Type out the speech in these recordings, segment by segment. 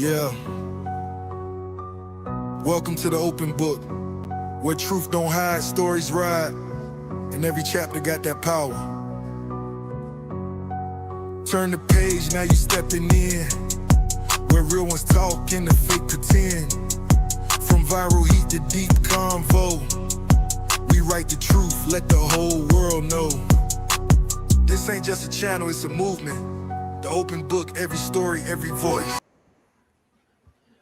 Yeah. Welcome to the open book, where truth don't hide, stories ride, and every chapter got that power. Turn the page, now you stepping in, where real ones talk and the fake pretend. From viral heat to deep convo, we write the truth, let the whole world know. This ain't just a channel, it's a movement. The open book, every story, every voice.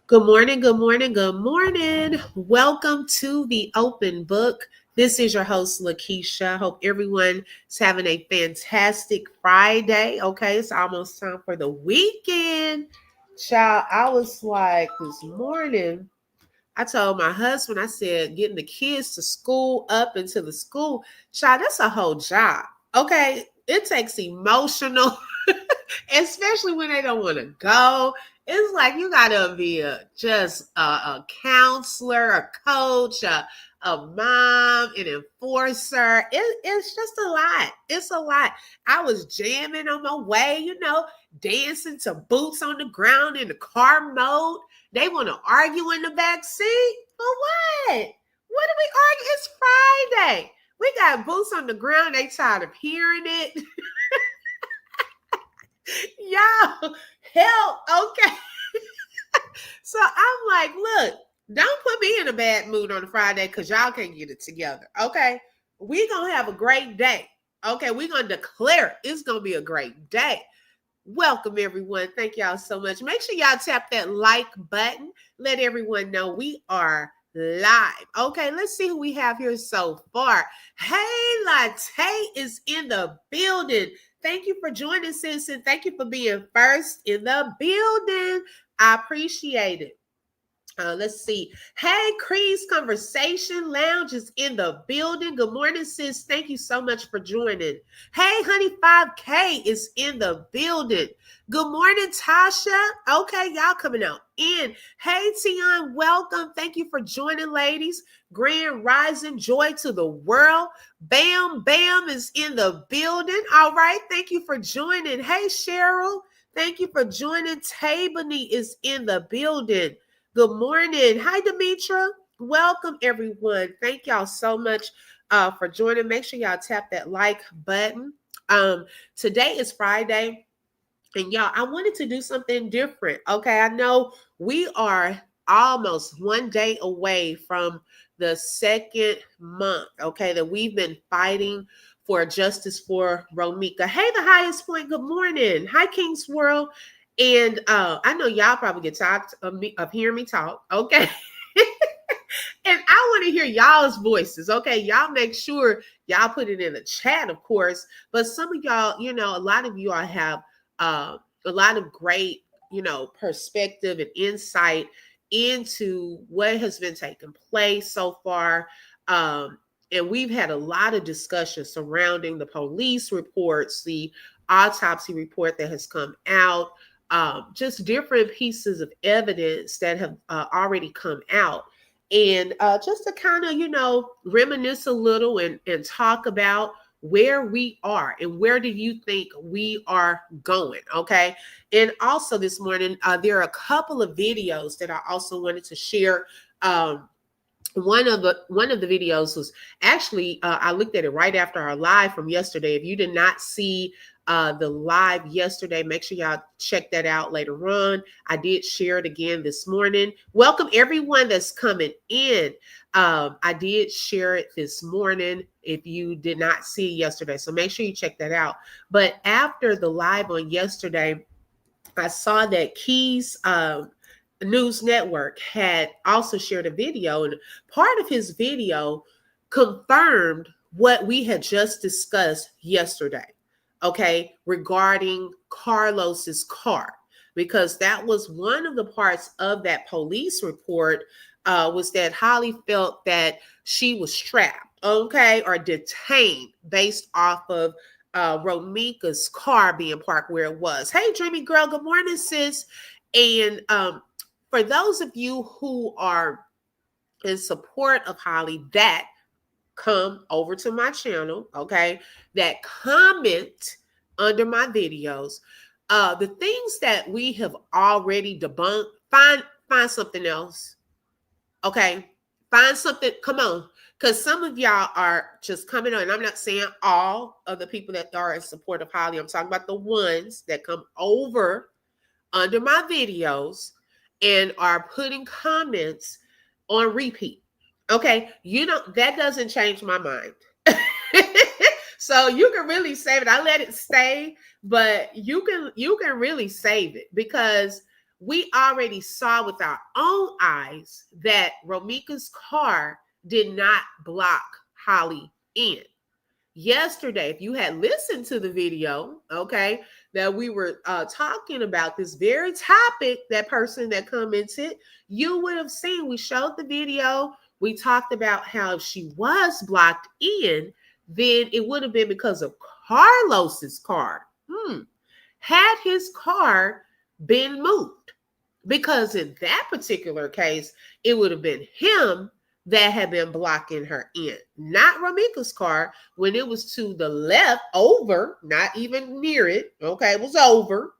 Good morning, good morning, good morning. Welcome to the open book. This is your host, Lakeisha. Hope everyone is having a fantastic Friday. Okay, it's almost time for the weekend. Child, I was like this morning, I told my husband, I said, getting the kids to school, up into the school, child, that's a whole job. Okay, it takes emotional, especially when they don't want to go. It's like you gotta be a counselor, a coach, a mom, an enforcer. It's just a lot. It's a lot. I was jamming on my way, dancing to boots on the ground in the car mode. They want to argue in the back seat. For what? What do we argue? It's Friday. We got boots on the ground. They tired of hearing it. Y'all, help. Okay. So I'm like, look, don't put me in a bad mood on a Friday because y'all can't get it together. Okay. We going to have a great day. Okay. We're going to declare it's going to be a great day. Welcome, everyone. Thank y'all so much. Make sure y'all tap that like button. Let everyone know we are live. Okay, let's see who we have here so far. Hey, Latte is in the building. Thank you for joining, sis, and thank you for being first in the building. I appreciate it. Let's see. Hey, Cree's Conversation Lounge is in the building. Good morning, sis. Thank you so much for joining. Hey, Honey 5K is in the building. Good morning, Tasha. Okay, y'all coming out in. Hey, Tion, welcome. Thank you for joining, ladies. Grand Rising, joy to the world. Bam, Bam is in the building. All right, thank you for joining. Hey, Cheryl. Thank you for joining. Tabany is in the building. Good morning. Hi, Demetra. Welcome, everyone. Thank y'all so much for joining. Make sure y'all tap that like button. Today is Friday, and y'all, I wanted to do something different. Okay, I know we are almost one day away from the second month, okay, that we've been fighting for justice for Romeca. Hey, the highest point. Good morning. Hi, King's World. And I know y'all probably get tired of hearing me talk, okay? And I want to hear y'all's voices, okay? Y'all make sure y'all put it in the chat, of course. But some of y'all, a lot of you all have a lot of great, perspective and insight into what has been taking place so far. And we've had a lot of discussion surrounding the police reports, the autopsy report that has come out, just different pieces of evidence that have already come out. And just to kind of, reminisce a little and talk about where we are and where do you think we are going, okay? And also this morning, there are a couple of videos that I also wanted to share. One of the videos was actually, I looked at it right after our live from yesterday. If you did not see the live yesterday, make sure y'all check that out later on. I did share it again this morning. Welcome everyone that's coming in. I did share it this morning if you did not see it yesterday. So make sure you check that out. But after the live on yesterday, I saw that Keys News Network had also shared a video, and part of his video confirmed what we had just discussed yesterday, okay, regarding Carlos's car, because that was one of the parts of that police report, was that Holly felt that she was trapped, okay, or detained based off of Romeca's car being parked where it was. Hey, Dreamy Girl, good morning, sis. And for those of you who are in support of Holly, that come over to my channel, okay, that comment under my videos. The things that we have already debunked Find something else. Okay. Find something. Come on. Because some of y'all are just coming on. And I'm not saying all of the people that are in support of Holly. I'm talking about the ones that come over under my videos and are putting comments on repeat. Okay. That doesn't change my mind. So you can really save it. I let it stay, but you can really save it because we already saw with our own eyes that Romeca's car did not block Holly in. Yesterday, if you had listened to the video, okay, that we were talking about this very topic, that person that commented, you would have seen, we showed the video. We talked about how if she was blocked in, then it would have been because of Carlos's car. Had his car been moved, because in that particular case, it would have been him that had been blocking her in, not Romeca's car. When it was to the left, over, not even near it, okay, it was over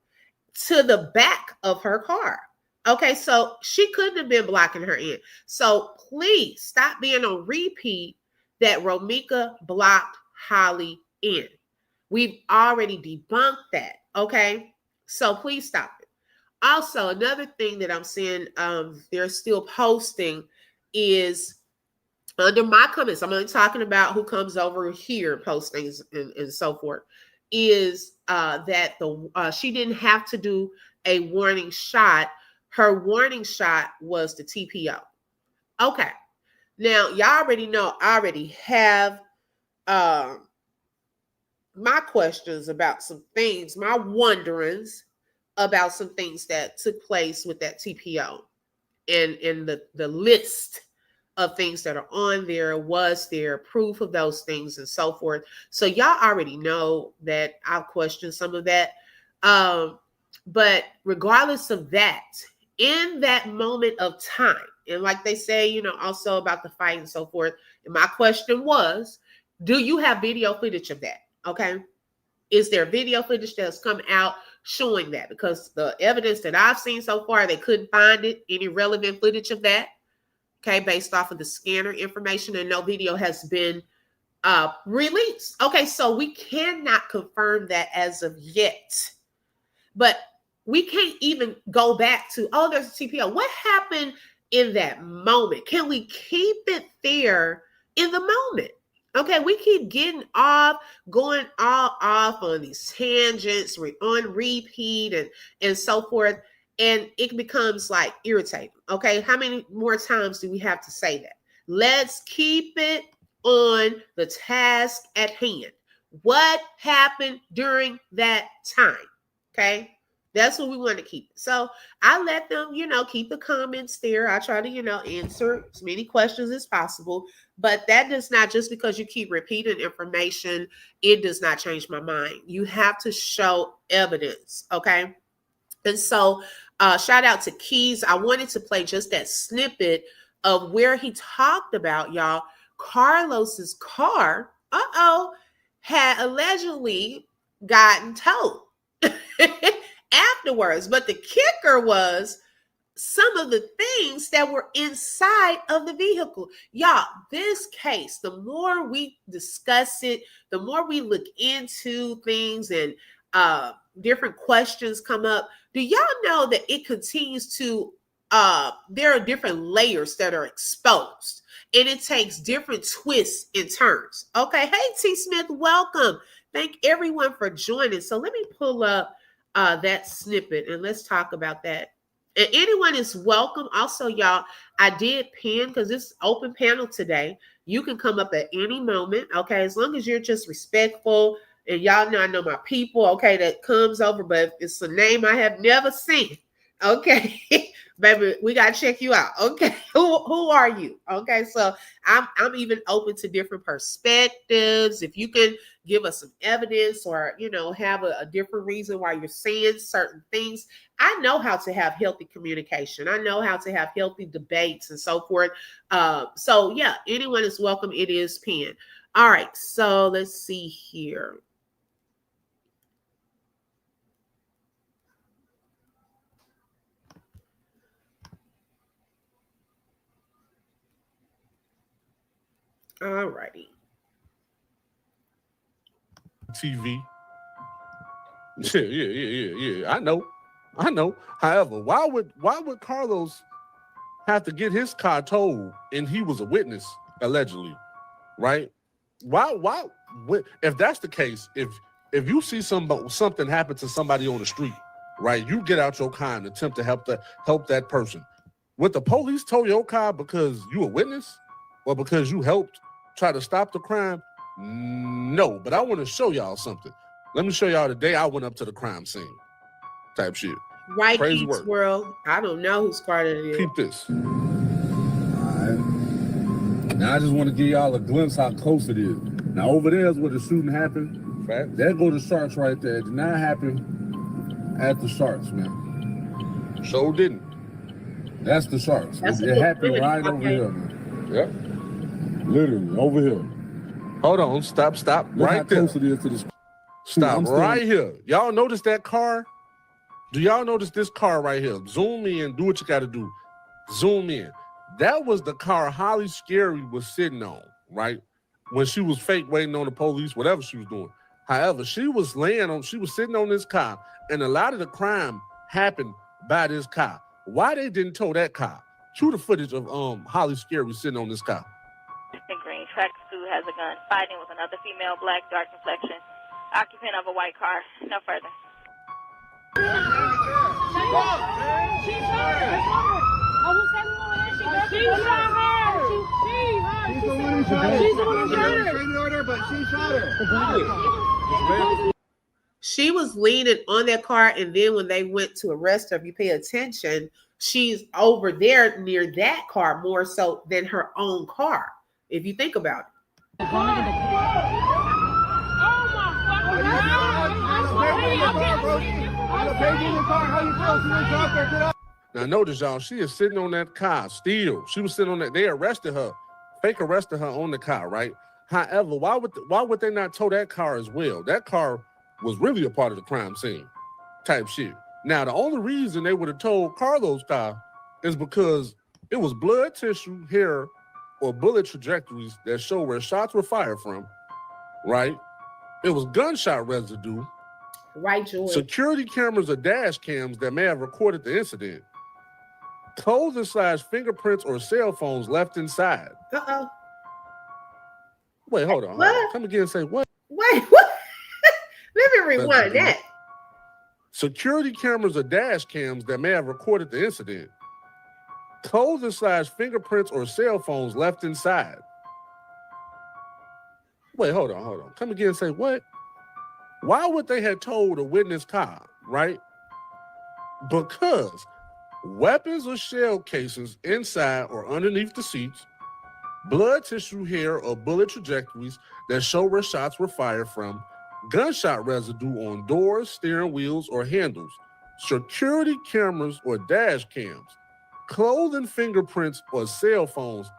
to the back of her car. Okay, so she couldn't have been blocking her in. So please stop being on repeat that Romeca blocked Holly in. We've already debunked that, okay? So please stop it. Also, another thing that I'm seeing they're still posting is under my comments. I'm only talking about who comes over here, post things and so forth, is that she didn't have to do a warning shot. Her warning shot was the TPO. Okay. Now, y'all already know I already have my questions about some things, my wonderings about some things that took place with that TPO and in the list of things that are on there. Was there proof of those things and so forth? So y'all already know that I'll question some of that. But regardless of that, in that moment of time, and like they say, also about the fight and so forth, and my question was, do you have video footage of that? Okay. Is there video footage that's come out showing that? Because the evidence that I've seen so far, they couldn't find any relevant footage of that. Okay, based off of the scanner information, and no video has been released. Okay, so we cannot confirm that as of yet. But we can't even go back to, there's a TPO. What happened in that moment? Can we keep it there in the moment? Okay, we keep getting off, going all off on these tangents, on repeat and so forth. And it becomes like irritating. Okay, how many more times do we have to say that? Let's keep it on the task at hand. What happened during that time? Okay, that's what we want to keep. So I let them, keep the comments there. I try to, answer as many questions as possible. But that does not, just because you keep repeating information, it does not change my mind. You have to show evidence. Okay. And so shout out to Keys. I wanted to play just that snippet of where he talked about, y'all, Carlos's car, had allegedly gotten towed afterwards. But the kicker was some of the things that were inside of the vehicle. Y'all, this case, the more we discuss it, the more we look into things and different questions come up. Do y'all know that it continues to, there are different layers that are exposed, and it takes different twists and turns. Okay. Hey, T. Smith, welcome. Thank everyone for joining. So let me pull up that snippet and let's talk about that. And anyone is welcome. Also, y'all, I did pin, because it's open panel today. You can come up at any moment, okay? As long as you're just respectful. And y'all know I know my people, okay, that comes over. But if it's a name I have never seen, okay, baby, we got to check you out, okay? Who are you? Okay, so I'm even open to different perspectives. If you can give us some evidence or, have a different reason why you're saying certain things. I know how to have healthy communication. I know how to have healthy debates and so forth. So yeah, anyone is welcome. It is pinned. All right, so let's see here. All righty. TV. Yeah. I know. However, why would Carlos have to get his car towed and he was a witness allegedly, right? Why? If that's the case, if you see something happen to somebody on the street, right? You get out your car and attempt to help that person. Would the police tow your car because you a witness, or because you helped try to stop the crime? No, but I want to show y'all something. Let me show y'all the day I went up to the crime scene. Type shit. Right, Crazy Keith's work. World. I don't know whose car that is. Keep this. All right. Now I just want to give y'all a glimpse how close it is. Now over there is where the shooting happened. Fact. There go the Sharks right there. It did not happen at the Sharks, man. So didn't. That's the Sharks. That's It happened right over here, man. Yep. Literally over here. Hold on. Stop. Look how Right there. close it is to the. Stop I'm right still- here. Y'all notice that car? Do y'all notice this car right here? Zoom in. Do what you got to do. Zoom in. That was the car Holly Scary was sitting on, right? When she was fake waiting on the police, whatever she was doing. However, she was sitting on this car, and a lot of the crime happened by this car. Why they didn't tow that car? Cue the footage of Holly Scary sitting on this car. Green track 2 has a gun. Fighting with another female, black, dark complexion, occupant of a white car. No further. She was leaning on that car, and then when they went to arrest her, if you pay attention, she's over there near that car more so than her own car, if you think about it. Now notice, y'all, she is sitting on that car still. She was sitting on that. They arrested her, fake arrested her on the car, right? However, why would they not tow that car as well? That car was really a part of the crime scene type shit. Now, the only reason they would have towed Carlos' car is because it was blood tissue, hair, or bullet trajectories that show where shots were fired from, right? It was gunshot residue, Right, George? security cameras or dash cams that may have recorded the incident, clothes / fingerprints or cell phones left inside. Uh-oh. Wait, hold on. What? Come again and say what? Wait, what? Let me rewind that. Security cameras or dash cams that may have recorded the incident, clothes / fingerprints or cell phones left inside. Wait, hold on. Come again and say what? Why would they have told a witness car, right? Because weapons or shell casings inside or underneath the seats, blood tissue, hair, or bullet trajectories that show where shots were fired from, gunshot residue on doors, steering wheels, or handles, security cameras or dash cams, clothing, fingerprints, or cell phones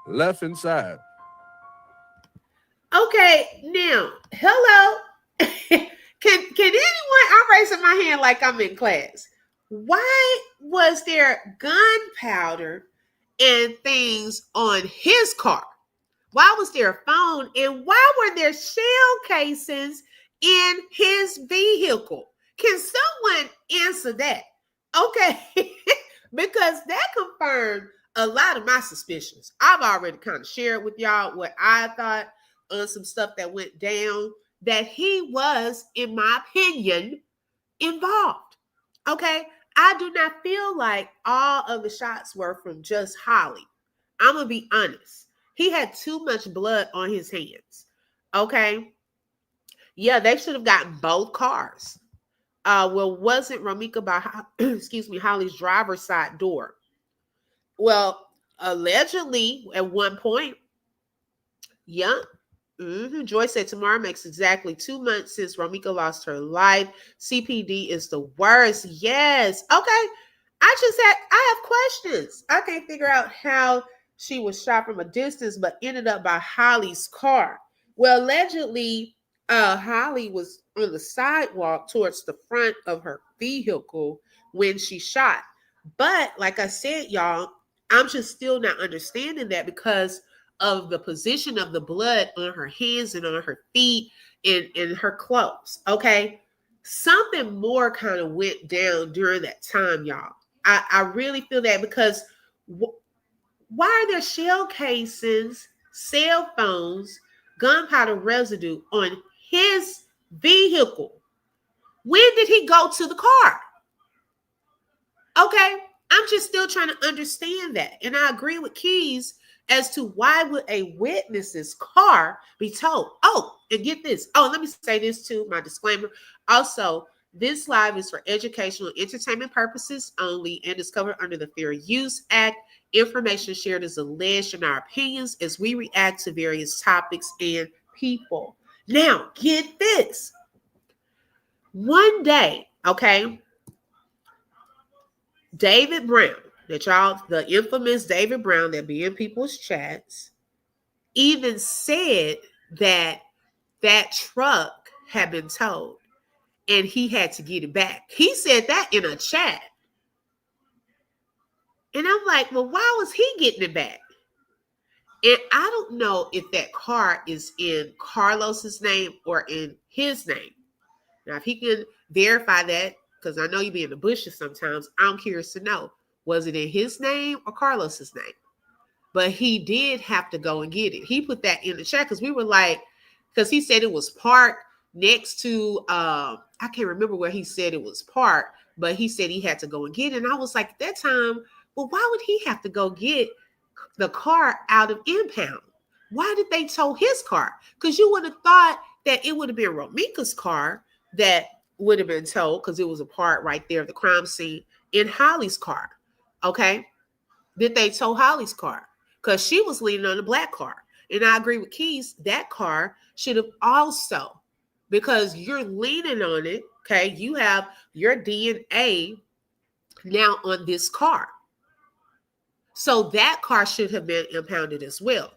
left inside. Okay, now, hello. Can anyone? I'm raising my hand like I'm in class. Why was there gunpowder and things on his car? Why was there a phone? And why were there shell casings in his vehicle? Can someone answer that? Okay, because that confirmed a lot of my suspicions. I've already kind of shared with y'all what I thought on some stuff that went down, that he was, in my opinion, involved. Okay, I do not feel like all of the shots were from just Holly. I'm gonna be honest. He had too much blood on his hands. Okay. Yeah, they should have gotten both cars. Wasn't Romeca by Holly's driver's side door? Well, allegedly at one point, yeah. Joy said tomorrow makes exactly 2 months since Romeca lost her life. CPD is the worst. Yes. Okay. I have questions. I can't figure out how she was shot from a distance, but ended up by Holly's car. Well, allegedly, Holly was on the sidewalk towards the front of her vehicle when she shot. But like I said, y'all, I'm just still not understanding that, because of the position of the blood on her hands and on her feet and in her clothes. Okay. Something more kind of went down during that time, y'all. I really feel that because why are there shell casings, cell phones, gunpowder residue on his vehicle? When did he go to the car? Okay, I'm just still trying to understand that. And I agree with Keys as to why would a witness's car be towed? Oh, and get this. Oh, let me say this too, my disclaimer. Also, this live is for educational and entertainment purposes only and is covered under the Fair Use Act. Information shared is alleged in our opinions as we react to various topics and people. Now, get this. One day, okay, David Brown, the infamous David Brown that be in people's chats, even said that that truck had been towed and he had to get it back. He said that in a chat. And I'm like, well, why was he getting it back? And I don't know if that car is in Carlos's name or in his name. Now, if he can verify that, because I know you be in the bushes sometimes, I'm curious to know, was it in his name or Carlos's name? But he did have to go and get it. He put that in the chat because we were like, because he said it was parked next to, I can't remember where he said it was parked, but he said he had to go and get it. And I was like, at that time, well, why would he have to go get the car out of impound? Why did they tow his car? Because you would have thought that it would have been Romeca's car that would have been towed because it was a part right there of the crime scene in Holly's car. Okay. Did they tow Holly's car? Because she was leaning on the black car. And I agree with Keys, that car should have also, because you're leaning on it, okay, you have your DNA now on this car. So that car should have been impounded as well.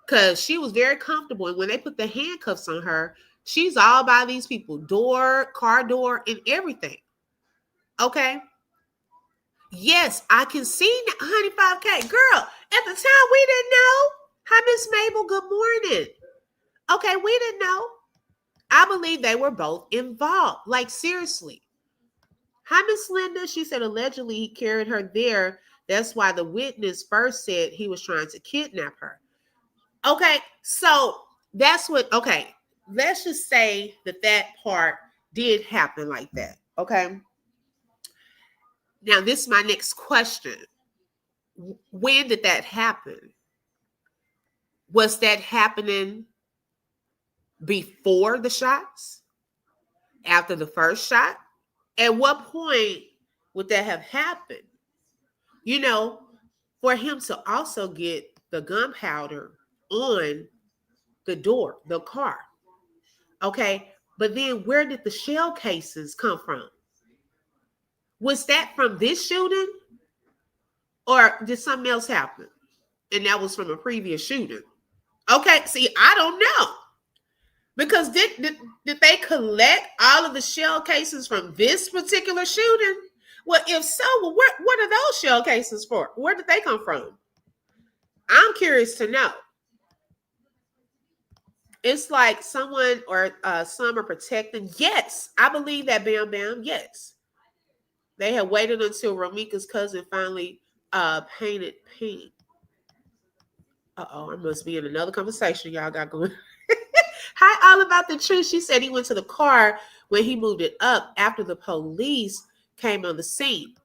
Because she was very comfortable. And when they put the handcuffs on her, she's all by these people, car door, and everything. Okay. Yes, I can see 105K. Girl, at the time we didn't know. Hi, Miss Mabel. Good morning. Okay, we didn't know. I believe they were both involved. Like, seriously. Hi, Miss Linda. She said allegedly he carried her there. That's why the witness first said he was trying to kidnap her. Okay, so that's what, okay, let's just say that part did happen like that. Okay. Now, this is my next question. When did that happen? Was that happening before the shots? After the first shot? At what point would that have happened? You know, for him to also get the gunpowder on the door, the car. Okay, but then where did the shell cases come from? Was that from this shooting? Or did something else happen? And that was from a previous shooting. Okay, see, I don't know. Because did they collect all of the shell cases from this particular shooting? Well, if so, well, what are those shell cases for? Where did they come from? I'm curious to know. It's like someone or some are protecting. Yes, I believe that, Bam Bam. Yes. They had waited until Romeca's cousin finally painted pink. Uh-oh, I must be in another conversation y'all got going. Hi, all about the truth. She said he went to the car when he moved it up after the police came on the scene.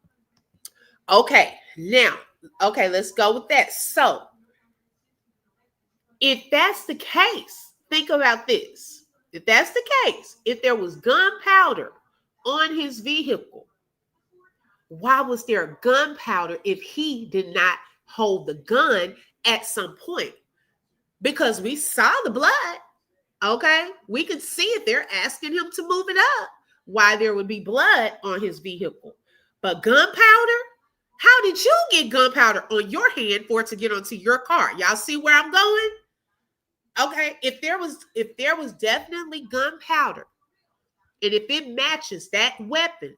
Okay, now, okay, let's go with that. So, if that's the case, think about this. If that's the case, if there was gunpowder on his vehicle, why was there gunpowder if he did not hold the gun at some point? Because we saw the blood. Okay, we could see it. They're asking him to move it up. Why there would be blood on his vehicle. But gunpowder? How did you get gunpowder on your hand for it to get onto your car? Y'all see where I'm going? Okay, if there was definitely gunpowder, and if it matches that weapon,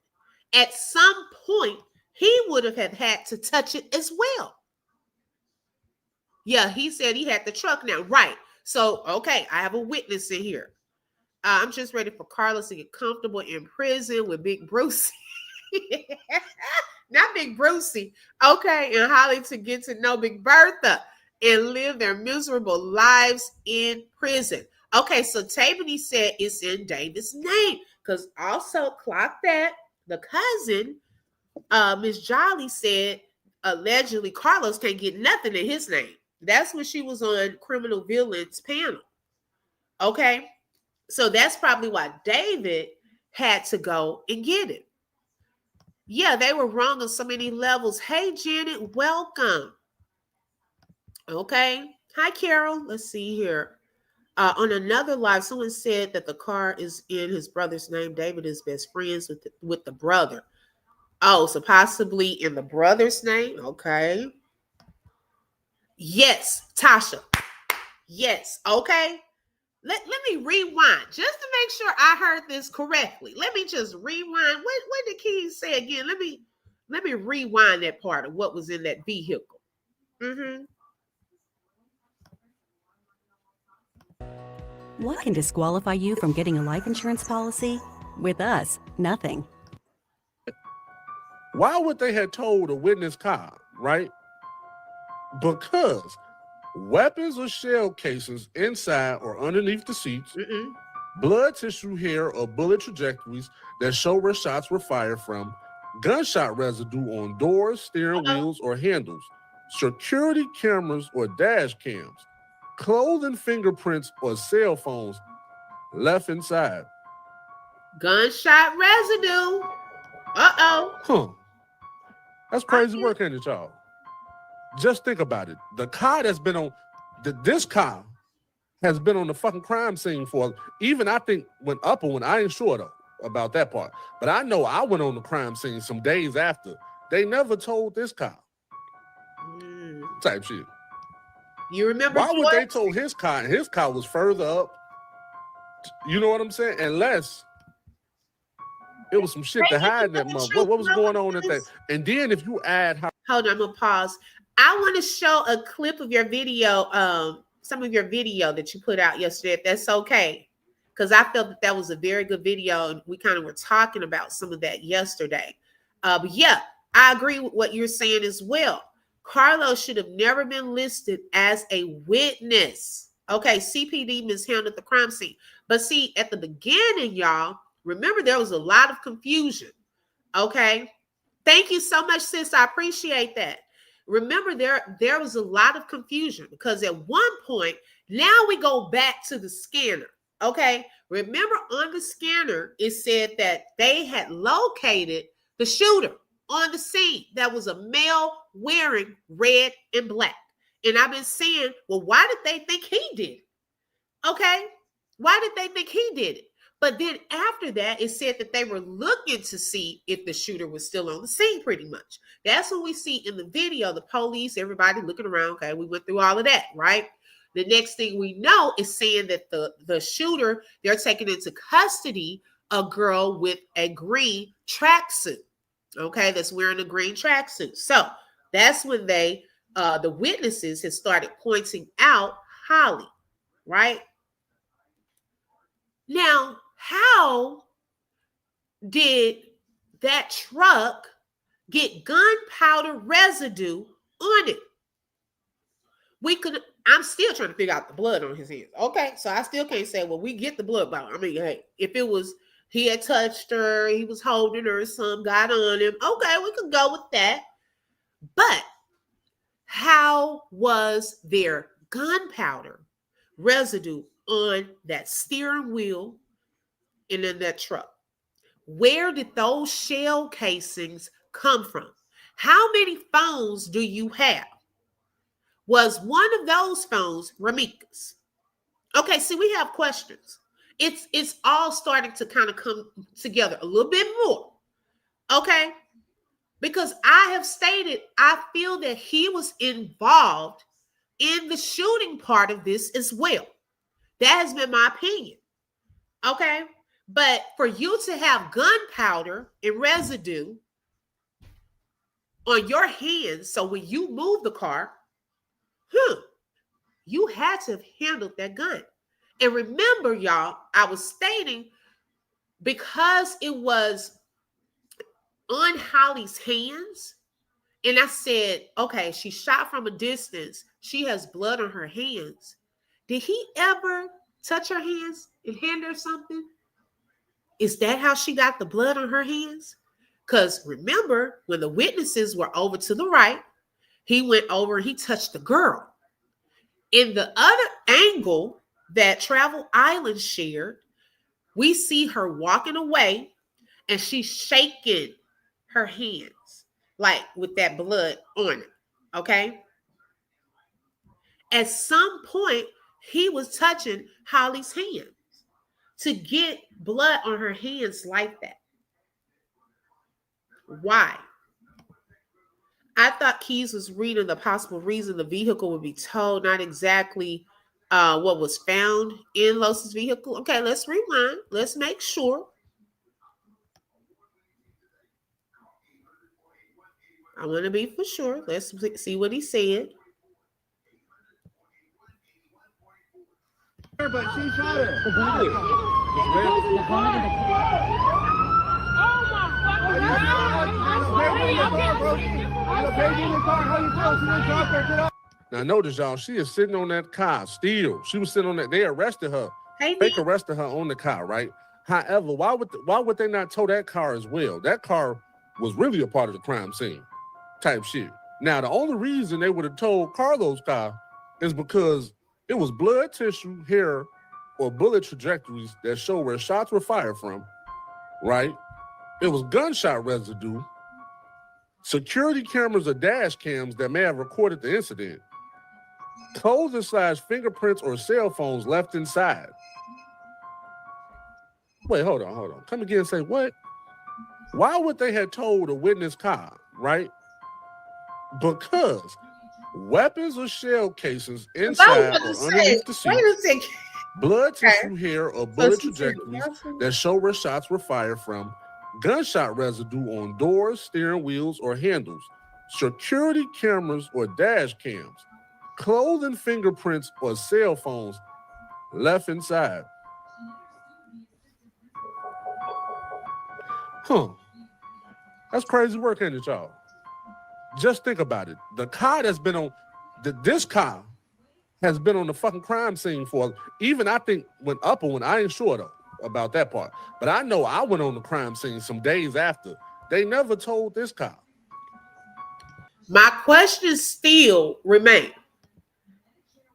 at some point he would have had to touch it as well. Yeah, he said he had the truck now. Right. So, okay, I have a witness in here. I'm just ready for Carlos to get comfortable in prison with Big Bruce. Not Big Brucey. Okay, and Holly to get to know Big Bertha and live their miserable lives in prison. Okay, so Tabany said it's in David's name. Because also clock that the cousin, Miss Jolly said allegedly Carlos can't get nothing in his name. That's when she was on Criminal Villains panel. Okay, so that's probably why David had to go and get it. Yeah, they were wrong on so many levels. Hey, Janet, welcome. Okay. Hi, Carol. Let's see here. On another live, someone said that the car is in his brother's name. David is best friends with the brother. Oh, so possibly in the brother's name. Okay. Yes, Tasha. Yes. Okay. Let me rewind just to make sure I heard this correctly. Let me just rewind. What did King say again? Let me rewind that part of what was in that vehicle. Mm-hmm. What can disqualify you from getting a life insurance policy? With us, nothing. Why would they have told a witness car, right? Because weapons or shell casings inside or underneath the seats, blood tissue, hair, or bullet trajectories that show where shots were fired from, gunshot residue on doors, steering wheels, or handles, security cameras or dash cams, clothing fingerprints or cell phones left inside. Gunshot residue. Huh. That's crazy work, ain't it, y'all? Just think about it. The car that's been on, this car has been on the fucking crime scene for, even I think when I ain't sure though about that part, but I know I went on the crime scene some days after. They never told this car. Type shit. You remember? Why would they told his car, and his car was further up? You know what I'm saying? Unless it was some shit to hide in that mother. What was going on at that? And then if you add how. Hold on, I'm gonna pause. I want to show a clip of your video, some of your video that you put out yesterday, if that's okay. Because I felt that was a very good video, and we kind of were talking about some of that yesterday. But yeah, I agree with what you're saying as well. Carlos should have never been listed as a witness. Okay, CPD mishandled the crime scene. But see, at the beginning, y'all, remember there was a lot of confusion. Okay, thank you so much, sis. I appreciate that. Remember, there was a lot of confusion because at one point, now we go back to the scanner. Okay, remember on the scanner, it said that they had located the shooter on the scene. That was a male wearing red and black. And I've been saying, well, why did they think he did it? Okay, why did they think he did it? But then after that, it said that they were looking to see if the shooter was still on the scene pretty much. That's what we see in the video, the police, everybody looking around. Okay, we went through all of that, right? The next thing we know is saying that the shooter, they're taking into custody a girl with a green tracksuit, okay, that's wearing a green tracksuit. So that's when they, the witnesses had started pointing out Holly, right? Now, how did that truck get gunpowder residue on it? I'm still trying to figure out the blood on his hands. Okay, so I still can't say, well, we get the blood. But I mean, hey, if it was, he had touched her, he was holding her, some got on him. Okay, we could go with that. But how was there gunpowder residue on that steering wheel and in that truck? Where did those shell casings come from? How many phones do you have? Was one of those phones Romeca's? Okay, see, we have questions. It's all starting to kind of come together a little bit more. Okay, because I have stated I feel that he was involved in the shooting part of this as well. That has been my opinion. Okay, but for you to have gunpowder and residue on your hands, so when you move the car, you had to have handled that gun. And remember, y'all, I was stating because it was on Holly's hands, and I said, okay, she shot from a distance. She has blood on her hands. Did he ever touch her hands and hand her something? Is that how she got the blood on her hands? Because remember, when the witnesses were over to the right, he went over and he touched the girl. In the other angle that Travel Island shared, we see her walking away and she's shaking her hands, like with that blood on it. Okay. At some point, he was touching Holly's hands to get blood on her hands like that. Why? I thought Keys was reading the possible reason the vehicle would be towed, not exactly what was found in Los's vehicle. Okay, let's rewind. Let's make sure. I want to be for sure. Let's see what he said. But she shot her. Now notice, y'all, she is sitting on that car still. She was sitting on that. They arrested her. Hey, Fake arrested her on the car, right? However, why would they not tow that car as well? That car was really a part of the crime scene type shit. Now, the only reason they would have towed Carlos' car is because it was blood tissue, hair, or bullet trajectories that show where shots were fired from, right? It was gunshot residue, security cameras or dash cams that may have recorded the incident, clothes / fingerprints or cell phones left inside. Wait, hold on. Come again and say what? Why would they have towed a witness car, right? Because weapons or shell casings inside or underneath the seat, wait a second. blood tissue, hair, or bullet trajectories that show where shots were fired from, gunshot residue on doors, steering wheels, or handles, security cameras or dash cams, clothing fingerprints or cell phones left inside. That's crazy work, ain't it, y'all? Just think about it. The car that's been on, this car has been on the fucking crime scene for, even I think when I ain't sure though about that part, but I know I went on the crime scene some days after. They never told this car. My question still remains.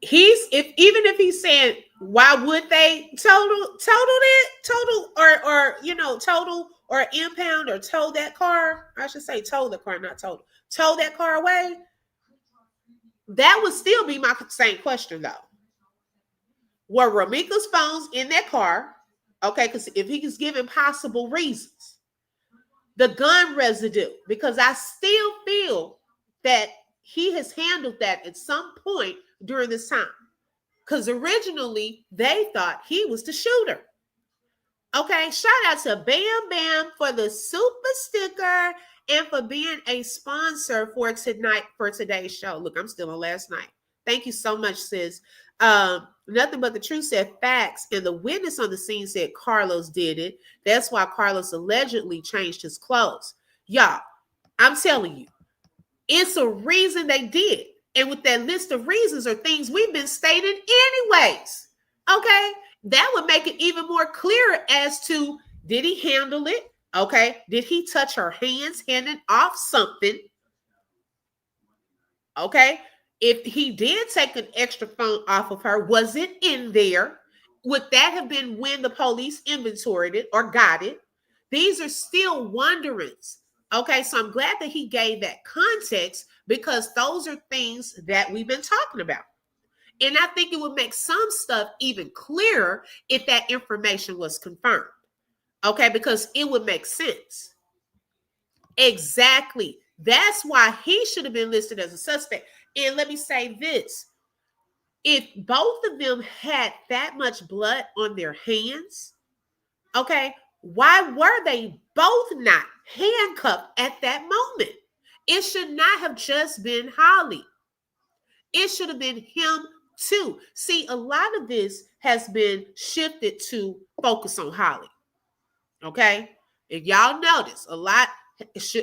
Even if he's saying, why would they total or impound or tow that car? I should say tow the car, not total. Tow that car away. That would still be my same question though. Were Romeca's phones in that car? Okay, because if he's giving possible reasons, the gun residue, because I still feel that he has handled that at some point during this time. Because originally they thought he was the shooter. Okay, shout out to Bam Bam for the super sticker and for being a sponsor for today's show. Look, I'm still on last night. Thank you so much, sis. Nothing but the truth said facts, and the witness on the scene said Carlos did it. That's why Carlos allegedly changed his clothes. Y'all, I'm telling you, it's a reason they did. And with that list of reasons are things we've been stating anyways. Okay, that would make it even more clear as to, did he handle it? Okay, did he touch her hands, handing off something? Okay, if he did take an extra phone off of her, was it in there? Would that have been when the police inventoried it or got it? These are still wonderings. Okay, so I'm glad that he gave that context because those are things that we've been talking about. And I think it would make some stuff even clearer if that information was confirmed. Okay, because it would make sense. Exactly. That's why he should have been listed as a suspect. And let me say this. If both of them had that much blood on their hands, okay, why were they both not handcuffed at that moment? It should not have just been Holly. It should have been him Two, see, a lot of this has been shifted to focus on Holly. Okay? If y'all notice, a lot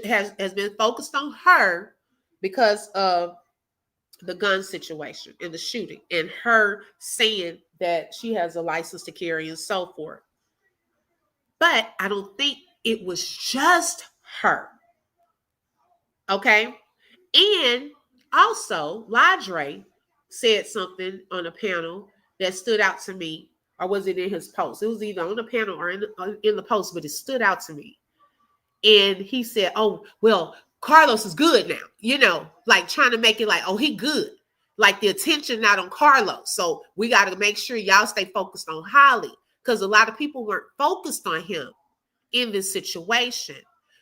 has been focused on her because of the gun situation and the shooting and her saying that she has a license to carry and so forth. But I don't think it was just her. Okay? And also, Ladre said something on a panel that stood out to me, or was it in his post? It was either on the panel or in the post, but it stood out to me. And he said, oh, well, Carlos is good now, like trying to make it like, oh, he good. Like the attention not on Carlos. So we got to make sure y'all stay focused on Holly, because a lot of people weren't focused on him in this situation.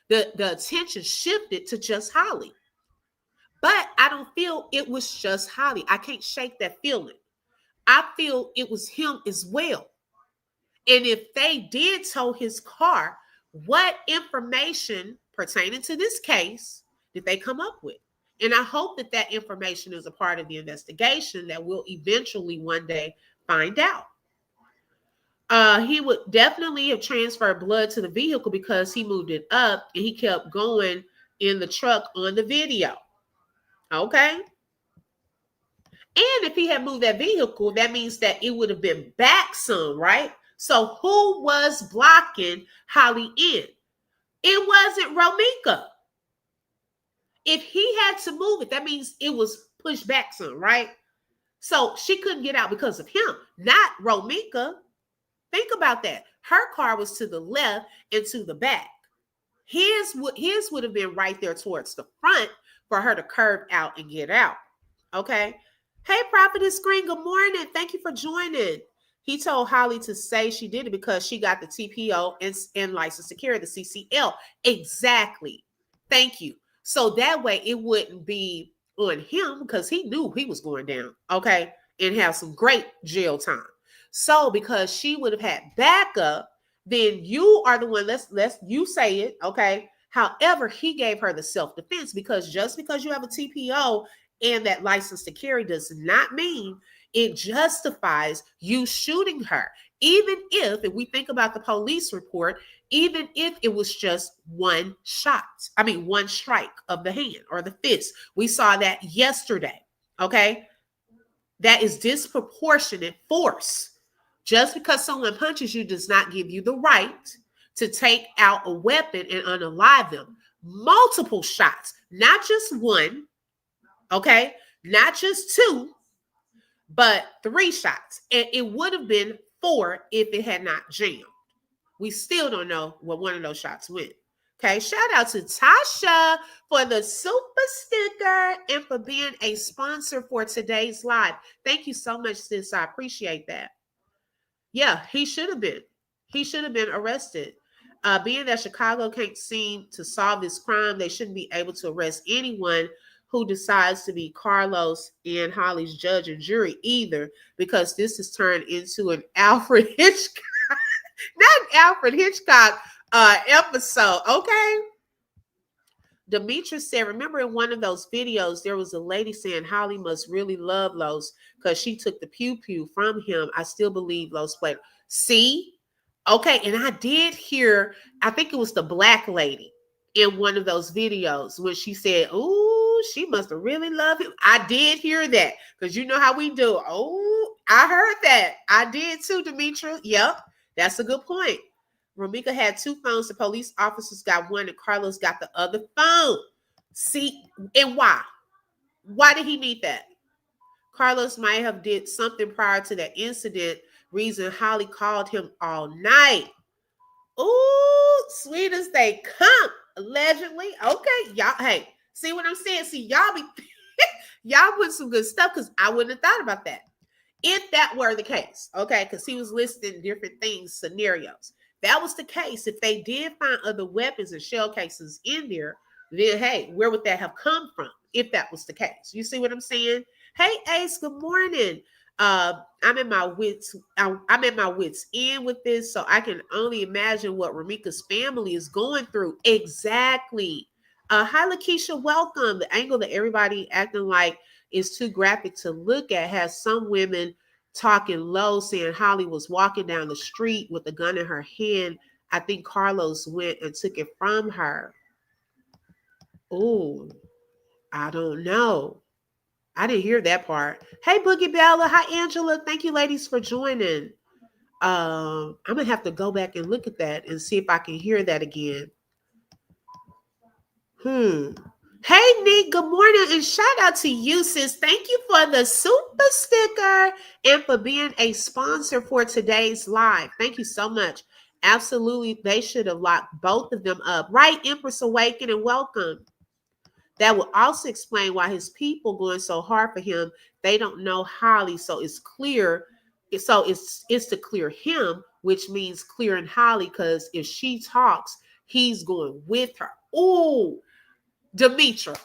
The attention shifted to just Holly. But I don't feel it was just Holly. I can't shake that feeling. I feel it was him as well. And if they did tow his car, what information pertaining to this case did they come up with? And I hope that that information is a part of the investigation that we'll eventually one day find out. He would definitely have transferred blood to the vehicle because he moved it up and he kept going in the truck on the video. Okay. And if he had moved that vehicle, that means that it would have been back some, right? So who was blocking Holly in? It wasn't Romeca. If he had to move it, that means it was pushed back some, right? So she couldn't get out because of him, not Romeca. Think about that. Her car was to the left and to the back. His would have been right there towards the front for her to curve out and get out. Okay. Hey, Prophetess Screen, good morning. Thank you for joining. He told Holly to say she did it because she got the TPO and license to carry the CCL. Exactly. Thank you. So that way it wouldn't be on him because he knew he was going down. Okay. And have some great jail time. So because she would have had backup, then you are the one, let's you say it, okay? However, he gave her the self-defense because just because you have a TPO and that license to carry does not mean it justifies you shooting her. Even if we think about the police report, even if it was just one strike of the hand or the fist. We saw that yesterday, okay? That is disproportionate force. Just because someone punches you does not give you the right to take out a weapon and unalive them. Multiple shots, not just one, okay? Not just two, but 3 shots. And it would have been 4 if it had not jammed. We still don't know what one of those shots went. Okay, shout out to Tasha for the super sticker and for being a sponsor for today's live. Thank you so much, sis. I appreciate that. Yeah, he should have been. He should have been arrested. Being that Chicago can't seem to solve this crime, they shouldn't be able to arrest anyone who decides to be Carlos and Holly's judge and jury either, because this has turned into an Alfred Hitchcock, not an Alfred Hitchcock episode, okay? Demetrius said, remember in one of those videos, there was a lady saying Holly must really love Los because she took the pew-pew from him. I still believe Los played. See? Okay, and I did hear, I think it was the black lady in one of those videos when she said, oh, she must have really loved him. I did hear that because you know how we do. Oh, I heard that. I did too, Demetrius. Yep, that's a good point. Romeca had 2 phones. The police officers got one and Carlos got the other phone. See, and why? Why did he need that? Carlos might have did something prior to that incident. Reason Holly called him all night. Ooh, sweet as they come, allegedly. Okay, y'all, hey, see what I'm saying? See, y'all put some good stuff because I wouldn't have thought about that. If that were the case, okay, because he was listing different things, scenarios. That was the case. If they did find other weapons and shell cases in there, then hey, where would that have come from if that was the case? You see what I'm saying? Hey, Ace, good morning. I'm at my wits end with this, so I can only imagine what Romeca's family is going through. Exactly. Hi, Lakeisha, welcome. The angle that everybody acting like is too graphic to look at has some women talking low, saying Holly was walking down the street with a gun in her hand. I think Carlos went and took it from her. Oh, I don't know. I didn't hear that part. Hey, Boogie Bella. Hi, Angela. Thank you, ladies, for joining. I'm gonna have to go back and look at that and see if I can hear that again. Hey, Nick. Good morning, and shout out to you, sis. Thank you for the super sticker and for being a sponsor for today's live. Thank you so much. Absolutely, they should have locked both of them up, right? Empress Awaken and welcome. That will also explain why his people going so hard for him. They don't know Holly, so it's clear. So it's to clear him, which means clearing Holly, because if she talks, he's going with her. Oh, Demetra,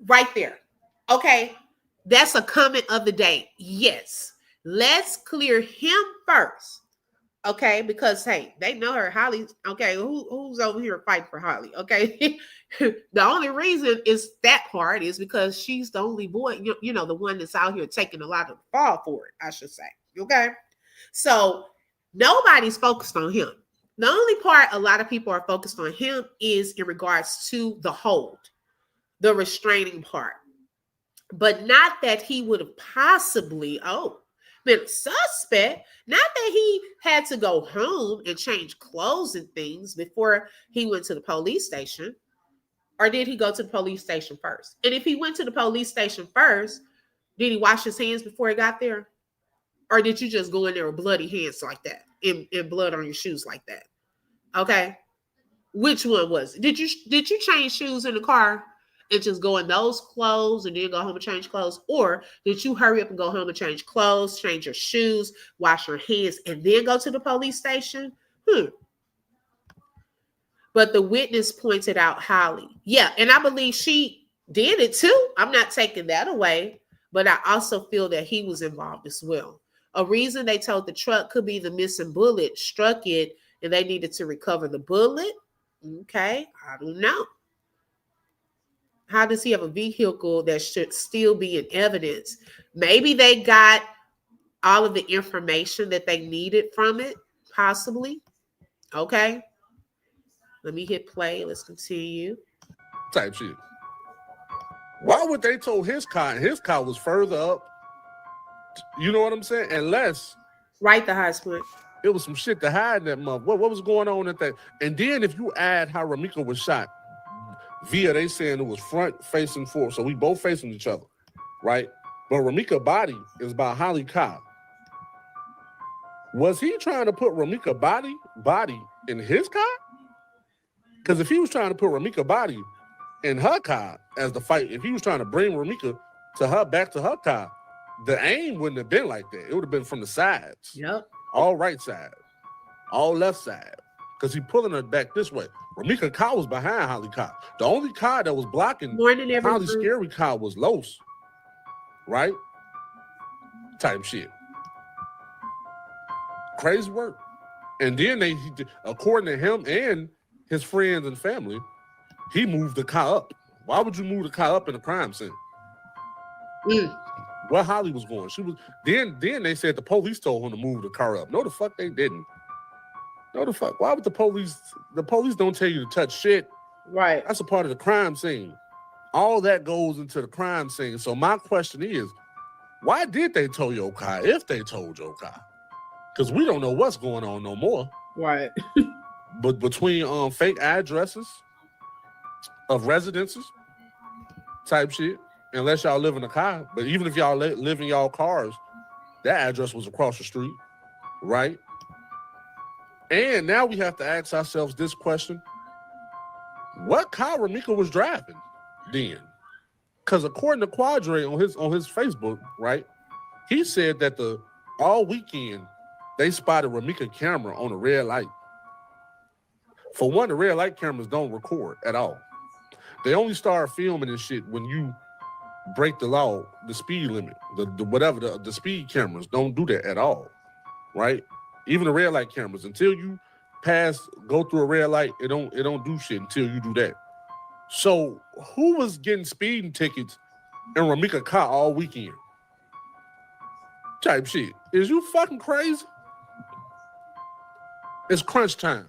right there. Okay, that's a comment of the day. Yes, let's clear him first. Okay, because hey, they know her. Holly. Okay, who's over here fighting for Holly? Okay, the only reason is that part is because she's the only boy, you know, the one that's out here taking a lot of the fall for it, I should say. Okay, so nobody's focused on him. The only part a lot of people are focused on him is in regards to the hold, the restraining part, but not that he would have possibly been a suspect. Not that he had to go home and change clothes and things before he went to the police station. Or did he go to the police station first? And if he went to the police station first, did he wash his hands before he got there? Or did you just go in there with bloody hands like that and blood on your shoes like that? Okay. Which one was it? Did you change shoes in the car and just go in those clothes and then go home and change clothes? Or did you hurry up and go home and change clothes, change your shoes, wash your hands, and then go to the police station? But the witness pointed out Holly. Yeah, and I believe she did it too. I'm not taking that away, but I also feel that he was involved as well. A reason they told the truck could be the missing bullet struck it and they needed to recover the bullet. Okay, I don't know. How does he have a vehicle that should still be in evidence? Maybe they got all of the information that they needed from it, possibly. Okay. Let me hit play. Let's continue. Type shit. Why would they tow his car? And his car was further up. You know what I'm saying? Unless Right, the highest point. it was some shit to hide in that mother. What was going on at that? And then if you add how Romeca was shot, via they saying it was front facing forward, so we both facing each other, right? But Romeca body is by Holly Cobb. Was he trying to put Romeca body in his car? Because if he was trying to put Romeca body in her car as the fight, if he was trying to bring Romeca to her back to her car, the aim wouldn't have been like that. It would have been from the sides. Yep. All right side, all left side. Because he pulling her back this way. Romeca car was behind Holly car. The only car that was blocking Morning, everyone. Holly's scary car was Los. Right? Type shit. Crazy work. And then they, according to him and his friends and family, he moved the car up. Why would you move the car up in a crime scene? Where Holly was going. She was then they said the police told him to move the car up. No, the fuck they didn't. No, the fuck. Why would the police don't tell you to touch shit? Right. That's a part of the crime scene. All that goes into the crime scene. So my question is, why did they tow your car if they towed your car? Because we don't know what's going on no more. Right. But between fake addresses of residences type shit, unless y'all live in a car, but even if y'all live in y'all cars, that address was across the street, right? And now we have to ask ourselves this question: what car Romeca was driving then? Because according to Quadre on his Facebook, right, he said that all weekend they spotted Romeca camera on a red light. For one, the red light cameras don't record at all. They only start filming this shit when you break the law, the speed limit, the speed cameras don't do that at all, right? Even the red light cameras, until you go through a red light, it don't do shit until you do that. So who was getting speeding tickets in Romeca car all weekend. Type shit. Is you fucking crazy? It's crunch time.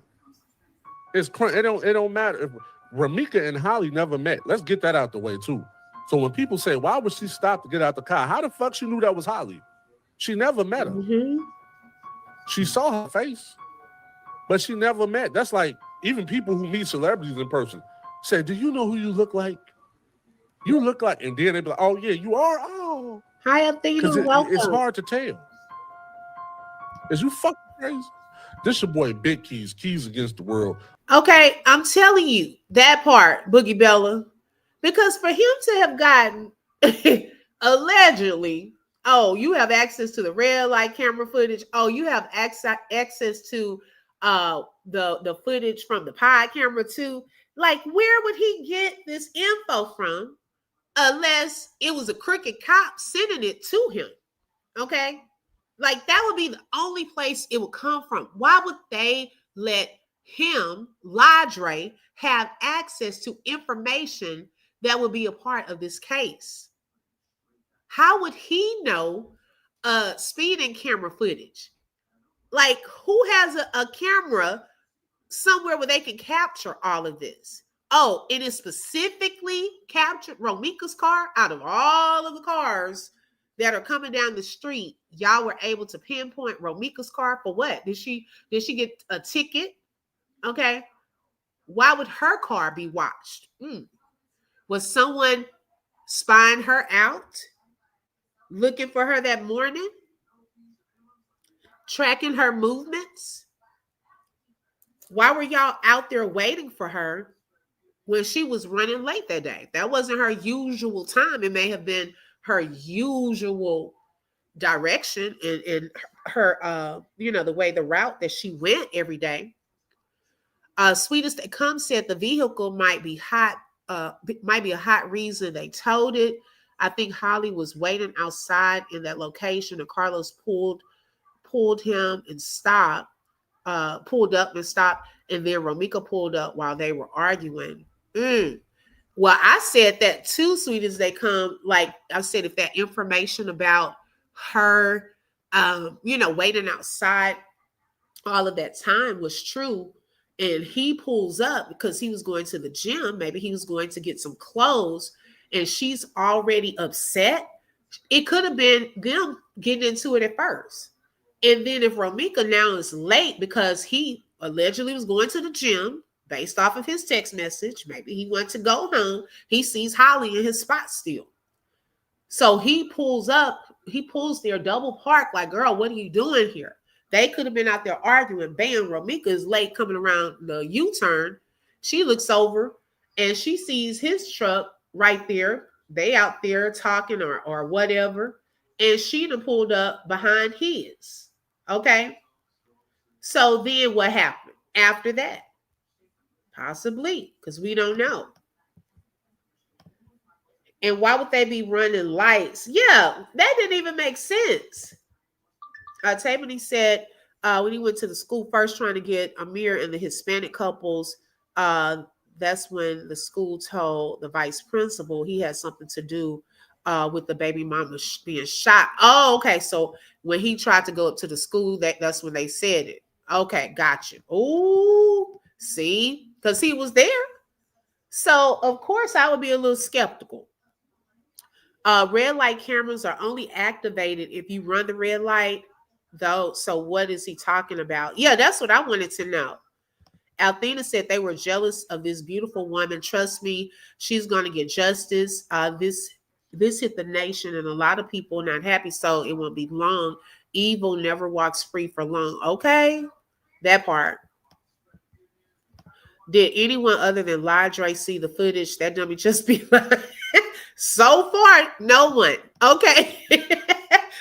It's crunch. It don't matter if Romeca and Holly never met. Let's get that out the way too. So when people say, why would she stop to get out the car? How the fuck she knew that was Holly? She never met her. Mm-hmm. She saw her face, but she never met. That's like even people who meet celebrities in person say, do you know who you look like? You look like, and then they be like, oh yeah, you are. Oh, Hi, Athena. because Welcome. it's hard to tell. Is you fucking crazy? This your boy Big Keys, Keys Against the World. Okay, I'm telling you that part, Boogie Bella, because for him to have gotten allegedly, oh, you have access to the red light camera footage. Oh, you have access to the footage from the pod camera too. Like, where would he get this info from? Unless it was a crooked cop sending it to him. Okay. Like, that would be the only place it would come from. Why would they let him, Ladre, have access to information that would be a part of this case? How would he know speeding camera footage? Like, who has a camera somewhere where they can capture all of this? Oh, and it specifically captured Romeca's car out of all of the cars that are coming down the street. Y'all were able to pinpoint Romeca's car for what? Did she get a ticket? Okay. Why would her car be watched? Was someone spying her out? Looking for her that morning? Tracking her movements? Why were y'all out there waiting for her when she was running late that day? That wasn't her usual time. It may have been her usual direction and her the way, the route that she went every day. Sweetest That Comes said the vehicle might be hot, might be a hot reason they towed it. I think Holly was waiting outside in that location and Carlos pulled him and stopped, pulled up and stopped, and then Romeca pulled up while they were arguing. Well, I said that too, Sweet As They Come. Like I said, if that information about her, waiting outside all of that time was true, and he pulls up because he was going to the gym, maybe he was going to get some clothes, and she's already upset, it could have been them getting into it at first. And then if Romeca now is late because he allegedly was going to the gym, based off of his text message, maybe he went to go home, he sees Holly in his spot still. So he pulls their double park like, girl, what are you doing here? They could have been out there arguing. Bam, Romeca is late coming around the U-turn. She looks over and she sees his truck right there. They out there talking or whatever. And she done pulled up behind his. Okay. So then what happened after that? Possibly, because we don't know. And why would they be running lights? Yeah, that didn't even make sense. Tabany said when he went to the school first trying to get Amir and the Hispanic couples, that's when the school told the vice principal he had something to do with the baby mama being shot. Oh, okay. So when he tried to go up to the school, that's when they said it. Okay, gotcha. Oh, see? Because he was there. So, of course, I would be a little skeptical. Red light cameras are only activated if you run the red light, though. So what is he talking about? Yeah, that's what I wanted to know. Althena said they were jealous of this beautiful woman. Trust me, she's going to get justice. This hit the nation and a lot of people not happy, so it won't be long. Evil never walks free for long. Okay, that part. Did anyone other than Ladre see the footage? That dummy just be like, so far, no one. Okay.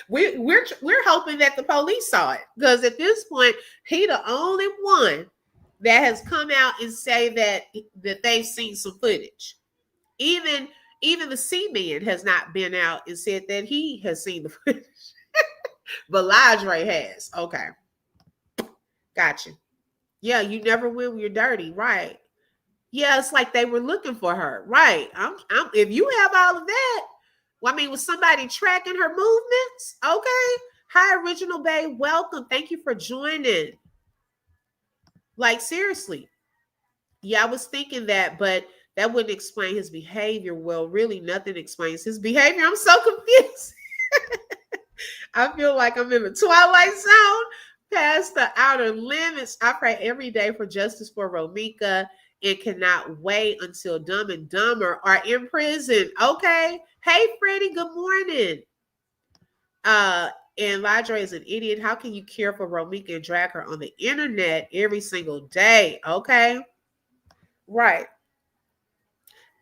we're hoping that the police saw it, because at this point, he the only one that has come out and say that they've seen some footage. Even the C-Man has not been out and said that he has seen the footage. But Ladre has. Okay. Gotcha. Yeah, you never win when you're dirty, right? Yeah, it's like they were looking for her, right? I'm if you have all of that, Well, I mean, was somebody tracking her movements? Okay. Hi, Original Bay. Welcome. Thank you for joining. Like, seriously. Yeah, I was thinking that, but that wouldn't explain his behavior. Well, really, nothing explains his behavior. I'm so confused. I feel like I'm in the twilight zone, past the outer limits. I pray every day for justice for Romeca and cannot wait until Dumb and Dumber are in prison. Okay. Hey, Freddie, good morning. And Ladra is an idiot. How can you care for Romeca and drag her on the internet every single day? Okay. Right.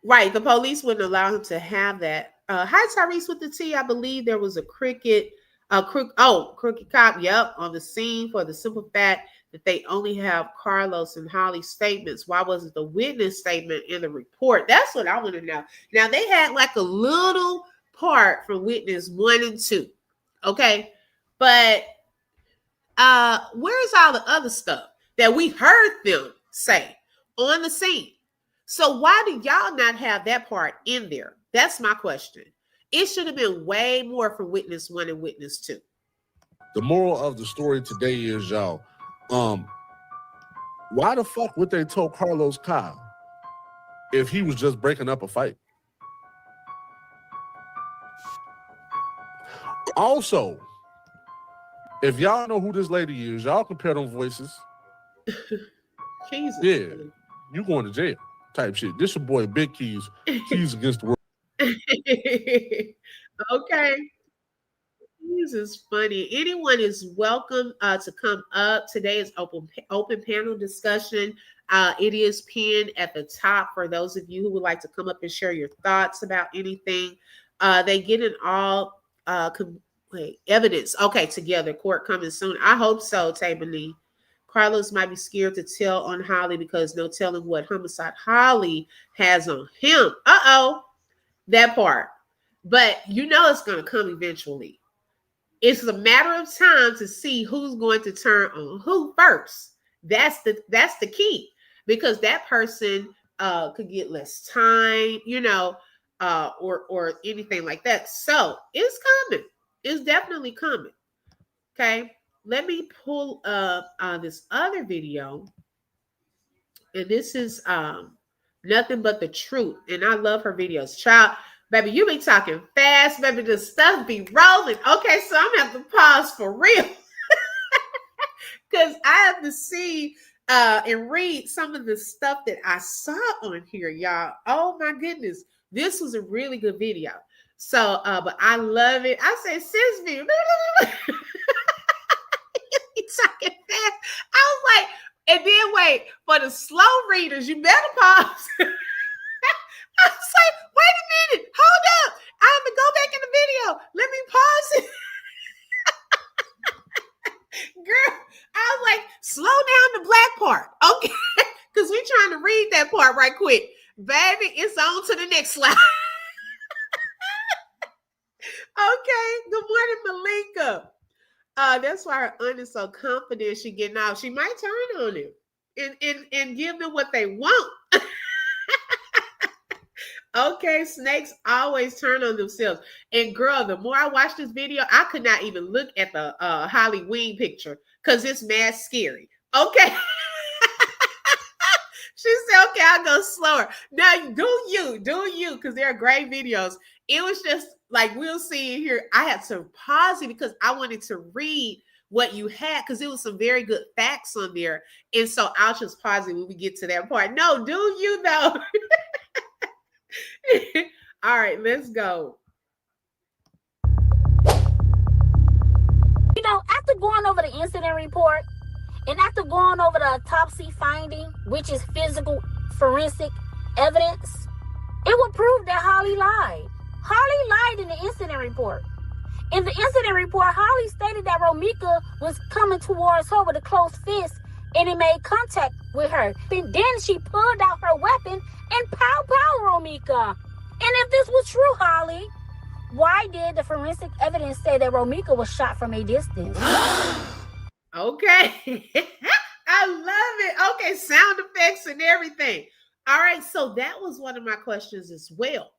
Right. The police wouldn't allow him to have that. Hi, Tyrese with the T. I believe there was a crooked cop, yep, on the scene for the simple fact that they only have Carlos and Holly's statements. Why wasn't the witness statement in the report? That's what I want to know. Now, they had like a little part from witness 1 and 2. Okay. But where's all the other stuff that we heard them say on the scene? So why do y'all not have that part in there? That's my question. It should have been way more from witness 1 and witness 2. The moral of the story today is, y'all, why the fuck would they tell Carlos Kyle if he was just breaking up a fight? Also, if y'all know who this lady is, y'all compare them voices. Jesus. Yeah, you going to jail type shit. This your boy Big Keys against the world. Okay. This is funny. Anyone is welcome to come up. Today is open panel discussion. It is pinned at the top for those of you who would like to come up and share your thoughts about anything. They get in all evidence. Okay, together. Court coming soon. I hope so, Tabani. Carlos might be scared to tell on Holly because no telling what homicide Holly has on him. That part. But you know it's going to come eventually. It's a matter of time to see who's going to turn on who first. That's the key, because that person could get less time, or anything like that. So it's coming. It's definitely coming. Okay. Let me pull up this other video. And this is nothing but the truth. And I love her videos. Child, baby, you be talking fast, baby. The stuff be rolling. Okay, so I'm gonna have to pause for real. Because I have to see and read some of the stuff that I saw on here, y'all. Oh my goodness. This was a really good video. So, but I love it. I say, sis me. He's talking fast. I was like, and then wait, for the slow readers, you better pause. I was like, wait a minute, hold up. I have to go back in the video. Let me pause it. Girl, I was like, slow down the black part. Okay. Because we're trying to read that part right quick. Baby, it's on to the next slide. Okay. Good morning, Malika. That's why her aunt is so confident she getting out. She might turn on him and give them what they want. Okay, snakes always turn on themselves. And girl, the more I watch this video, I could not even look at the Halloween picture because it's mad scary. Okay. She said, okay, I'll go slower. Now, do you, because there are great videos. It was just like, we'll see here. I had to pause it because I wanted to read what you had, because it was some very good facts on there. And so I'll just pause it when we get to that part. No, do you though? All right, let's go. You know, after going over the incident report and after going over the autopsy finding, which is physical forensic evidence, it would prove that Holly lied. Holly lied in the incident report. In the incident report, Holly stated that Romeca was coming towards her with a closed fist and it made contact with her. And then she pulled out her weapon and pow Romeca. And if this was true, Holly, why did the forensic evidence say that Romeca was shot from a distance? Okay. I love it. Okay, sound effects and everything. All right, so that was one of my questions as well.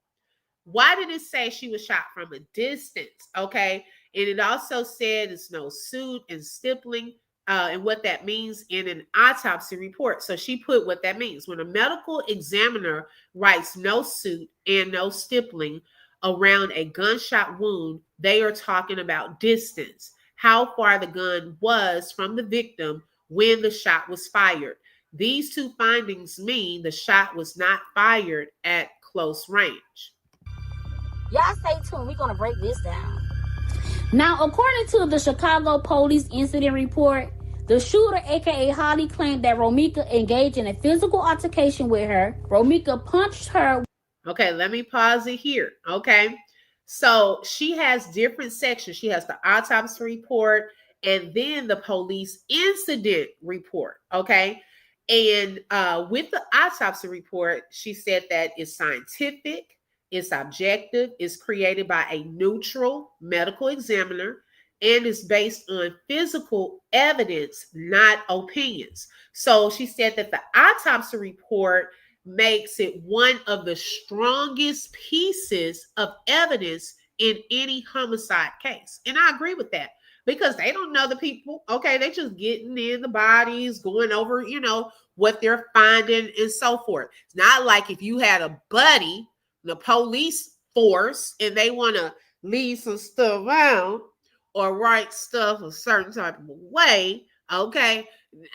Why did it say she was shot from a distance? Okay. And it also said it's no suit and stippling, and what that means in an autopsy report. So she put what that means. When a medical examiner writes no suit and no stippling around a gunshot wound, they are talking about distance, how far the gun was from the victim when the shot was fired. These two findings mean the shot was not fired at close range. Y'all stay tuned. We're going to break this down. Now, according to the Chicago Police Incident Report, the shooter, aka Holly, claimed that Romeca engaged in a physical altercation with her. Romeca punched her. Okay, let me pause it here. Okay. So she has different sections. She has the autopsy report and then the police incident report. Okay. And with the autopsy report, she said that it's scientific, it's objective, it's created by a neutral medical examiner, and is based on physical evidence, not opinions. So she said that the autopsy report makes it one of the strongest pieces of evidence in any homicide case. And I agree with that because they don't know the people. Okay, they just getting in the bodies, going over, what they're finding and so forth. It's not like if you had a buddy, the police force, and they want to leave some stuff out or write stuff a certain type of way. Okay,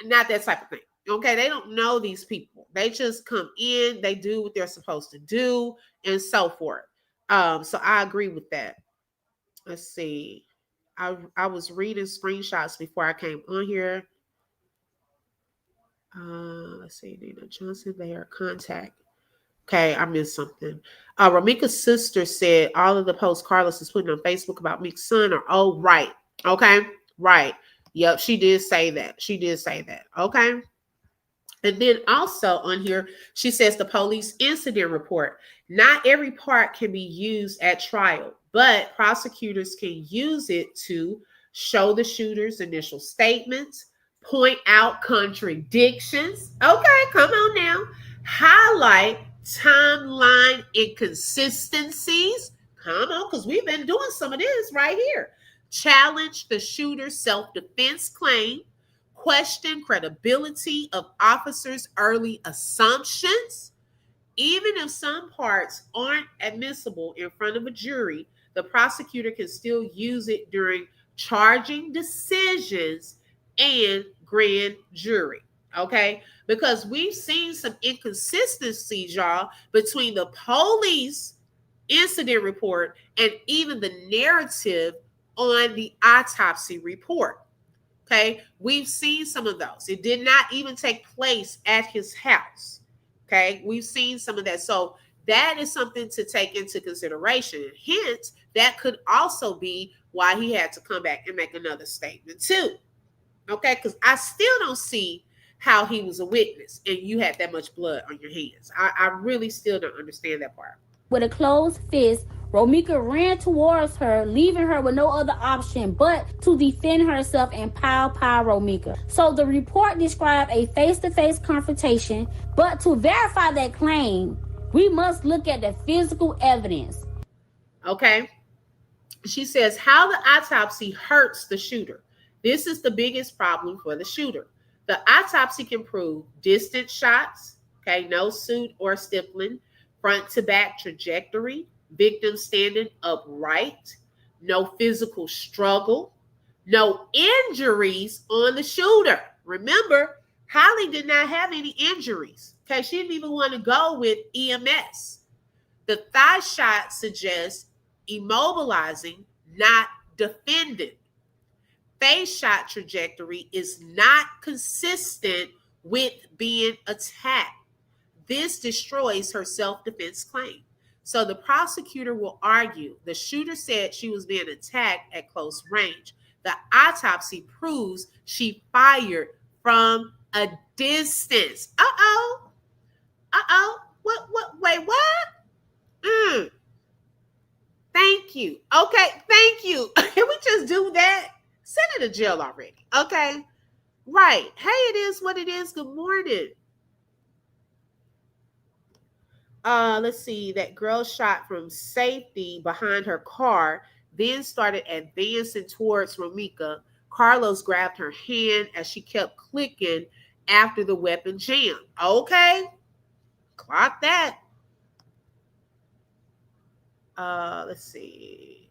not that type of thing. Okay, they don't know these people. They just come in, they do what they're supposed to do, and so forth. So I agree with that. Let's see. I was reading screenshots before I came on here. Let's see, Nina Johnson, they are contact. Okay, I missed something. Romeca's sister said all of the posts Carlos is putting on Facebook about Meek's son are right. Okay, right. Yep, she did say that. Okay. And then also on here, she says the police incident report. Not every part can be used at trial, but prosecutors can use it to show the shooter's initial statements, point out contradictions. Okay, come on now. Highlight timeline inconsistencies. Come on, because we've been doing some of this right here. Challenge the shooter's self-defense claim. Question credibility of officers' early assumptions. Even if some parts aren't admissible in front of a jury, the prosecutor can still use it during charging decisions and grand jury. Okay? Because we've seen some inconsistencies, y'all, between the police incident report and even the narrative on the autopsy report. Okay, we've seen some of those. It did not even take place at his house. Okay, we've seen some of that. So that is something to take into consideration. Hence, that could also be why he had to come back and make another statement too. Okay, because I still don't see how he was a witness and you had that much blood on your hands. I really still don't understand that part. With a closed fist, Romeca ran towards her, leaving her with no other option but to defend herself and pow Romeca. So the report described a face-to-face confrontation, but to verify that claim, we must look at the physical evidence. Okay. She says how the autopsy hurts the shooter. This is the biggest problem for the shooter. The autopsy can prove distant shots, okay, no suit or stippling, front to back trajectory, victim standing upright, no physical struggle, no injuries on the shooter. Remember, Holly did not have any injuries. Okay, she didn't even want to go with EMS. The thigh shot suggests immobilizing, not defending. Face shot trajectory is not consistent with being attacked. This destroys her self-defense claim. So the prosecutor will argue the shooter said she was being attacked at close range. The autopsy proves she fired from a distance. Wait, what? Thank you. Okay, thank you. Can we just do that? Send her to jail already. Okay. Right. Hey, it is what it is. Good morning. Let's see. That girl shot from safety behind her car, then started advancing towards Romeca. Carlos grabbed her hand as she kept clicking after the weapon jammed. Okay, clock that. Let's see.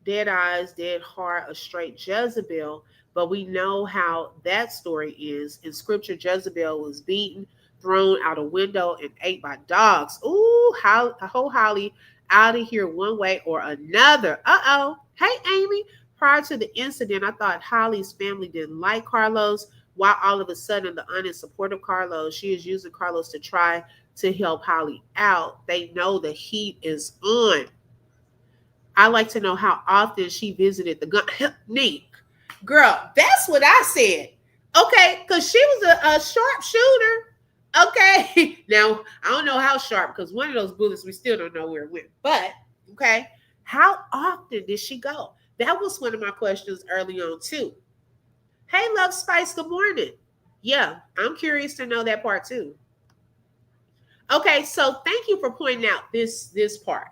Dead eyes, dead heart, a straight Jezebel. But we know how that story is. In scripture, Jezebel was beaten, thrown out a window, and ate by dogs. Ooh, how Holly out of here one way or another. Uh-oh. Hey, Amy. Prior to the incident, I thought Holly's family didn't like Carlos. Why all of a sudden the aunt is supportive of Carlos? She is using Carlos to try to help Holly out. They know the heat is on. I like to know how often she visited the gun. Neat. Girl, that's what I said. Okay, because she was a sharp shooter. Okay. Now, I don't know how sharp, because one of those bullets, we still don't know where it went. But, okay, how often did she go? That was one of my questions early on, too. Hey, Love Spice, good morning. Yeah, I'm curious to know that part, too. Okay, so thank you for pointing out this part.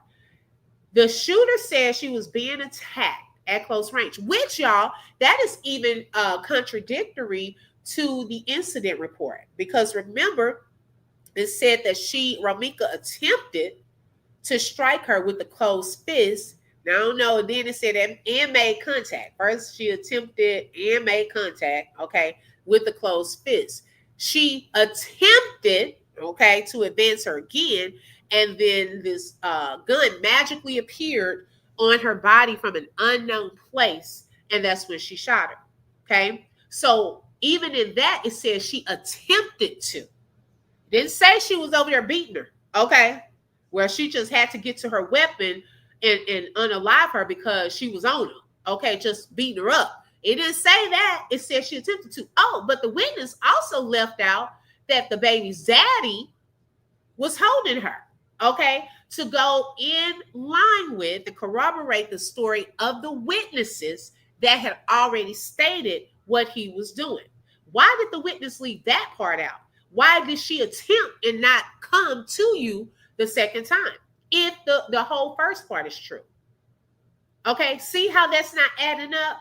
The shooter said she was being attacked at close range, which, y'all, that is even contradictory to the incident report. Because remember, it said that Romeca attempted to strike her with the closed fist. Now, I don't know. Then it said and made contact. First, she attempted and made contact, okay, with the closed fist. She attempted, okay, to advance her again. And then this gun magically appeared on her body from an unknown place. And that's when she shot her. Okay. So even in that, it says she attempted to. Didn't say she was over there beating her. Okay. Where she just had to get to her weapon and unalive her because she was on her. Okay. Just beating her up. It didn't say that. It said she attempted to. Oh, but the witness also left out that the baby's daddy was holding her. Okay, to go in line with and corroborate the story of the witnesses that had already stated what he was doing. Why did the witness leave that part out? Why did she attempt and not come to you the second time if the whole first part is true? Okay, see how that's not adding up?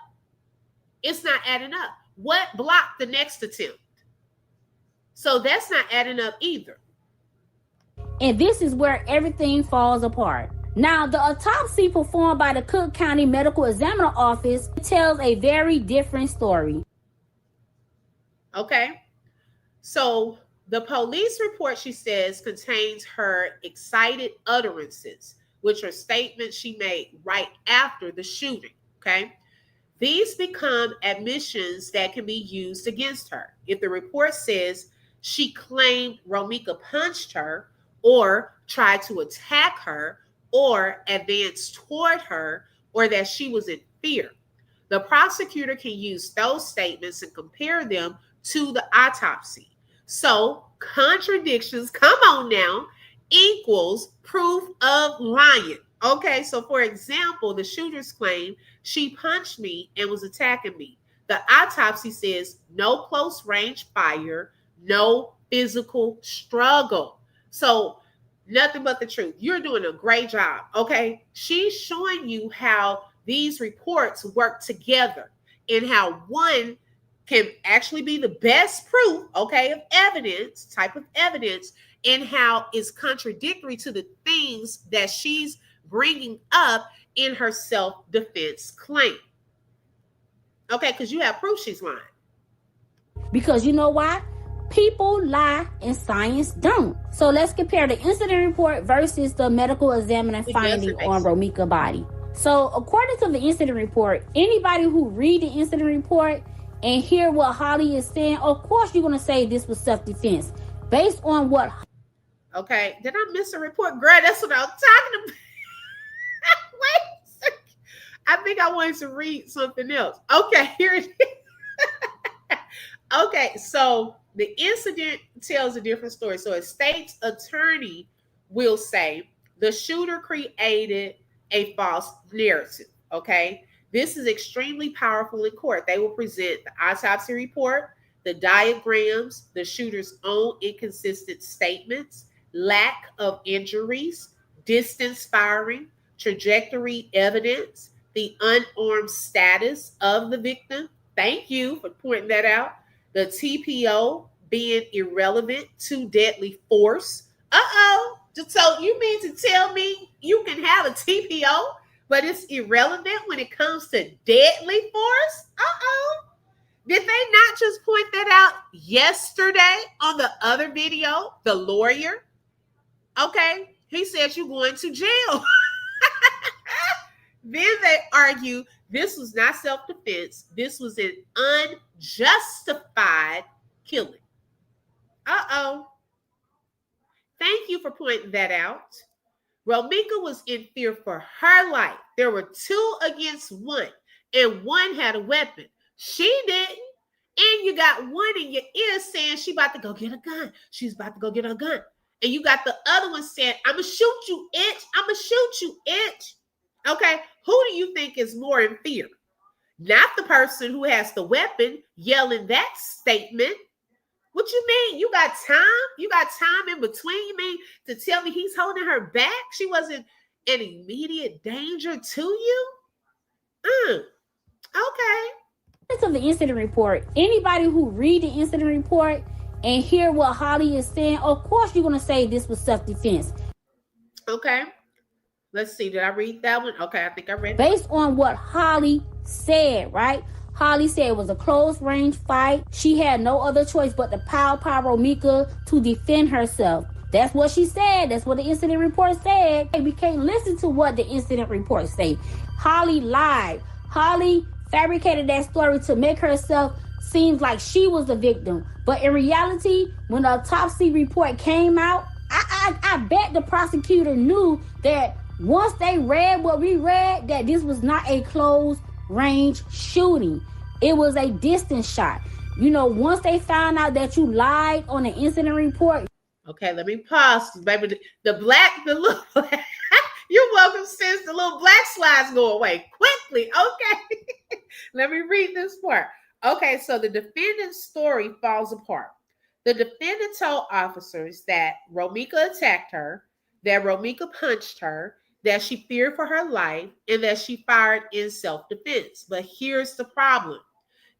It's not adding up. What blocked the next attempt? So that's not adding up either. And this is where everything falls apart. Now, the autopsy performed by the Cook County Medical Examiner Office tells a very different story. Okay. So the police report, she says, contains her excited utterances, which are statements she made right after the shooting. Okay. These become admissions that can be used against her. If the report says she claimed Romeca punched her, or tried to attack her, or advance toward her, or that she was in fear, the prosecutor can use those statements and compare them to the autopsy. So contradictions, come on now, equals proof of lying. Okay, so for example, the shooter's claim she punched me and was attacking me. The autopsy says no close range fire, no physical struggle. So nothing but the truth. You're doing a great job. Okay. She's showing you how these reports work together and how one can actually be the best proof, okay, of evidence, type of evidence, and how it's contradictory to the things that she's bringing up in her self-defense claim. Okay, because you have proof she's lying. Because you know why? People lie and science don't. So let's compare the incident report versus the medical examiner finding on Romeca's body. So according to the incident report, anybody who read the incident report and hear what Holly is saying, of course you're going to say this was self-defense. Based on what... Okay, did I miss a report? Girl, that's what I was talking about. Wait a second. I think I wanted to read something else. Okay, here it is. Okay, so the incident tells a different story. So a state's attorney will say the shooter created a false narrative. Okay, this is extremely powerful in court. They will present the autopsy report, the diagrams, the shooter's own inconsistent statements, lack of injuries, distance firing, trajectory evidence, the unarmed status of the victim. Thank you for pointing that out. The TPO being irrelevant to deadly force. Uh-oh. So you mean to tell me you can have a TPO, but it's irrelevant when it comes to deadly force? Uh-oh. Did they not just point that out yesterday on the other video? The lawyer. Okay. He said you're going to jail. Then they argue this was not self-defense. This was an unjustified killing. Uh-oh. Thank you for pointing that out. Romeca was in fear for her life. There were 2 against 1, and 1 had a weapon. She didn't. And you got 1 in your ear saying she about to go get a gun. She's about to go get a gun. And you got the other one saying, I'm going to shoot you, itch. I'm going to shoot you, itch. Okay, who do you think is more in fear? Not the person who has the weapon yelling that statement. What you mean? You got time? You got time in between? You mean to tell me he's holding her back? She wasn't in immediate danger to you? Okay. Of the incident report, anybody who read the incident report and hear what Holly is saying, of course you're going to say this was self-defense. Okay. Let's see. Did I read that one? Okay, I think I read it. Based on what Holly said, right? Holly said it was a close range fight. She had no other choice but to pow Romeca to defend herself. That's what she said. That's what the incident report said. We can't listen to what the incident report say. Holly lied. Holly fabricated that story to make herself seem like she was the victim. But in reality, when the autopsy report came out, I bet the prosecutor knew that once they read what we read, that this was not a close range shooting. It was a distance shot. You know, once they found out that you lied on the incident report. Okay, let me pause, baby. The little black, you're welcome, sis. The little black slides go away quickly. Okay, let me read this part. Okay, so the defendant's story falls apart. The defendant told officers that Romeca attacked her, that Romeca punched her, that she feared for her life, and that she fired in self-defense. But here's the problem.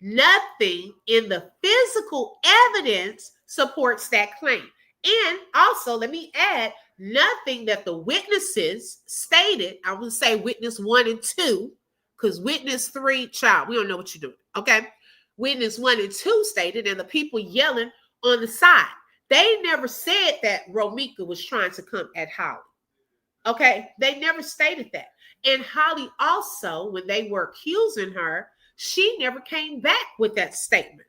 Nothing in the physical evidence supports that claim. And also, let me add, nothing that the witnesses stated, I would say witness 1 and 2, because witness 3, child, we don't know what you're doing, okay? Witness 1 and 2 stated, and the people yelling on the side. They never said that Romeca was trying to come at Holly. Okay, they never stated that. And Holly also, when they were accusing her, she never came back with that statement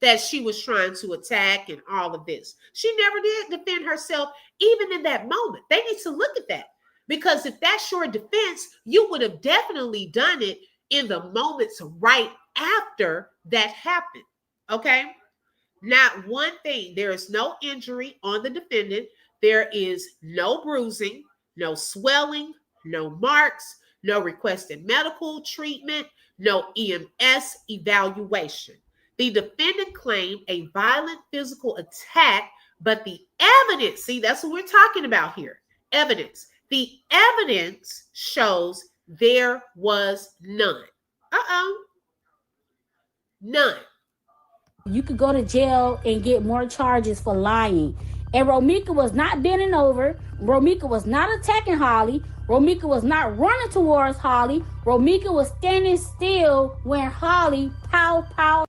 that she was trying to attack and all of this. She never did defend herself, even in that moment. They need to look at that, because if that's your defense, you would have definitely done it in the moments right after that happened. Okay, not one thing. There is no injury on the defendant. There is no bruising, no swelling, no marks, no requested medical treatment, no EMS evaluation. The defendant claimed a violent physical attack, but the evidence, see, that's what we're talking about here. Evidence. The evidence shows there was none. None. You could go to jail and get more charges for lying. And Romeca was not bending over. Romeca was not attacking Holly. Romeca was not running towards Holly. Romeca was standing still when Holly pow.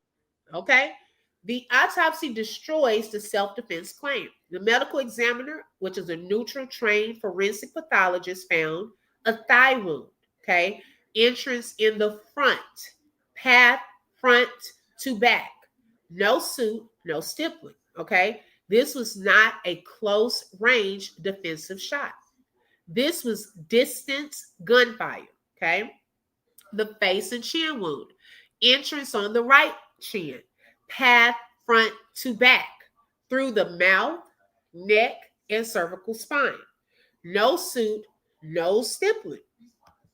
Okay. The autopsy destroys the self-defense claim. The medical examiner, which is a neutral trained forensic pathologist, found a thigh wound. Okay. Entrance in the front, path front to back. No suit, no stippling. Okay. This was not a close range defensive shot. This was distance gunfire. Okay. The face and chin wound. Entrance on the right chin. Path front to back through the mouth, neck, and cervical spine. No suit, no stippling.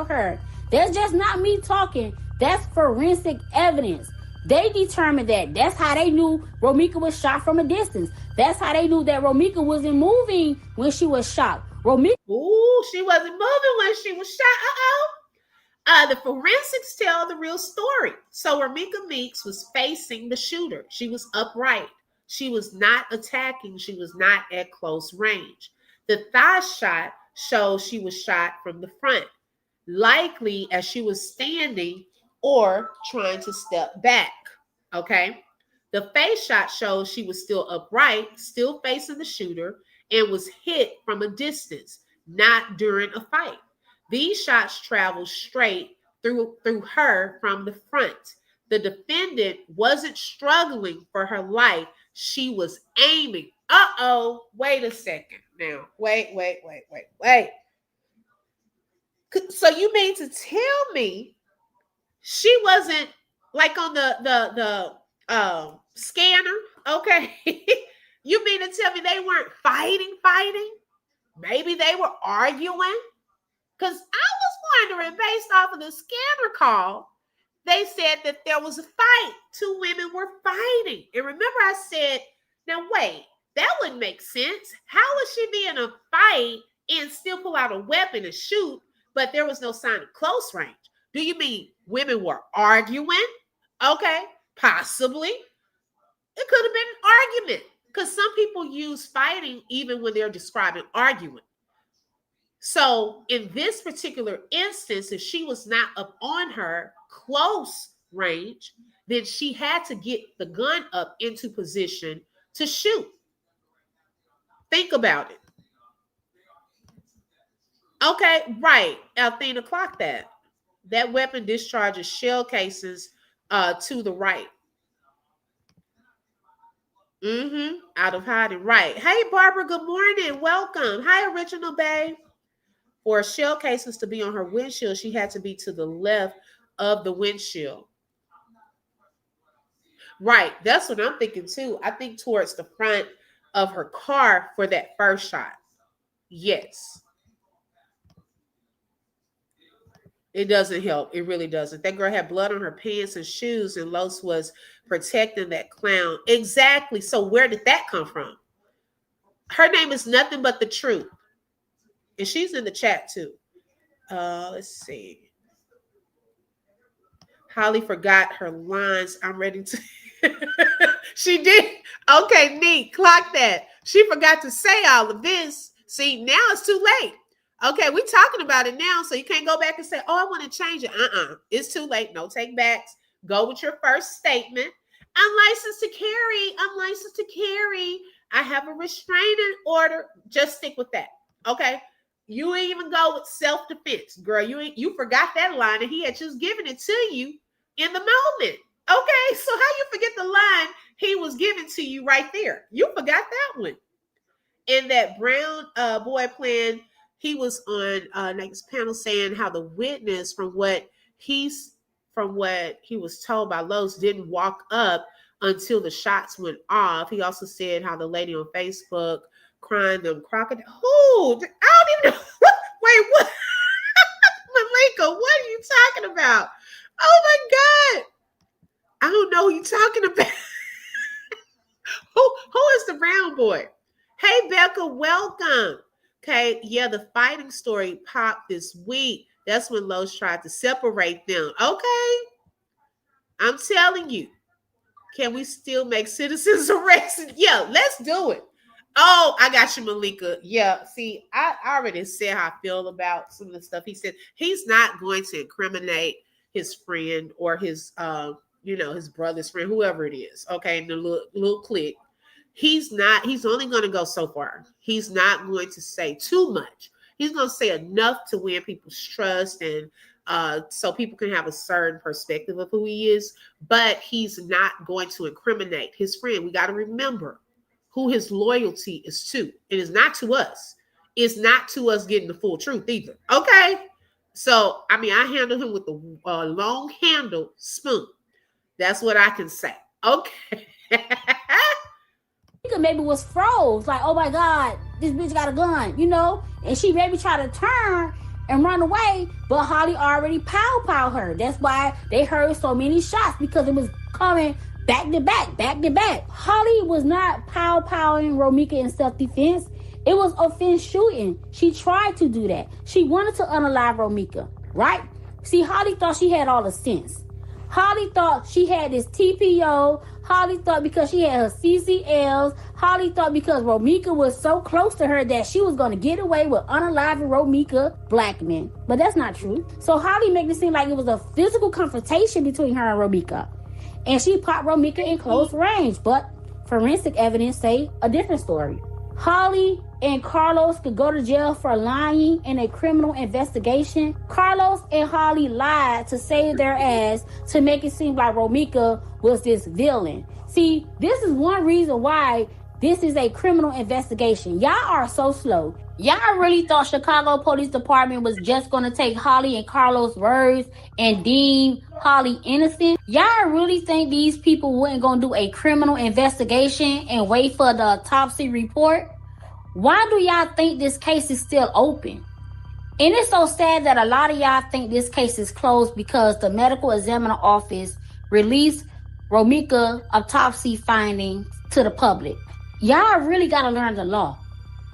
Her. That's just not me talking. That's forensic evidence. They determined that. That's how they knew Romeca was shot from a distance. That's how they knew that Romeca wasn't moving when she was shot. Romeca. Ooh, she wasn't moving when she was shot. The forensics tell the real story. So Romeca Meeks was facing the shooter. She was upright. She was not attacking. She was not at close range. The thigh shot shows she was shot from the front, likely as she was standing or trying to step back. Okay. The face shot shows she was still upright, still facing the shooter, and was hit from a distance, not during a fight. These shots traveled straight through her from the front. The defendant wasn't struggling for her life. She was aiming. Wait a second now. Wait. So you mean to tell me she wasn't like on the scanner? Okay. You mean to tell me they weren't fighting? Maybe they were arguing? Because I was wondering, based off of the scanner call, they said that there was a fight. Two women were fighting. And remember I said, now wait, that wouldn't make sense. How would she be in a fight and still pull out a weapon and shoot, but there was no sign of close range? Do you mean women were arguing? Okay, possibly. It could have been an argument, because some people use fighting even when they're describing arguing. So in this particular instance, if she was not up on her close range, then she had to get the gun up into position to shoot. Think about it. Okay, right. Althena, clock that. That weapon discharges shell casings to the right. Out of hiding. Right. Hey, Barbara, good morning. Welcome. Hi, Original Babe. For shell casings to be on her windshield, she had to be to the left of the windshield. Right. That's what I'm thinking too. I think towards the front of her car for that first shot. Yes. It doesn't help. It really doesn't. That girl had blood on her pants and shoes, and Los was protecting that clown. Exactly. So where did that come from? Her name is Nothing But the Truth. And she's in the chat too. Let's see. Holly forgot her lines. I'm ready to. She did. Okay, neat. Clock that. She forgot to say all of this. See, now it's too late. Okay, we're talking about it now, so you can't go back and say, oh, I want to change it. It's too late. No take backs. Go with your first statement. I'm licensed to carry. I have a restraining order. Just stick with that. Okay. You ain't even go with self-defense, girl. You forgot that line, and he had just given it to you in the moment. Okay, so how you forget the line he was giving to you right there? You forgot that one. And that Brown boy plan, he was on next panel saying how the witness from what he was told by Lowe's didn't walk up until the shots went off. He also said how the lady on Facebook crying them crocodile. Who? I don't even know. Wait, what? Malika, what are you talking about? Oh my God. I don't know who you're talking about. Who is the brown boy? Hey, Becca, welcome. Okay, yeah, the fighting story popped this week. That's when Lowe's tried to separate them. Okay. I'm telling you. Can we still make citizens arrests? Yeah, let's do it. Oh, I got you, Malika. Yeah, see, I already said how I feel about some of the stuff he said. He's not going to incriminate his friend or his, his brother's friend, whoever it is. Okay, in the little clique. He's only going to go so far. He's not going to say too much. He's going to say enough to win people's trust and so people can have a certain perspective of who he is. But he's not going to incriminate his friend. We got to remember who his loyalty is to. It is not to us. It's not to us getting the full truth either. Okay? So, I handle him with the long handle spoon. That's what I can say. Okay. Maybe was froze. Like, oh my God, this bitch got a gun, And she maybe tried to turn and run away, but Holly already pow her. That's why they heard so many shots, because it was coming back to back, back to back. Holly was not pow-powing Romeca in self-defense. It was offense shooting. She tried to do that. She wanted to unalive Romeca, right? See, Holly thought she had all the sense. Holly thought she had this TPO. Holly thought because she had her CCLs. Holly thought because Romeca was so close to her that she was going to get away with unaliving Romeca black men. But that's not true. So Holly made it seem like it was a physical confrontation between her and Romeca. And she popped Romeca in close range. But forensic evidence say a different story. Holly and Carlos could go to jail for lying in a criminal investigation. Carlos and Holly lied to save their ass to make it seem like Romeca was this villain. See, this is one reason why this is a criminal investigation. Y'all are so slow. Y'all really thought Chicago Police Department was just going to take Holly and Carlos' words and deem Holly innocent? Y'all really think these people weren't going to do a criminal investigation and wait for the autopsy report? Why do y'all think this case is still open? And it's so sad that a lot of y'all think this case is closed because the medical examiner office released Romeca autopsy findings to the public. Y'all really got to learn the law.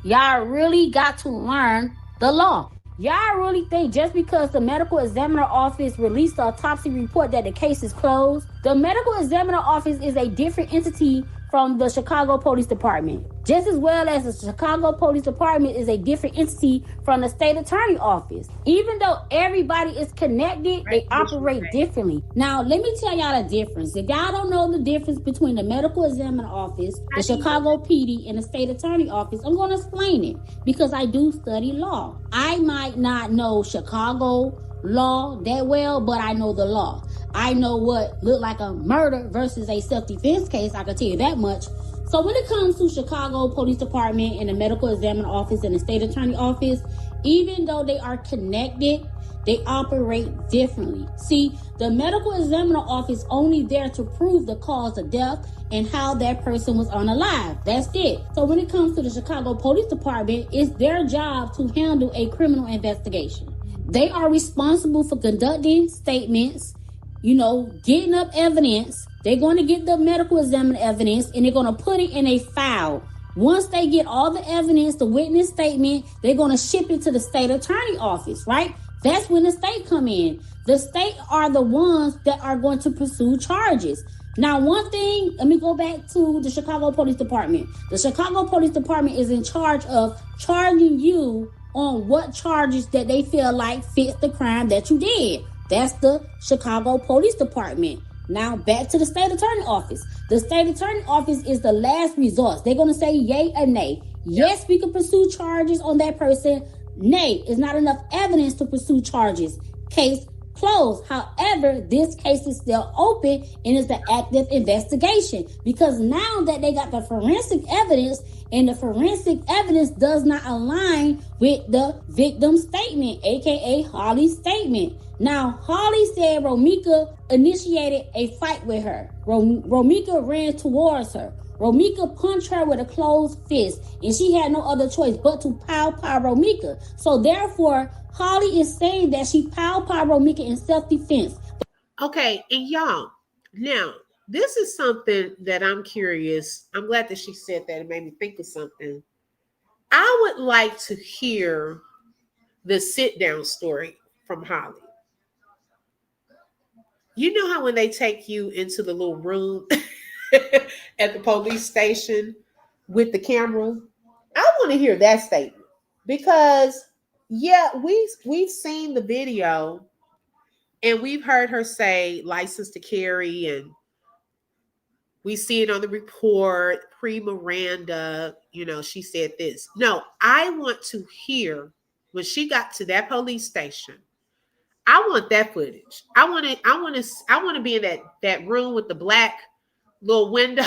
Y'all really got to learn the law. Y'all really think just because the medical examiner office released the autopsy report that the case is closed? The medical examiner office is a different entity from the Chicago Police Department, just as well as the Chicago Police Department is a different entity from the state attorney office. Even though everybody is connected, they operate differently. Now, let me tell y'all the difference. If y'all don't know the difference between the medical examiner office, the Chicago PD, and the state attorney office, I'm going to explain it because I do study law. I might not know Chicago law that well, but I know the law. I know what looked like a murder versus a self-defense case. I can tell you that much. So when it comes to Chicago Police Department and the medical examiner office and the state attorney office, even though they are connected, they operate differently. See, the medical examiner office only there to prove the cause of death and how that person was unalive. That's it. So when it comes to the Chicago Police Department, it's their job to handle a criminal investigation. They are responsible for conducting statements, getting up evidence. They're going to get the medical examiner evidence and they're going to put it in a file. Once they get all the evidence, the witness statement, they're going to ship it to the state attorney office, right? That's when the state come in. The state are the ones that are going to pursue charges. Now, one thing, let me go back to the Chicago Police Department. The Chicago Police Department is in charge of charging you on what charges that they feel like fits the crime that you did. That's the Chicago Police Department. Now back to the state attorney office. The state attorney office is the last resort. They're going to say yay or nay. Yes, we can pursue charges on that person. Nay, it's not enough evidence to pursue charges. Case closed. However, this case is still open and is an active investigation because now that they got the forensic evidence and the forensic evidence does not align with the victim's statement, aka Holly's statement. Now, Holly said Romeca initiated a fight with her. Romeca ran towards her. Romeca punched her with a closed fist, and she had no other choice but to pow Romeca. So therefore, Holly is saying that she pow Romeca in self-defense. Okay, and y'all, now, this is something that I'm curious. I'm glad that she said that. It made me think of something. I would like to hear the sit-down story from Holly. You know how when they take you into the little room at the police station with the camera? I want to hear that statement because, yeah, we've seen the video and we've heard her say license to carry, and we see it on the report, pre-Miranda, she said this. No, I want to hear when she got to that police station. I want that footage. I want to be in that room with the black little window.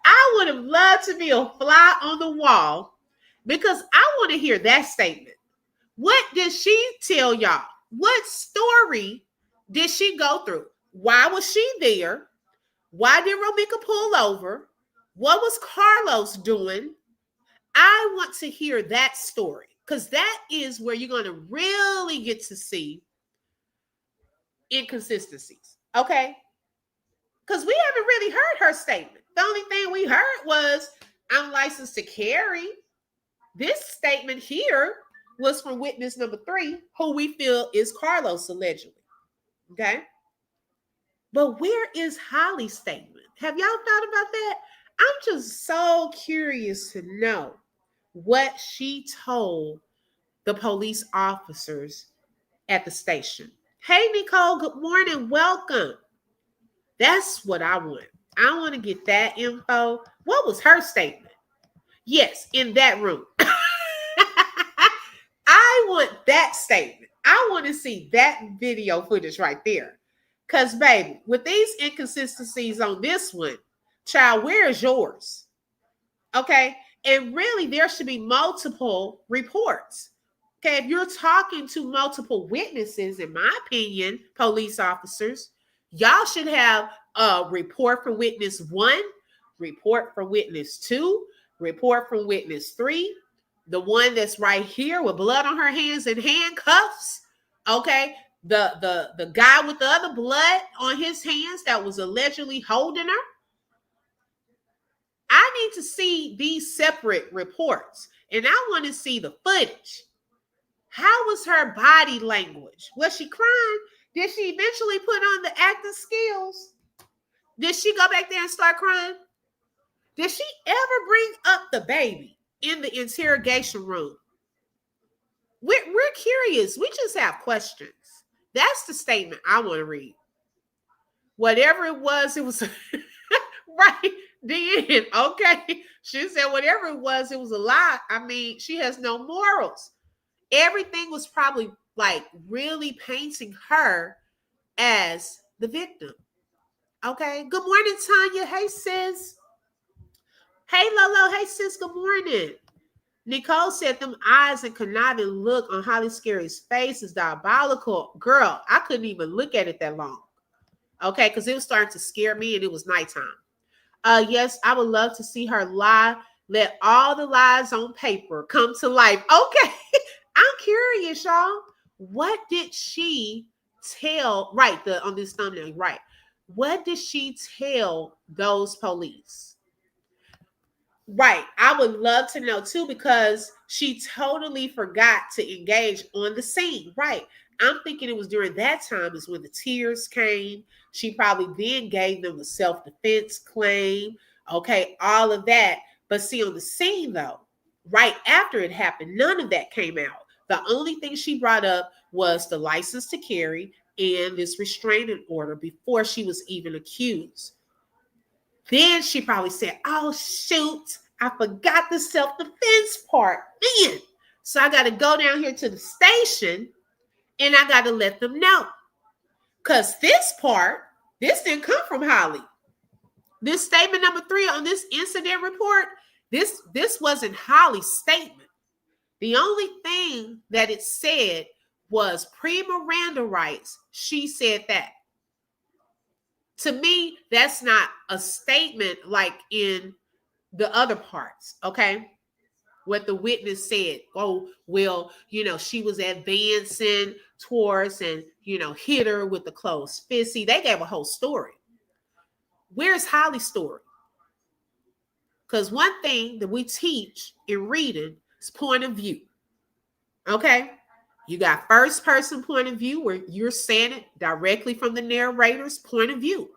I would have loved to be a fly on the wall because I want to hear that statement. What did she tell y'all? What story did she go through? Why was she there? Why did Romeca pull over? What was Carlos doing? I want to hear that story because that is where you're going to really get to see inconsistencies. Okay. Because we haven't really heard her statement. The only thing we heard was, I'm licensed to carry. This statement here was from witness number 3, who we feel is Carlos, allegedly. Okay? But where is Holly's statement? Have y'all thought about that? I'm just so curious to know what she told the police officers at the station. Hey, Nicole, good morning. Welcome. That's what I want. I want to get that info. What was her statement? Yes, in that room. I want that statement. I want to see that video footage right there. Because, baby, with these inconsistencies on this one, child, where is yours? Okay? And really, there should be multiple reports. Okay? If you're talking to multiple witnesses, in my opinion, police officers, y'all should have a report from witness 1, report from witness 2, report from witness 3, the one that's right here with blood on her hands and handcuffs. Okay? The guy with the other blood on his hands that was allegedly holding her. I need to see these separate reports, and I want to see the footage. How was her body language? Was she crying? Did she eventually put on the acting skills? Did she go back there and start crying? Did she ever bring up the baby in the interrogation room? We're curious. We just have questions. That's the statement I want to read. Whatever it was right then. Okay. She said whatever it was a lie. I mean, she has no morals. Everything was probably like really painting her as the victim. Okay. Good morning, Tanya. Hey, sis. Hey, Lolo. Hey, sis. Good morning. Nicole said them eyes and conniving look on Holly Scary's face is diabolical. Girl, I couldn't even look at it that long. Okay, because it was starting to scare me and it was nighttime. Yes, I would love to see her lie. Let all the lies on paper come to life. Okay, I'm curious, y'all. What did she tell, right, on this thumbnail, right? What did she tell those police? Right. I would love to know too, because she totally forgot to engage on the scene. Right. I'm thinking it was during that time is when the tears came. She probably then gave them a self-defense claim. Okay. All of that. But see, on the scene though, right after it happened, none of that came out. The only thing she brought up was the license to carry and this restraining order before she was even accused. Then she probably said, oh, shoot, I forgot the self-defense part. Man, so I got to go down here to the station and I got to let them know. Because this part, this didn't come from Holly. This statement number 3 on this incident report, this wasn't Holly's statement. The only thing that it said was pre-Miranda rights. She said that. To me, that's not a statement like in the other parts, okay? What the witness said, oh, well, she was advancing towards and, hit her with the closed fist. See, they gave a whole story. Where's Holly's story? Because one thing that we teach in reading is point of view, okay? You got first person point of view where you're saying it directly from the narrator's point of view.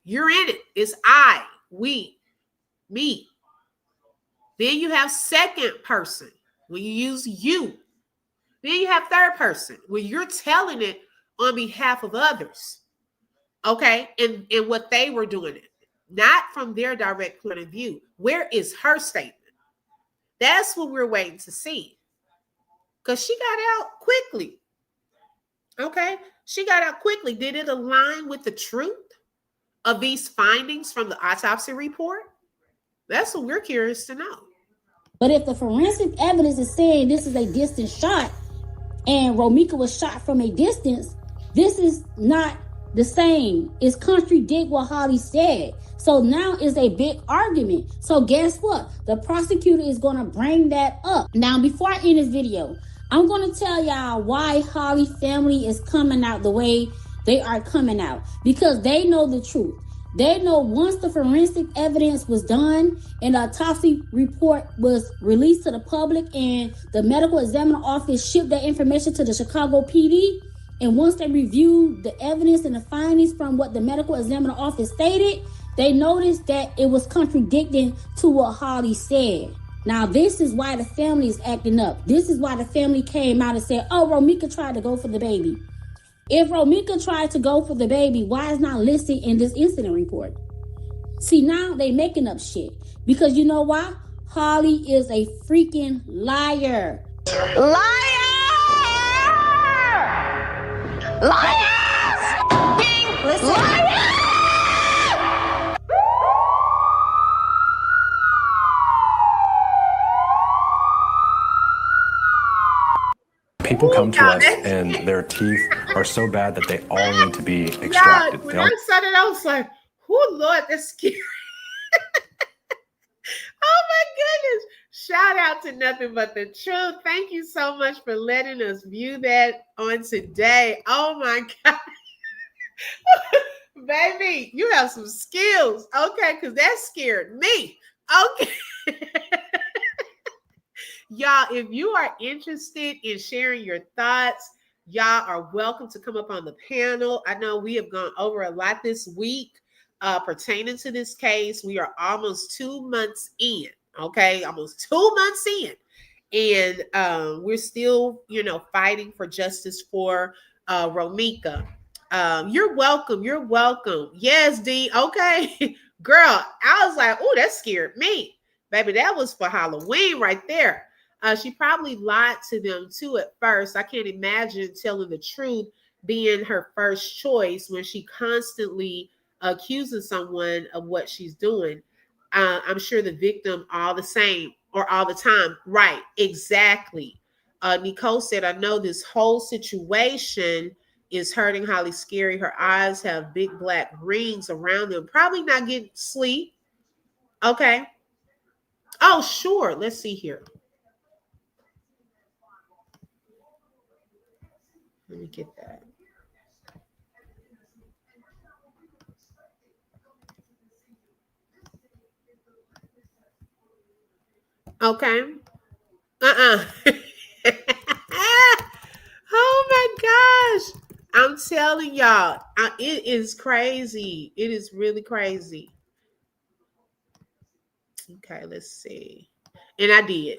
You're in it. It's I, we, me. Then you have second person when you use you. Then you have third person when you're telling it on behalf of others. Okay. And what they were doing it, not from their direct point of view. Where is her statement? That's what we're waiting to see. Because she got out quickly. Okay. She got out quickly. Did it align with the truth of these findings from the autopsy report? That's what we're curious to know. But if the forensic evidence is saying this is a distant shot and Romeca was shot from a distance, this is not the same. It's contradict what Holly said. So now is a big argument. So guess what? The prosecutor is going to bring that up. Now, before I end this video, I'm going to tell y'all why Holly family is coming out the way they are coming out. Because they know the truth. They know once the forensic evidence was done and the autopsy report was released to the public and the medical examiner office shipped that information to the Chicago PD, and once they reviewed the evidence and the findings from what the medical examiner office stated, they noticed that it was contradicting to what Holly said. Now, this is why the family is acting up. This is why the family came out and said, oh, Romeca tried to go for the baby. If Romeca tried to go for the baby, why is not listed in this incident report? See, now they making up shit. Because you know why? Holly is a freaking liar. Liar! Liars! Listen. Liars! People come to us and their teeth are so bad that they all need to be extracted. Yeah, when I said it, I was like, oh, Lord, that's scary. Oh, my goodness. Shout out to Nothing But the Truth. Thank you so much for letting us view that on today. Oh, my God. Baby, you have some skills. Okay, because that scared me. Okay. Y'all, if you are interested in sharing your thoughts, y'all are welcome to come up on the panel. I know we have gone over a lot this week pertaining to this case. We are almost 2 months in, okay? Almost 2 months in. And we're still, fighting for justice for Romeca. You're welcome. You're welcome. Yes, D. Okay. Girl, I was like, oh, that scared me. Baby, that was for Halloween right there. She probably lied to them too at first. I can't imagine telling the truth being her first choice when she constantly accuses someone of what she's doing. I'm sure the victim all the same or all the time. Right, exactly. Nicole said, I know this whole situation is hurting Holly Scary. Her eyes have big black rings around them. Probably not getting sleep. Okay. Oh, sure. Let's see here. Let me get that. Okay. Oh my gosh. I'm telling y'all, it is crazy. It is really crazy. Okay, let's see. And I did.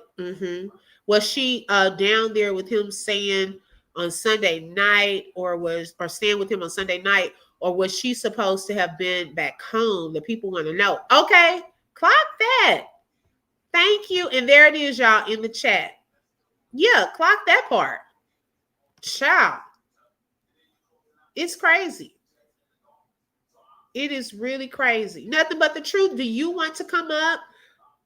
Was she down there with him saying on Sunday night, or staying with him on Sunday night, or was she supposed to have been back home? The people want to know. Okay, clock that. Thank you. And there it is, y'all, in the chat. Yeah, clock that part. Child. It's crazy. It is really crazy. Nothing But the Truth. Do you want to come up?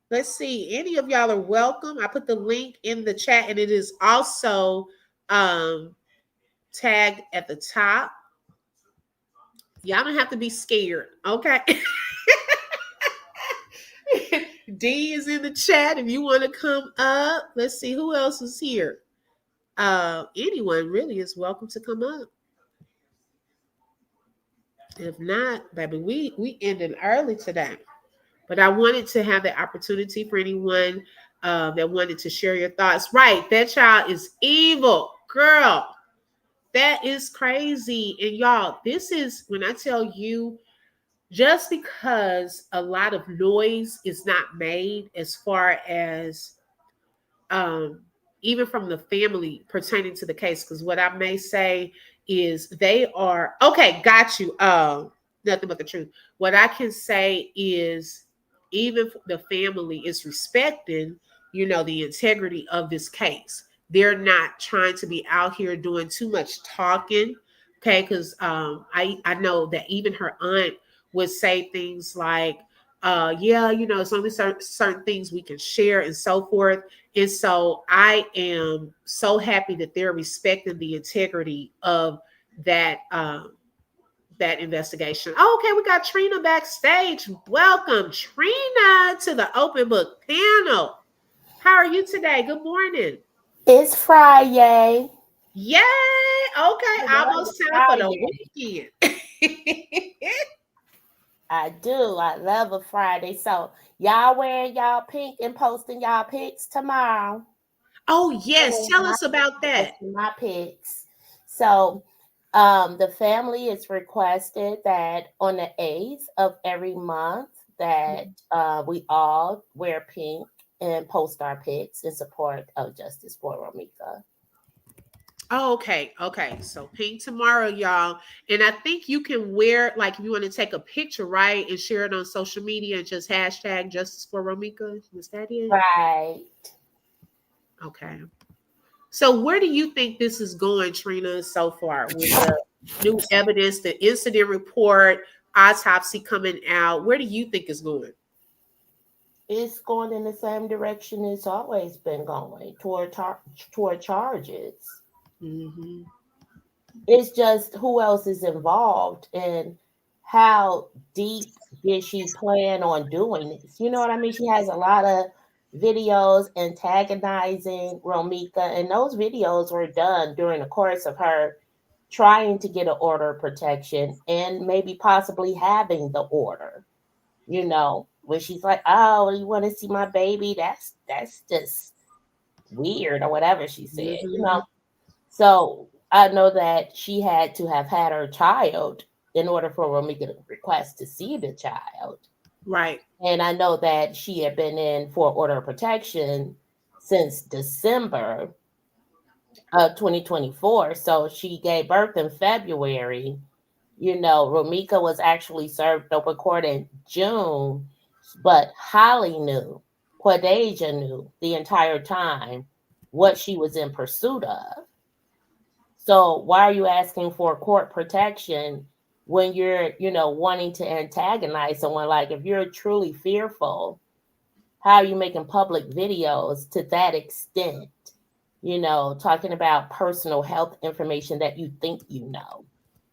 Let's see. Any of y'all are welcome. I put the link in the chat, and it is also tagged at the top. Y'all don't have to be scared, okay? D is in the chat if you want to come up. Let's see who else is here. Anyone really is welcome to come up. If not, baby, we ended early today. But I wanted to have the opportunity for anyone that wanted to share your thoughts. Right, that child is evil, girl. That is crazy. And y'all, this is when I tell you, just because a lot of noise is not made as far as even from the family pertaining to the case, because what I may say is they are, okay, got you. Nothing But the Truth. What I can say is even the family is respecting, the integrity of this case. They're not trying to be out here doing too much talking, okay? Because I know that even her aunt would say things like, yeah, it's only certain things we can share and so forth. And so I am so happy that they're respecting the integrity of that that investigation. Oh, okay, we got Trina backstage. Welcome, Trina, to the Open Book panel. How are you today? Good morning. It's Friday. Yay! Okay, almost time for the weekend. I do. I love a Friday. So y'all wearing y'all pink and posting y'all pics tomorrow. Oh, yes. Tell us about that. Posting my pics. So the family is requested that on the 8th of every month that we all wear pink and post our pics in support of Justice for Romeca. Oh, okay. Okay. So pink tomorrow, y'all. And I think you can wear, like, if you want to take a picture, right, and share it on social media and just hashtag Justice for Romeca. Was that it? Right. Okay. So where do you think this is going, Trina, so far with the new evidence, the incident report, autopsy coming out? Where do you think it's going? It's going in the same direction it's always been going toward charges. Mm-hmm. It's just who else is involved and how deep did she plan on doing this? You know what I mean? She has a lot of videos antagonizing Romeca, and those videos were done during the course of her trying to get an order of protection and maybe possibly having the order. You know, when she's like, "Oh, you want to see my baby?" That's just weird or whatever she said. You Mm-hmm. know, so I know that she had to have had her child in order for Romeca to request to see the child. Right. And I know that she had been in for order of protection since December of 2024. So she gave birth in February. You know, Romeca was actually served open court in June, but Holly knew, Quadeja knew the entire time what she was in pursuit of. So why are you asking for court protection when you're, you know, wanting to antagonize someone? Like if you're truly fearful, how are you making public videos to that extent? You know, talking about personal health information that you think you know.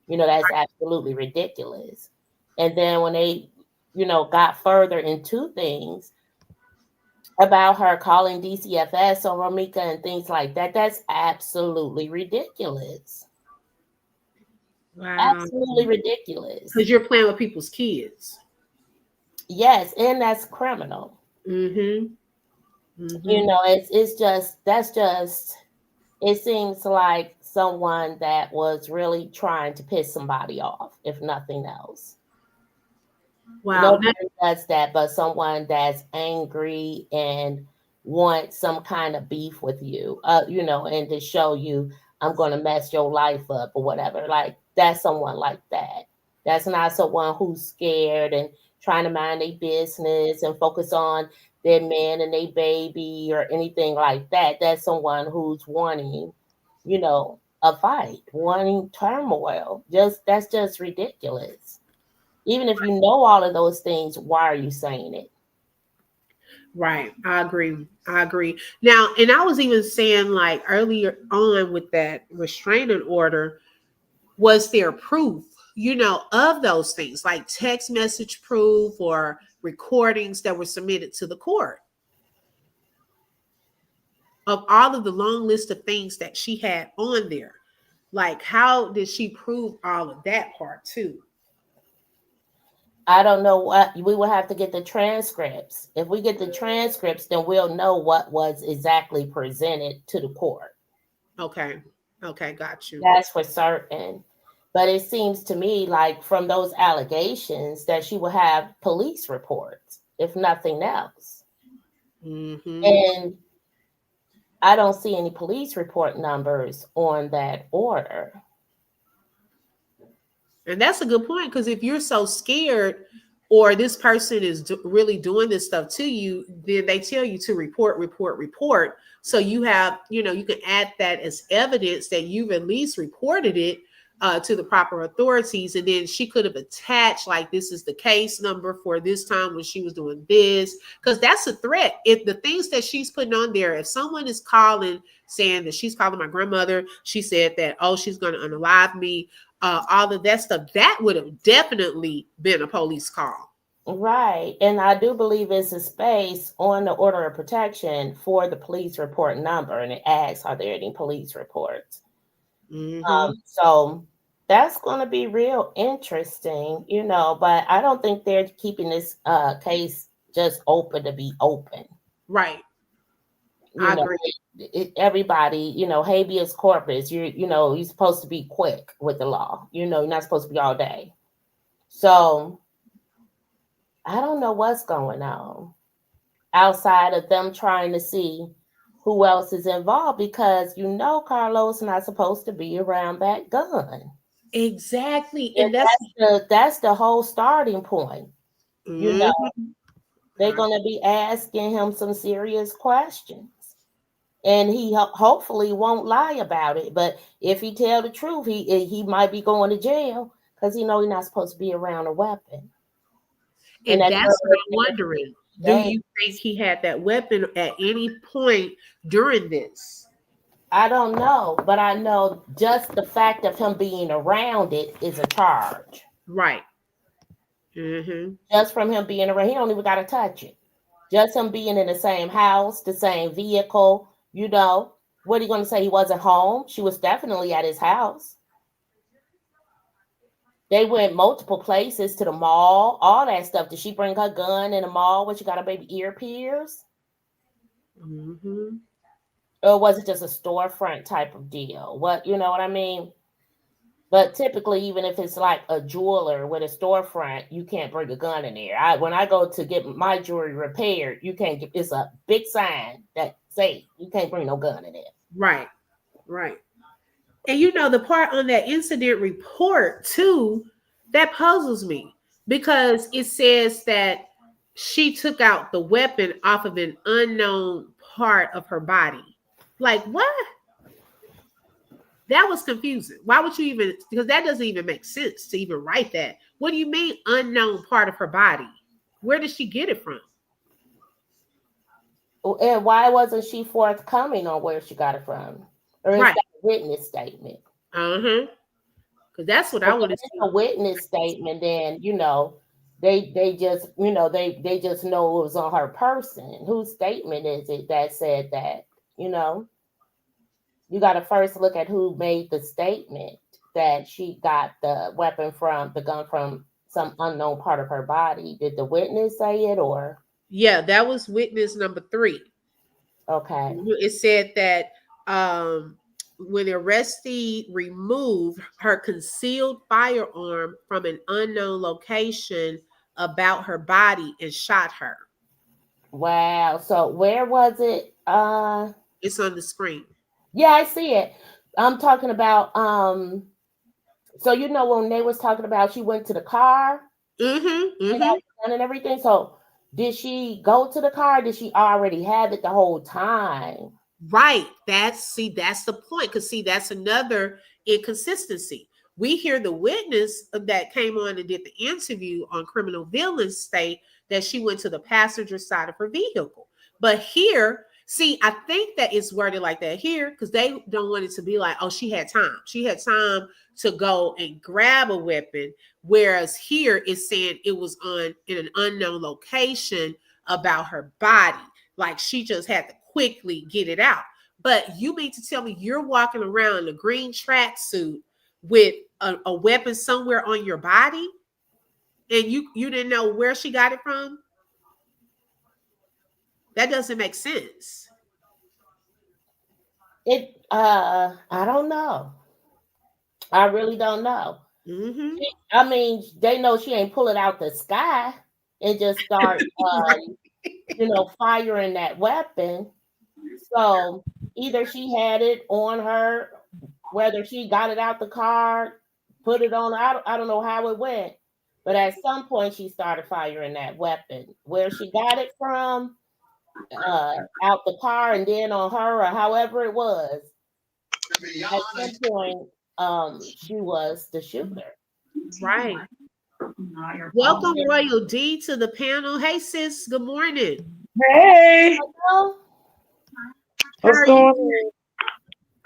You know, that's absolutely ridiculous. And then when they, you know, got further into things about her calling DCFS on Romeca and things like that, that's absolutely ridiculous. Wow. Absolutely ridiculous. Because you're playing with people's kids. Yes, and that's criminal. Mm-hmm. You Mm-hmm. know, it's just that's just it seems like someone that was really trying to piss somebody off, if nothing else. Wow. Nobody does that but someone that's angry and wants some kind of beef with you, you know, and to show you, I'm going to mess your life up or whatever. Like, that's someone like that. That's not someone who's scared and trying to mind their business and focus on their man and their baby or anything like that. That's someone who's wanting, you know, a fight, wanting turmoil. Just that's just ridiculous. Even if you know all of those things, why are you saying it? Right. I agree. I agree. Now, and I was even saying like earlier on with that restraining order, was there proof, you know, of those things like text message proof or recordings that were submitted to the court of all of the long list of things that she had on there? Like, how did she prove all of that part too? I don't know what we will have to get the transcripts. If we get the transcripts, then we'll know what was exactly presented to the court. Okay. Okay. Got you. That's for certain. But it seems to me like from those allegations that she will have police reports, if nothing else. Mm-hmm. And I don't see any police report numbers on that order. And that's a good point because if you're so scared or this person is really doing this stuff to you, then they tell you to report, report, report. So you have, you know, you can add that as evidence that you've at least reported it to the proper authorities. And then she could have attached, like, this is the case number for this time when she was doing this, because that's a threat. If the things that she's putting on there, if someone is calling saying that she's calling my grandmother, she said that, oh, she's going to unalive me, all of that stuff, that would have definitely been a police call. Right. And I do believe it's a space on the order of protection for the police report number. And it asks, are there any police reports? Mm-hmm. So That's going to be real interesting, you know, but I don't think they're keeping this case just open to be open. Right. I agree. Everybody, you know, habeas corpus, you know, you're supposed to be quick with the law. You know, you're not supposed to be all day. So I don't know what's going on outside of them trying to see who else is involved, because you know Carlos not supposed to be around that gun. Exactly. And that's the whole starting point. You know, they're going to be asking him some serious questions. And he hopefully won't lie about it. But if he tell the truth, he might be going to jail because he's not supposed to be around a weapon. And that's what I'm wondering. Do you think he had that weapon at any point during this? I don't know, but I know just the fact of him being around it is a charge. Right. Just from him being around, he don't even got to touch it. Just him being in the same house, the same vehicle, you know. What are you going to say? He wasn't home? She was definitely at his house. They went multiple places, to the mall, all that stuff. Did she bring her gun in the mall when she got her baby ear pierced? Or was it just a storefront type of deal? What, you know what I mean? But typically, even if it's like a jeweler with a storefront, you can't bring a gun in there. When I go to get my jewelry repaired, you can't get, it's a big sign that say you can't bring no gun in there. Right. Right. And you know, the part on that incident report too, that puzzles me, because it says that she took out the weapon off of an unknown part of her body. Like, what? That was confusing. Why would you even, because that doesn't even make sense to even write that. What do you mean unknown part of her body? Where did she get it from? And why wasn't she forthcoming on where she got it from? Or is that a witness statement? Because that's what I want to see. A witness statement, then, you know, they just, you know, they just know it was on her person. Whose statement is it that said that? You know, you got to first look at who made the statement that she got the gun from some unknown part of her body. Did the witness say it, or? Yeah, that was witness number 3. Okay. It said that when the arrestee removed her concealed firearm from an unknown location about her body and shot her. Wow. So where was it? It's on the screen. Yeah, I see it. I'm talking about so you know when they was talking about she went to the car and everything. So did she go to the car? Did she already have it the whole time? Right. That's the point. Because that's another inconsistency. We hear the witness that came on and did the interview on criminal villains state that she went to the passenger side of her vehicle. But here, I think that it's worded like that here because they don't want it to be like, oh, she had time. She had time to go and grab a weapon. Whereas here it's saying it was in an unknown location about her body. Like she just had to quickly get it out. But you mean to tell me you're walking around in a green tracksuit with a weapon somewhere on your body and you didn't know where she got it from? That doesn't make sense. I don't know. I really don't know. I mean, they know she ain't pull it out the sky and just start, you know, firing that weapon. So either she had it on her, whether she got it out the car, put it on. I don't know how it went, but at some point she started firing that weapon. Where she got it from, out the car and then on her or however it was. At some point, she was the shooter. Right. Welcome, Royal D, to the panel. Hey, sis. Good morning. Hey. Hello? What's going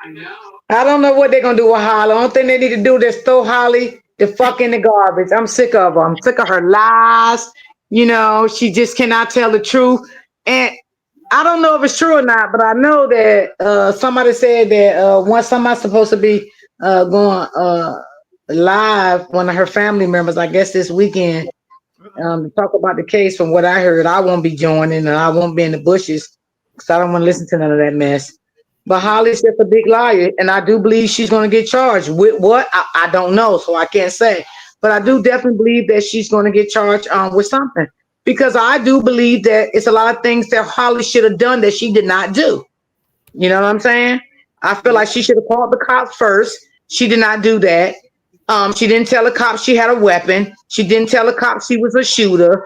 on? I don't know what they're gonna do with Holly. The only thing they need to do is throw Holly the fuck in the garbage. I'm sick of her. I'm sick of her lies. You know, she just cannot tell the truth. And I don't know if it's true or not, but I know that somebody said that once somebody's supposed to be going live one of her family members, I guess this weekend, to talk about the case. From what I heard, I won't be joining and I won't be in the bushes because I don't want to listen to none of that mess. But Holly's just a big liar, and I do believe she's going to get charged with what I don't know, so I can't say. But I do definitely believe that she's going to get charged with something, because I do believe that it's a lot of things that Holly should have done that she did not do. You know what I'm saying? I feel like she should have called the cops first. She did not do that. She didn't tell the cops she had a weapon. She didn't tell the cops she was a shooter.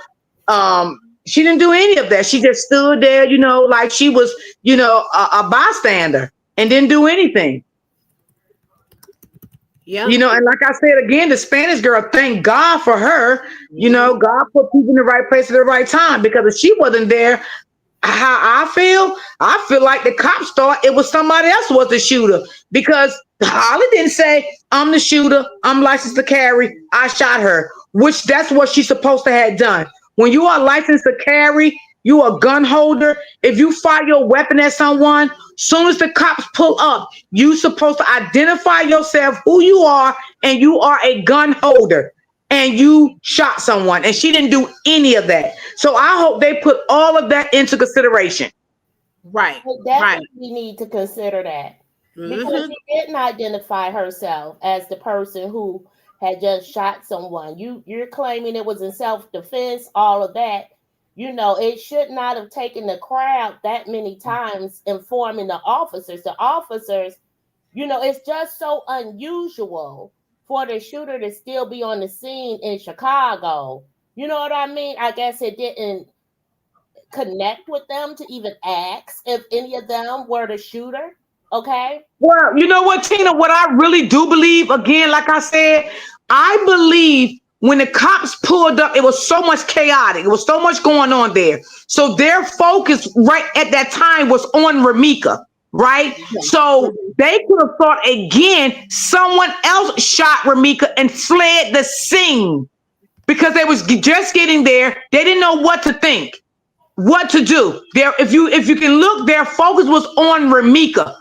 She didn't do any of that. She just stood there, like she was, a bystander and didn't do anything. Yeah. And like I said again, the Spanish girl, thank God for her. God put people in the right place at the right time, because if she wasn't there, how I feel like the cops thought it was somebody else was the shooter, because Holly didn't say, I'm the shooter, I'm licensed to carry, I shot her, which that's what she's supposed to have done. When you are licensed to carry, you are a gun holder. If you fire your weapon at someone, soon as the cops pull up, you supposed to identify yourself, who you are, and you are a gun holder. And you shot someone, and she didn't do any of that. So I hope they put all of that into consideration. Right. Definitely need to consider that, because she didn't identify herself as the person who had just shot someone. You're claiming it was in self-defense, all of that. It should not have taken the crowd that many times informing the officers. The officers, it's just so unusual for the shooter to still be on the scene in Chicago. You know what I mean? I guess it didn't connect with them to even ask if any of them were the shooter. Okay. Well, you know what, Tina? What I really do believe, again, like I said, I believe when the cops pulled up, it was so much chaotic. It was so much going on there. So their focus right at that time was on Romeca. Right? So they could have thought again, someone else shot Romeca and fled the scene, because they was just getting there. They didn't know what to think, what to do. If you can look, their focus was on Romeca.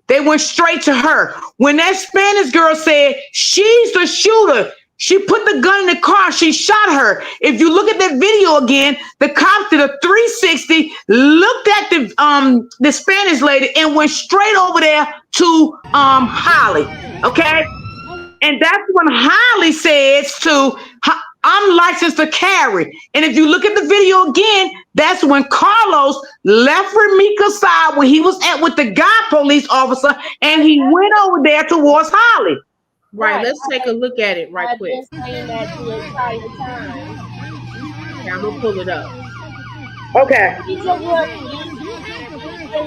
They went straight to her. When that Spanish girl said she's the shooter, she put the gun in the car, she shot her. If you look at that video again, the cops did a 360, looked at the Spanish lady and went straight over there to Holly. Okay? And that's when Holly says to, I'm licensed to carry. And if you look at the video again, that's when Carlos left Romeca's side where he was at with the guy police officer, and he went over there towards Holly. Right. Let's take a look at it right quick. I've been saying that the entire time. Yeah, I'm gonna pull it up. Okay. He's been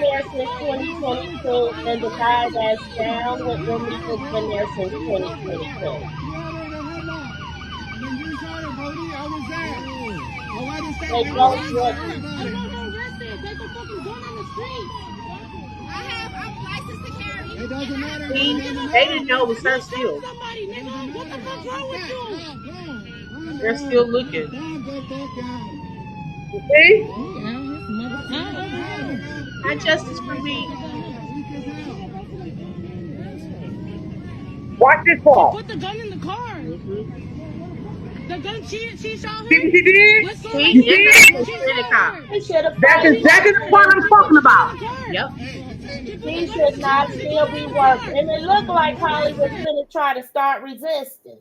there since 2022, and the guy that's down with Romeca's been there since 2022. They both look. It doesn't matter. They didn't know it was her still. What the fuck's wrong with you? They're still looking. You see? Not justice for me. Watch this part. Put the gun in the car. The gun she shot her. See what she did? You did. That's exactly what I'm talking about. Yep. He should not still be working. And it looked like Holly was going to try to start resisting.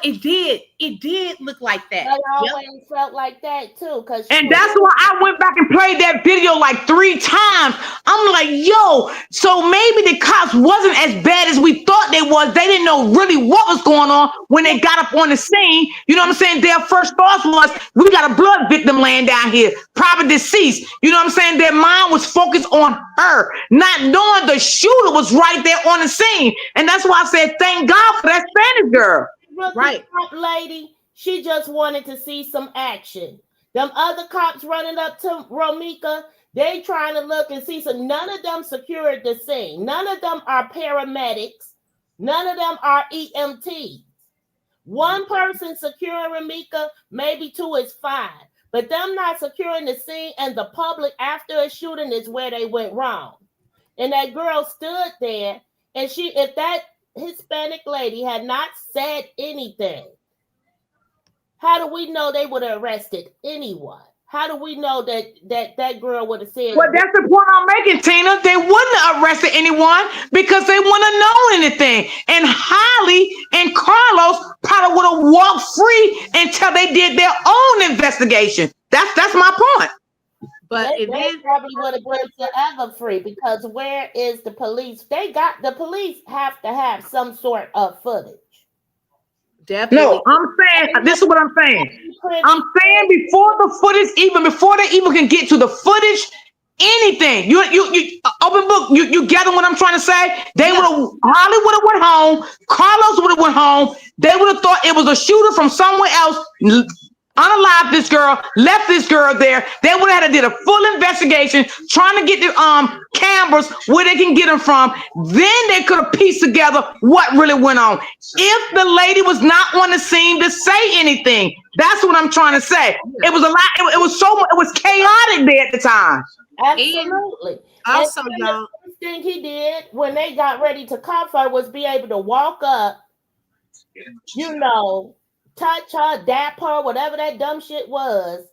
It did. It did look like that. I always felt like that too. And that's why I went back and played that video like 3 times. I'm like, yo, so maybe the cops wasn't as bad as we thought they was. They didn't know really what was going on when they got up on the scene. You know what I'm saying? Their first thoughts was, we got a blood victim laying down here, probably deceased. You know what I'm saying? Their mind was focused on her, not knowing the shooter was right there on the scene. And that's why I said, thank God for that Spanish girl. Right, lady, she just wanted to see some action. Them other cops running up to Romeca, they trying to look and see. So none of them secured the scene. None of them are paramedics. None of them are EMTs. One person securing Romeca, maybe 2 is fine. But them not securing the scene and the public after a shooting is where they went wrong. And that girl stood there, and if that Hispanic lady had not said anything, how do we know they would have arrested anyone? How do we know that girl would have said? Well, that's the point I'm making, Tina. They wouldn't have arrested anyone because they wouldn't have known anything. And Holly and Carlos probably would have walked free until they did their own investigation. That's my point. But they probably would have been forever free, because where is the police? The police have to have some sort of footage. Definitely. No, I'm saying, this is what I'm saying. I'm saying before the footage, even before they even can get to the footage, anything. You open book, you gather what I'm trying to say? They would have, Holly would have went home, Carlos would have went home, they would have thought it was a shooter from somewhere else, unalived this girl, left this girl there. They would have had to did a full investigation, trying to get the cameras where they can get them from. Then they could have pieced together what really went on. If the lady was not on the scene to say anything, that's what I'm trying to say. It was a lot. It was chaotic there at the time. Absolutely. Also, and y'all, the first thing he did when they got ready to cuff her was be able to walk up, touch her, dap her, whatever that dumb shit was,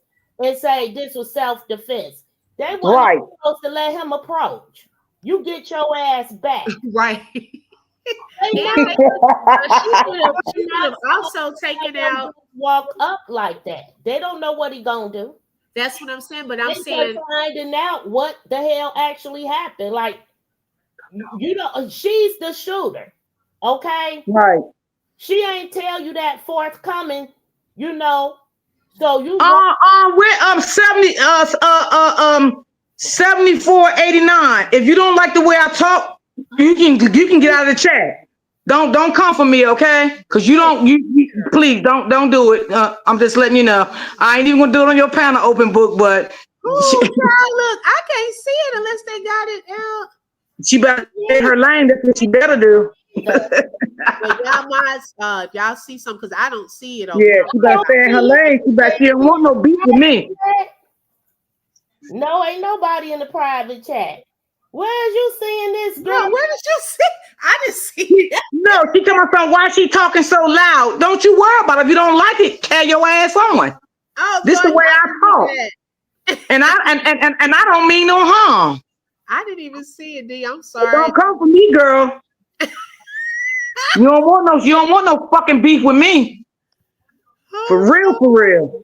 and say this was self-defense. They weren't supposed to let him approach. You get your ass back. Right. She could have also taken out. Walk up like that. They don't know what he gonna do. That's what I'm saying. But I'm They saying finding out what the hell actually happened. Like, she's the shooter. Okay. Right. She ain't tell you that forthcoming, So you we're 7489. If you don't like the way I talk, you can get out of the chat. Don't come for me, okay? Because you please don't do it. I'm just letting you know. I ain't even gonna do it on your panel open book, but look, I can't see it unless they got it out. She better get her lane. That's what she better do. But y'all might, if y'all see something, because I don't see it. She better stay in her lane. She don't want no beef with me. No, ain't nobody in the private chat. Where's you seeing this girl? No, where did you see? I didn't see it. No, she coming from why she talking so loud. Don't you worry about it. If you don't like it, carry your ass on. Oh, this is the way I talk. And I don't mean no harm. I didn't even see it, D. I'm sorry. Don't come for me, girl. You don't want no fucking beef with me. For real.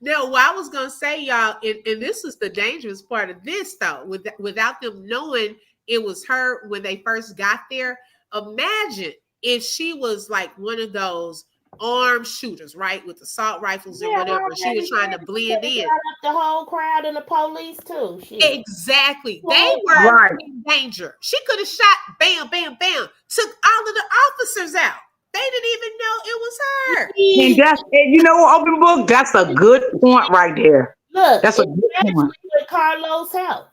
No, what I was gonna say, y'all, and this is the dangerous part of this, though, without them knowing it was her when they first got there. Imagine if she was like one of those armed shooters, right, with assault rifles and whatever. She was trying to blend in. The whole crowd and the police too. Shit. Exactly. They were in danger. She could have shot, bam, bam, bam, took all of the officers out. They didn't even know it was her. And that's, open book, that's a good point right there. Look, that's a good point. With Carlos' help.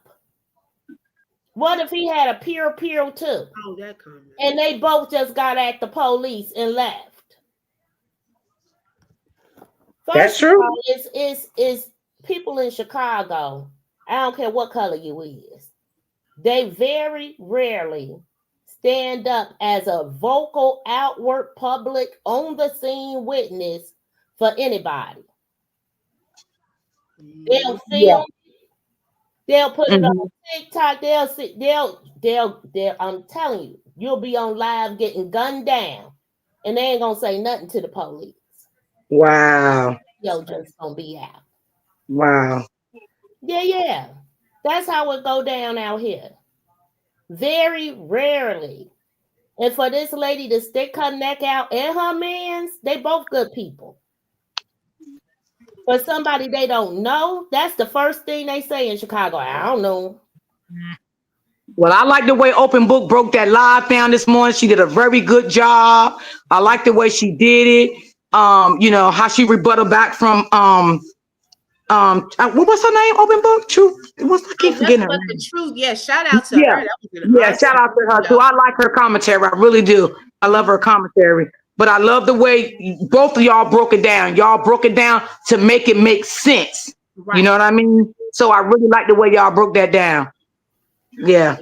What if he had a peer too? Oh, that comment. And they both just got at the police and left. That's true. Is people in Chicago, I don't care what color you is, they very rarely stand up as a vocal, outward, public, on the scene witness for anybody. They'll film, they'll put it on TikTok, they'll I'm telling you, you'll be on live getting gunned down, and they ain't gonna say nothing to the police. Wow. Yo, just gonna be out. Wow. Yeah. That's how it go down out here. Very rarely. And for this lady to stick her neck out and her mans, they both good people. For somebody they don't know, that's the first thing they say in Chicago. I don't know. Well, I like the way Open Book broke that live down this morning. She did a very good job. I like the way she did it. How she rebutted back from what was her name? Open Book? Truth. I keep forgetting her name. The Truth. Yeah, shout out to her. Shout out to her too. I like her commentary. I really do. I love her commentary. But I love the way both of y'all broke it down. Y'all broke it down to make it make sense. Right. You know what I mean? So I really like the way y'all broke that down. Yeah.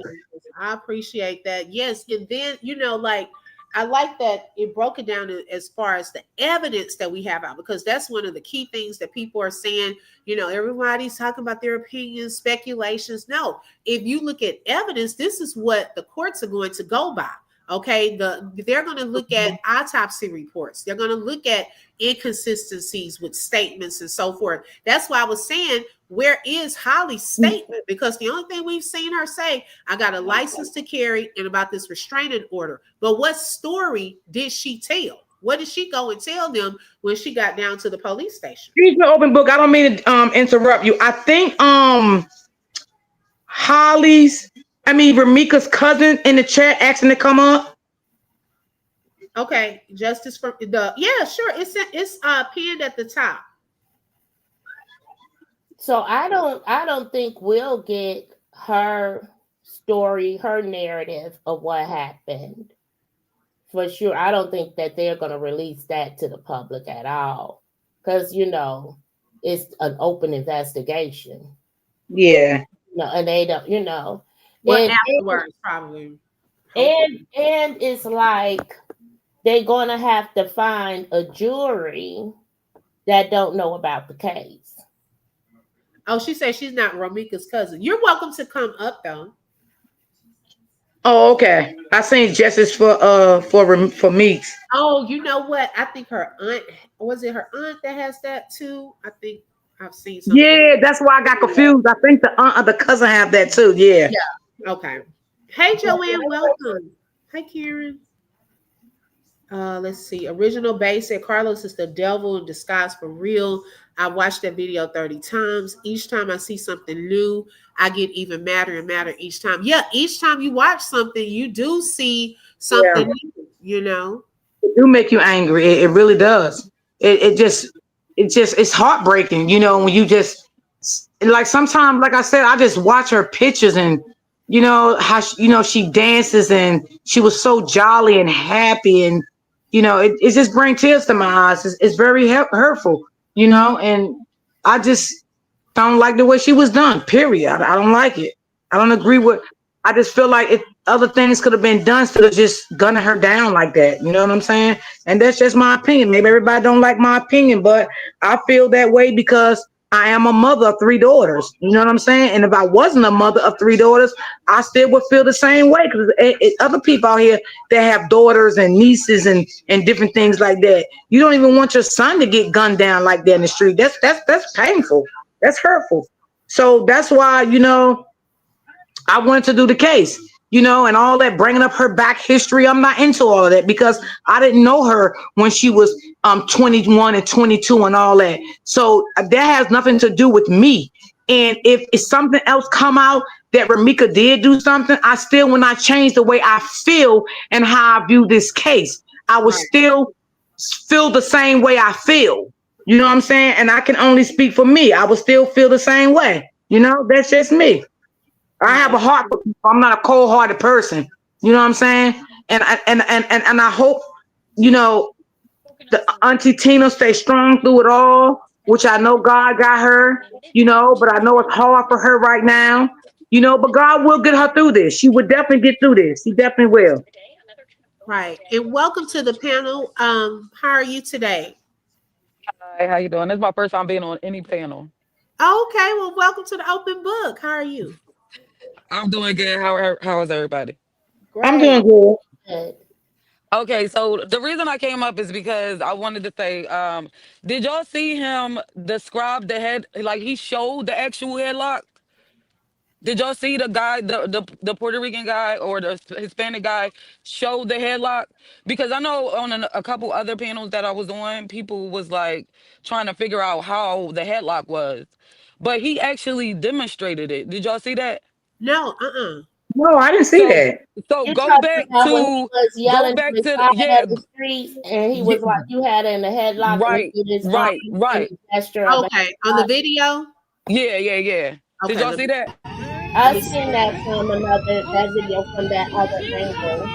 I appreciate that. Yes, and then like I like that it broke it down as far as the evidence that we have out, because that's one of the key things that people are saying. Everybody's talking about their opinions, speculations. No, if you look at evidence, this is what the courts are going to go by. Okay, they're going to look at autopsy reports. They're going to look at inconsistencies with statements and so forth. That's why I was saying, where is Holly's statement? Because the only thing we've seen her say, I got a license to carry and about this restraining order. But what story did she tell? What did she go and tell them when she got down to the police station? She's an open book. I don't mean to interrupt you. I think Romeca's cousin in the chat asking to come up. Okay, justice from sure. It's pinned at the top. So I don't think we'll get her story, her narrative of what happened. For sure. I don't think that they're going to release that to the public at all. Because, it's an open investigation. Yeah. And they don't, What afterwards, probably. And it's like they're going to have to find a jury that don't know about the case. Oh, she said she's not Romeca's cousin. You're welcome to come up, though. Oh, okay. I seen justice for Meeks. Oh, you know what? I think her aunt, was it her aunt that has that too? I think I've seen something. Yeah, that's why I got confused. I think the aunt or the cousin have that too. Yeah. Yeah. Okay. Hey, Joanne, welcome. Hi, Karen. Let's see. Original Base said Carlos is the devil in disguise for real. I watched that video 30 times. Each time I see something new, I get even madder and madder each time. Yeah, each time you watch something, you do see something new, It do make you angry. It really does. It's heartbreaking, when you just, like, sometimes, like I said, I just watch her pictures and how she dances and she was so jolly and happy, and it just brings tears to my eyes. It's very hurtful, and I just don't like the way she was done, period. I don't like it. I don't agree with, I just feel like other things could have been done instead of just gunning her down like that. You know what I'm saying? And that's just my opinion. Maybe everybody don't like my opinion, but I feel that way because I am a mother of 3 daughters. You know what I'm saying? And if I wasn't a mother of 3 daughters, I still would feel the same way, because other people out here that have daughters and nieces and different things like that. You don't even want your son to get gunned down like that in the street. That's painful. That's hurtful. So that's why, I wanted to do the case, and all that, bringing up her back history. I'm not into all of that because I didn't know her when she was 21 and 22 and all that. So that has nothing to do with me. And if something else come out that Romeca did do something, I still will not change the way I feel and how I view this case. I would still feel the same way I feel. You know what I'm saying? And I can only speak for me. I would still feel the same way. That's just me. I have a heart for people. I'm not a cold-hearted person. You know what I'm saying? And I hope, the Auntie Tina stay strong through it all, which I know God got her, but I know it's hard for her right now, but God will get her through this. She would definitely get through this. She definitely will. Right. And welcome to the panel. How are you today? Hi, how you doing? This is my first time being on any panel. Okay, well, welcome to the open book. How are you? I'm doing good. How is everybody? Great. I'm doing good. Okay, so the reason I came up is because I wanted to say, did y'all see him describe the head, like he showed the actual headlock? Did y'all see the guy, the Puerto Rican guy or the Hispanic guy show the headlock? Because I know on a couple other panels that I was on, people was like trying to figure out how the headlock was, but he actually demonstrated it. Did y'all see that? No, No, I didn't see that. You So go talking back about when he to was yelling go back to to the yeah, the street, and he was like, "You had her in the headlock," right, and his right, arm right. and the gesture of okay, on the video. Yeah. Did Okay, y'all see that? I seen that from that video from that other angle.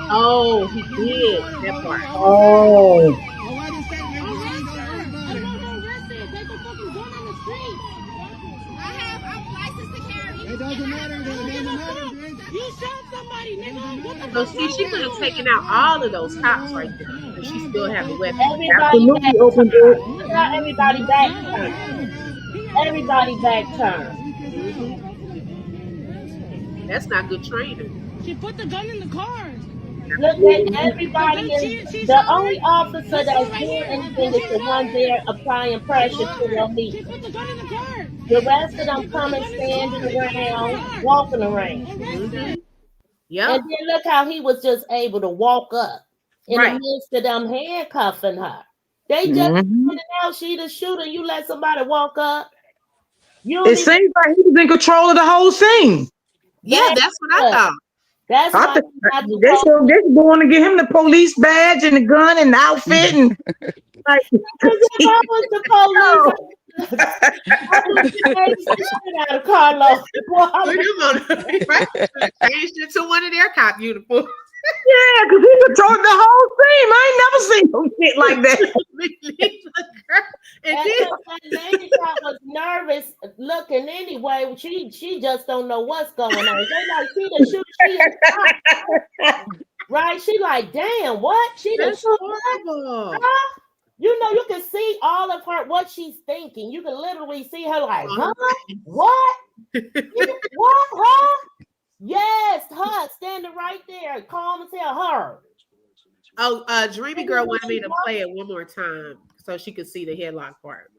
Oh, he did that part. Oh. So see, she could have taken out all of those cops right there, but she still have a weapon. Everybody back Absolutely opened turned. it. Look how everybody back turned. Everybody back turned. That's not good training. She put the gun in the car. Look at everybody is the only officer that's doing anything is the one there applying pressure to your knee. She put the gun in the car. The rest of them coming, standing around, walking around. Yeah. And then look how he was just able to walk up in Right. the midst of them handcuffing her. They just pointed out she the shooter. You let somebody walk up. It seems like he was in control of the whole scene. Yeah, that's what I thought. That's I why think they going to get him the police badge and the gun and the outfit and like. Because if I was the police, I would change the shit out of Carlos. Changed it to one of their cop uniforms. Yeah, because he controlled the whole team. I ain't never seen no shit like that. And then that lady that was nervous looking anyway. She just don't know what's going on. They like she the shooter. She is shot. Right? She like, damn, what? She the shooter? Huh? You know, you can see all of her what she's thinking. You can literally see her like, huh? What? What? Huh? Yes, her standing right there, calm as hell. Her. Oh, Dreamy Girl wanted me to play it one more time so she could see the headlock part.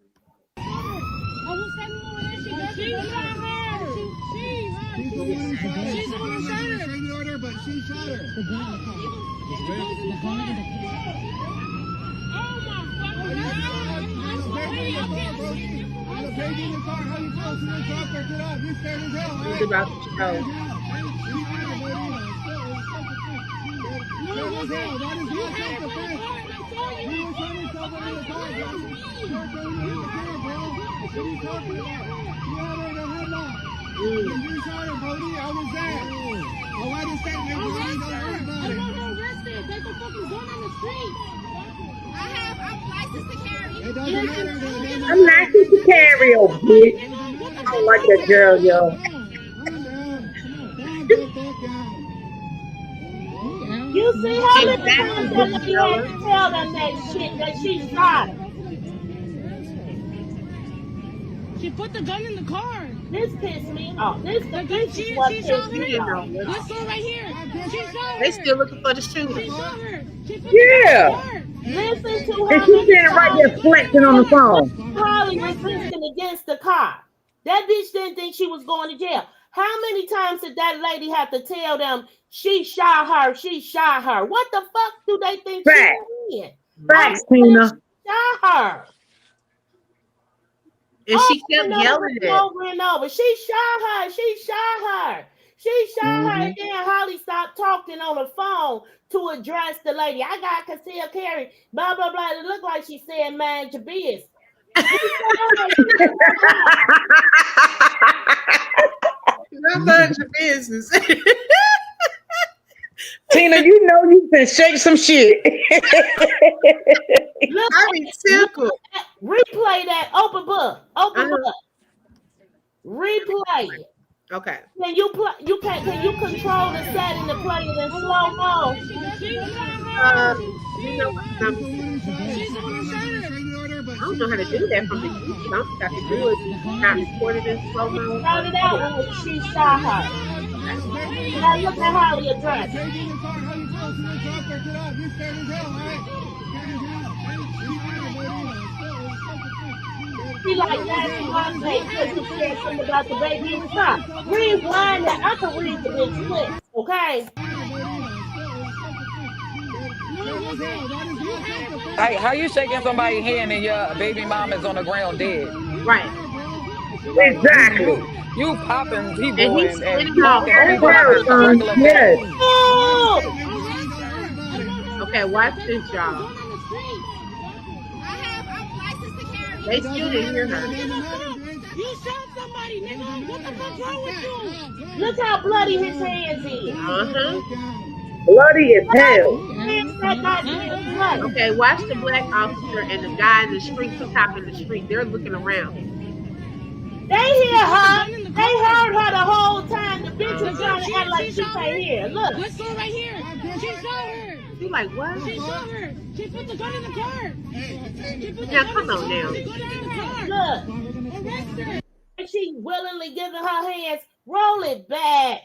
He's about to show. I'm licensed to carry, oh bitch. I don't like that girl, yo. You see how many times that lady had to tell them that shit that she shot her? She put the gun in the car. This pissed me off. This is what pissed me off. Let's go right here. She shot They her. still looking for the shooter. She shot her. She put Yeah. Listen to And her. she's standing right there flexing on the phone. Holly resisting against the car. That bitch didn't think she was going to jail. How many times did that lady have to tell them she shot her? She shot her. What the fuck do they think Facts. she did? Facts, Tina. Shot her. And she kept yelling it. Over and over. She shot her. She shot her. She shot her. And then Holly stopped talking on the phone to address the lady. I got concealed carry. Blah, blah, blah. It looked like she said, man, your biz. Not about your business. Tina, you know you can shake some shit. Look, I mean, tickled. Replay that. Open book. Open book. Replay it. Okay. Can you play? Can you control the setting to play it in slow mo? You know what? I don't know how to do that from the YouTube. I don't think I can do it. Not recorded in slow mo. Started out when she shot her. Now look at Holly address. She like that's one day because she said something about the baby in the car. Rewind that. I can read the bitch lips, okay? How you shaking somebody's hand and your baby mom is on the ground dead? Right. Exactly. You popping And people he's and sending her clocking people like over. it's a Son, regular yes. day. Oh! Okay, watch this, y'all. They still didn't hear her. You shot somebody, nigga. What the fuck wrong with you? Look how bloody his hands is. Uh-huh. Bloody as hell. Hands that goddamn bloody. Okay, watch the black officer and the guy in the street, the cop in the street. They're looking around. They hear Put the her. gun in the They car. heard her the whole time. The bitch The was gun, trying to act like she she shot can't her. hear. Look. Let's go right here. She shot her. She's like, what? She shot her. She put the gun in the car. She put the Now, gun come in the on car. now. She put it in the car. Look. Arrest her. And she willingly giving her hands. Roll it back.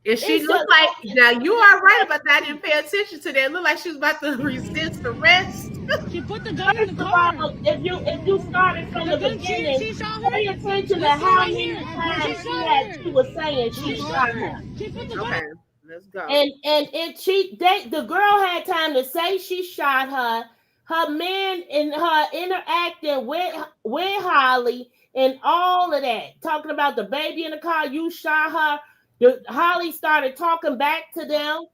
And she It's looked just- like, now you are right about that. I didn't pay attention to that. It looked like she was about to resist arrest. She put the gun in the First of car. all, if you started from the beginning, she shot her. pay attention to Let's go how right many here. times She shot her. she was saying she shot her. She put the gun. Okay, let's go. And the girl had time to say she shot her. Her man and her interacting with Holly and all of that, talking about the baby in the car. You shot her. Holly started talking back to them,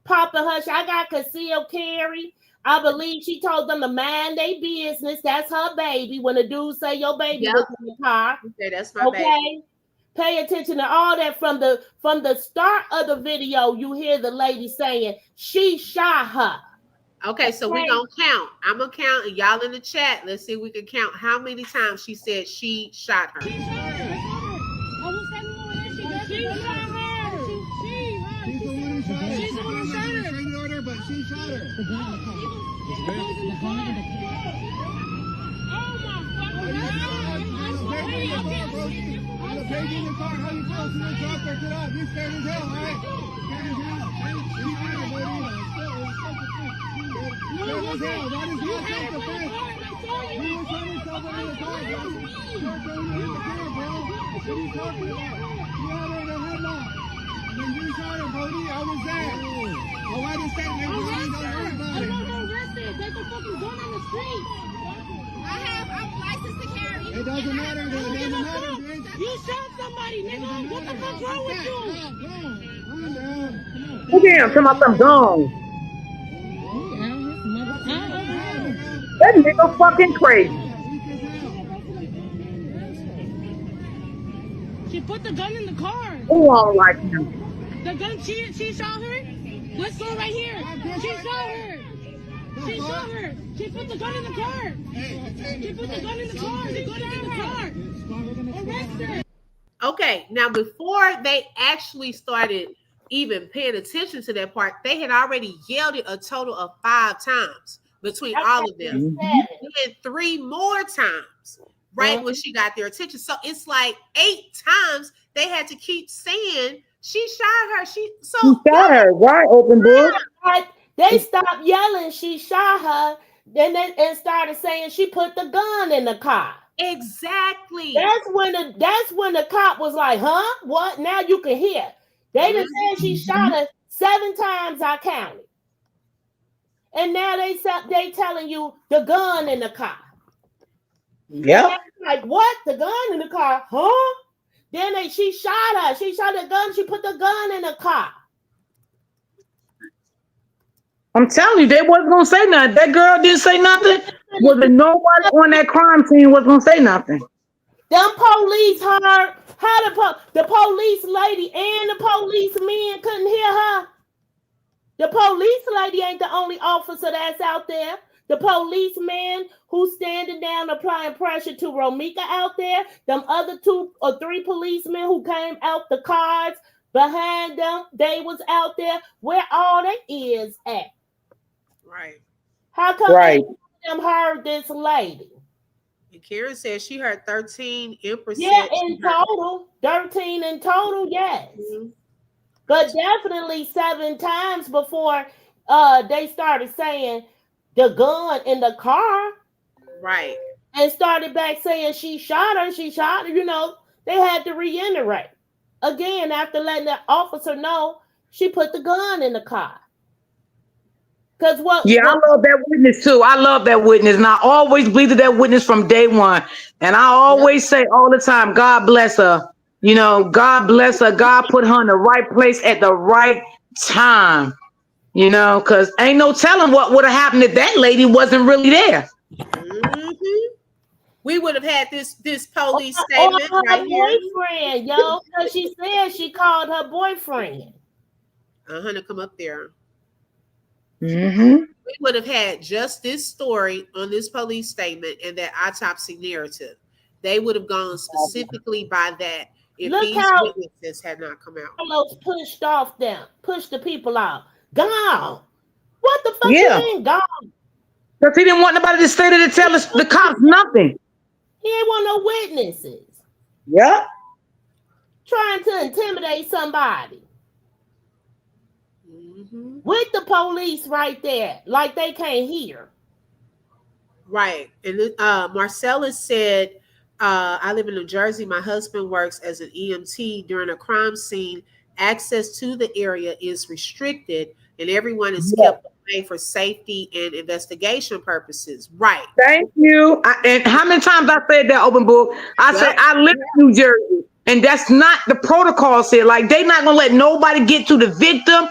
popping her. I got concealed carry. I believe she told them to mind their business. That's her baby. When the dude say your baby was in the car, okay, that's my baby. Pay attention to all that from the start of the video. You hear the lady saying she shot her. Okay, so we're gonna count. I'm gonna count, and y'all in the chat, let's see if we can count how many times she said she shot her. She shot her. I was standing over there. She shot her. She's the one who shot her. She's the one who shot her. Straight order, but she shot her. The gun in the car. The gun in the car. Oh my fucking God. The baby in the car. How you supposed to drop her? Get up. You scared as hell, right? Scared as hell. You scared as hell. That is not self-defense. You were trying to stop her in the car, bro. You're throwing her in the car, bro. What are you talking about? You had her in a headlock. When you shot her, Brody, I was there. Oh, I just said, don't worry about it. I'm not arrested. There's a fucking gun on the street. I'm licensed to carry. It doesn't matter, though. It doesn't matter, bitch. You shot somebody, nigga. What the fuck's wrong with you? Calm down. Look at him, talking about some gone. That nigga fucking crazy. She put the gun in the car. Who don't like him? The gun, she shot her? Let's go right here. She shot her. She shot her. She put the gun in the car. She put the gun in the car. She put it in the car. Arrest her. Okay, now before they actually started even paying attention to that part, they had already yelled it a total of 5 times between all of them. And 3 more times, right, when she got their attention. So it's like 8 times they had to keep saying she shot her. She shot her, right? Open book. They stopped yelling she shot her, and started saying she put the gun in the car. Exactly. That's when the cop was like, huh? What? Now you can hear. They done said she shot her 7 times, I counted. And now they telling you the gun in the car. Yep. Like, what? The gun in the car? Huh? Then she shot her. She shot the gun. She put the gun in the car. I'm telling you, they wasn't gonna say nothing. That girl didn't say nothing. Was there nobody on that crime scene was gonna say nothing? Them police heard how the police lady and the policemen couldn't hear her. The police lady ain't the only officer that's out there. The policeman who's standing down applying pressure to Romeca out there. Them other 2 or 3 policemen who came out the cars behind them, they was out there. Where all they is at? Right. How come them heard this lady? And Karen said she heard 13 impercent. Yeah, in total. 13 in total, yes. Mm-hmm. But definitely 7 times before they started saying the gun in the car. Right. And started back saying she shot her, you know, they had to reiterate. Again, after letting the officer know she put the gun in the car. Because Yeah, I love that witness too. I love that witness. And I always believed that witness from day one. And I always say all the time, God bless her. You know, God bless her. God put her in the right place at the right time. You know, because ain't no telling what would have happened if that lady wasn't really there. Mm-hmm. We would have had this police or statement her right here. boyfriend, yo. Because she said she called her boyfriend. To come up there. Mm-hmm. We would have had just this story on this police statement and that autopsy narrative. They would have gone specifically by that if Look these how witnesses had not come out. Carlos pushed the people out. Gone. What the fuck you Yeah. mean gone? Because he didn't want nobody to stay there to tell us the cops nothing. He ain't want no witnesses. Yeah. Mm-hmm. Trying to intimidate somebody. With the police right there, like they can't hear. Right. And Marcellus said, I live in New Jersey. My husband works as an EMT. During a crime scene, access to the area is restricted and everyone is kept away for safety and investigation purposes. Right. Thank you. And how many times I said that, open book? I said, I live in New Jersey. And that's not the protocol said. Like, they not going to let nobody get to the victim.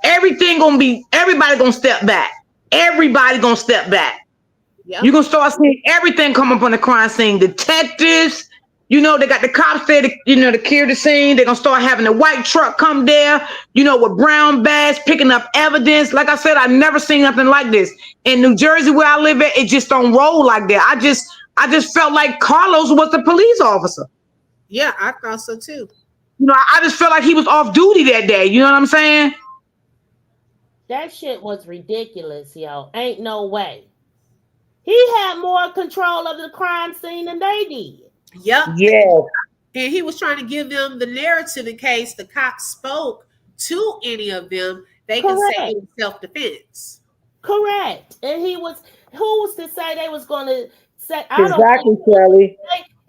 Everybody going to step back. Everybody going to step back. Yep. You're going to start seeing everything come up on the crime scene. Detectives, you know, they got the cops there to, you know, to clear the scene. They're going to start having the white truck come there, you know, with brown bags, picking up evidence. Like I said, I've never seen nothing like this. In New Jersey, where I live at, it just don't roll like that. I just felt like Carlos was the police officer. Yeah, I thought so too. You know, I just felt like he was off duty that day. You know what I'm saying? That shit was ridiculous, yo. Ain't no way. He had more control of the crime scene than they did. Yep. Yeah. And he was trying to give them the narrative in case the cops spoke to any of them, they can say it was self-defense. Correct. And he was, who's to say they was going to say, Exactly, Shelly.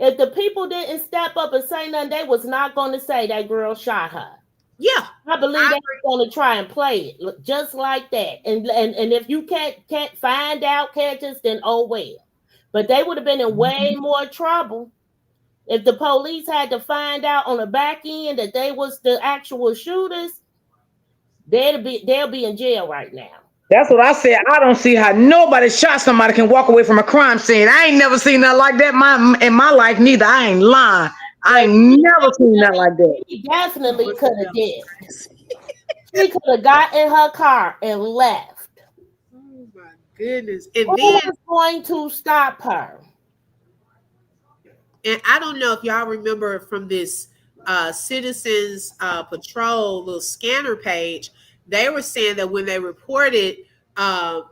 If the people didn't step up and say nothing, they was not going to say that girl shot her. Yeah. I believe they were going to try and play it just like that. And if you can't find out, catch us, then oh well. But they would have been in way more trouble if the police had to find out on the back end that they was the actual shooters. They'll be in jail right now. That's what I said. I don't see how nobody shot somebody can walk away from a crime scene. I ain't never seen nothing like that in my life neither. I ain't lying. I ain't never seen nothing like that. He definitely could have did. She could have got in her car and left. Oh my goodness. And Who then was going to stop her? And I don't know if y'all remember from this Citizens Patrol little scanner page, they were saying that when they reported, at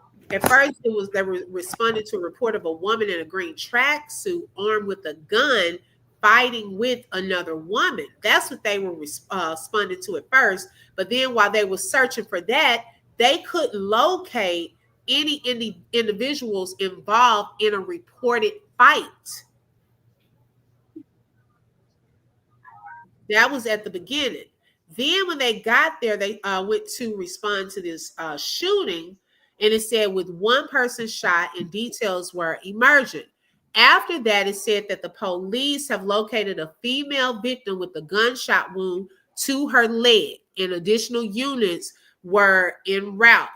first they were responding to a report of a woman in a green tracksuit armed with a gun fighting with another woman. That's what they were responding to at first. But then while they were searching for that, they couldn't locate any individuals involved in a reported fight. That was at the beginning. Then when they got there, they went to respond to this shooting, and it said with one person shot and details were emerging. After that, it said that the police have located a female victim with a gunshot wound to her leg, and additional units were en route.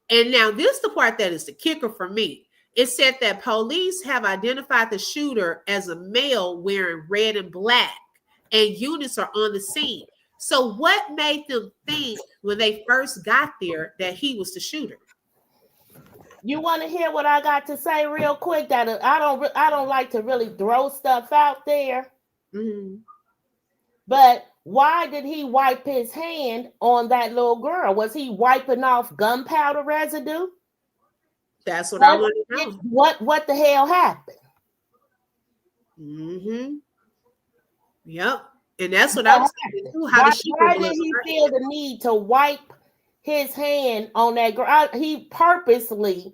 And now this is the part that is the kicker for me. It said that police have identified the shooter as a male wearing red and black, and units are on the scene. So what made them think when they first got there that he was the shooter? You want to hear what I got to say real quick? That I don't like to really throw stuff out there. Mm-hmm. But why did he wipe his hand on that little girl? Was he wiping off gunpowder residue? That's what I want to know. What the hell happened? Mm-hmm. Yep. And that's what I was saying too. Why did he feel the need to wipe his hand on that girl? He purposely,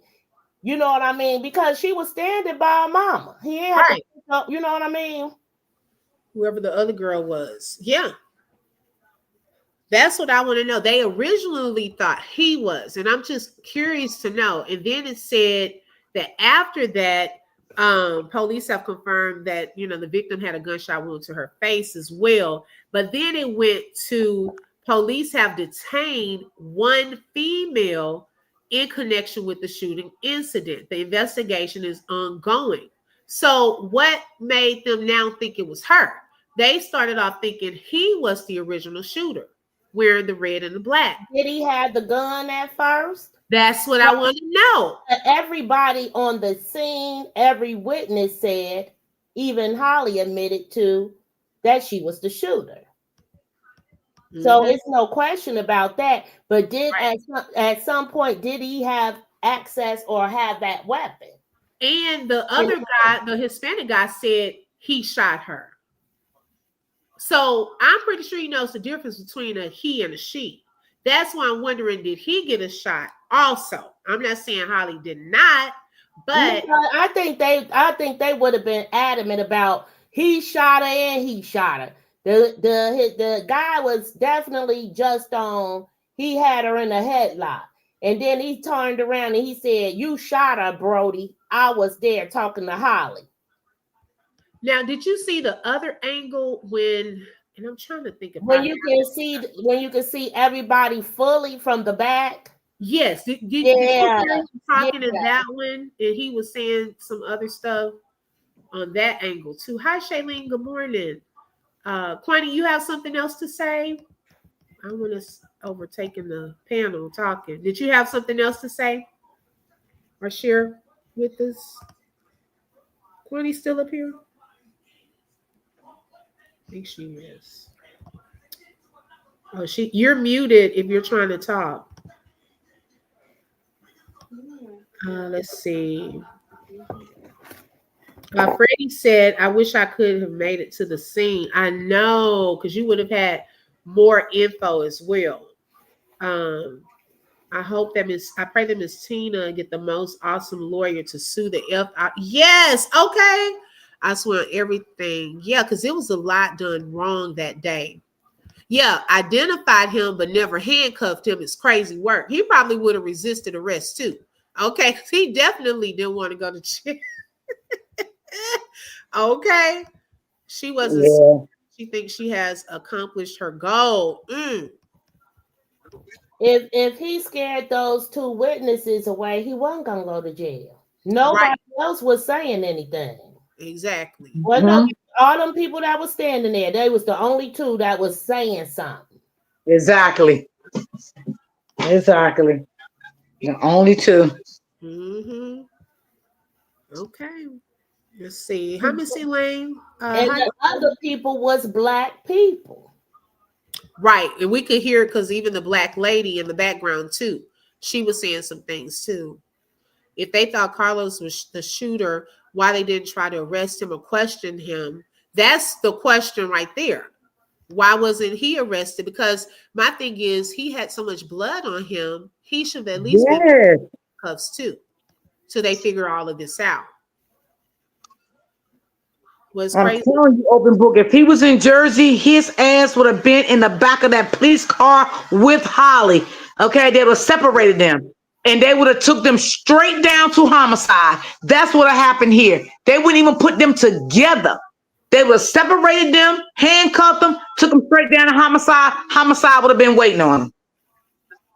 you know what I mean? Because she was standing by her mama. He ain't have to pick up, you know what I mean? Whoever the other girl was. Yeah. That's what I want to know. They originally thought he was, and I'm just curious to know. And then it said that after that, police have confirmed that the victim had a gunshot wound to her face as well. But then it went to police have detained one female in connection with the shooting incident. The investigation is ongoing. So what made them now think it was her? They started off thinking he was the original shooter, wearing the red and the black. Did he have the gun at first? That's what I want to know. Everybody on the scene, every witness said, even Holly admitted to that she was the shooter. Mm-hmm. So it's no question about that. But at some point, did he have access or have that weapon? And the other guy, the Hispanic guy, said he shot her. So I'm pretty sure he knows the difference between a he and a she. That's why I'm wondering, did he get a shot also? I'm not saying Holly did not, but I think they would have been adamant about he shot her and he shot her. The guy was definitely just on. He had her in a headlock, and then he turned around and he said, "You shot her, Brody. I was there talking to Holly." Now, did you see the other angle when? And I'm trying to think about when you can see everybody fully from the back. Yes, did you hear him talking in that one, and he was saying some other stuff on that angle too. Hi, Shailene. Good morning. Quani, you have something else to say? I want us overtaking the panel talking. Did you have something else to say or share with us? Quani still up here? I think she is. Oh, you're muted if you're trying to talk. Let's see. Freddie said, I wish I could have made it to the scene. I know, because you would have had more info as well. I hope that I pray that Miss Tina get the most awesome lawyer to sue the F out. Yes, okay. I swear everything. Yeah, because it was a lot done wrong that day. Yeah, identified him but never handcuffed him. It's crazy work. He probably would have resisted arrest too. Okay, he definitely didn't want to go to jail. Okay, she wasn't. Yeah. She thinks she has accomplished her goal. If he scared those two witnesses away, he wasn't gonna go to jail. Nobody else was saying anything. Exactly. Well, no, all them people that was standing there, they was the only two that was saying something. Exactly. The only two. Mm-hmm. Okay. Let's see. Hi, Miss Elaine. And the other people was black people. Right. And we could hear it because even the black lady in the background, too. She was saying some things, too. If they thought Carlos was the shooter, why they didn't try to arrest him or question him? That's the question right there. Why wasn't he arrested? Because my thing is, he had so much blood on him, he should have at least been in cuffs, too. So they figure all of this out. I'm telling you, open book. If he was in Jersey, his ass would have been in the back of that police car with Holly. Okay, they would have separated them, and they would have took them straight down to homicide. That's what happened here. They wouldn't even put them together. They would have separated them, handcuffed them, took them straight down to homicide. Homicide would have been waiting on them.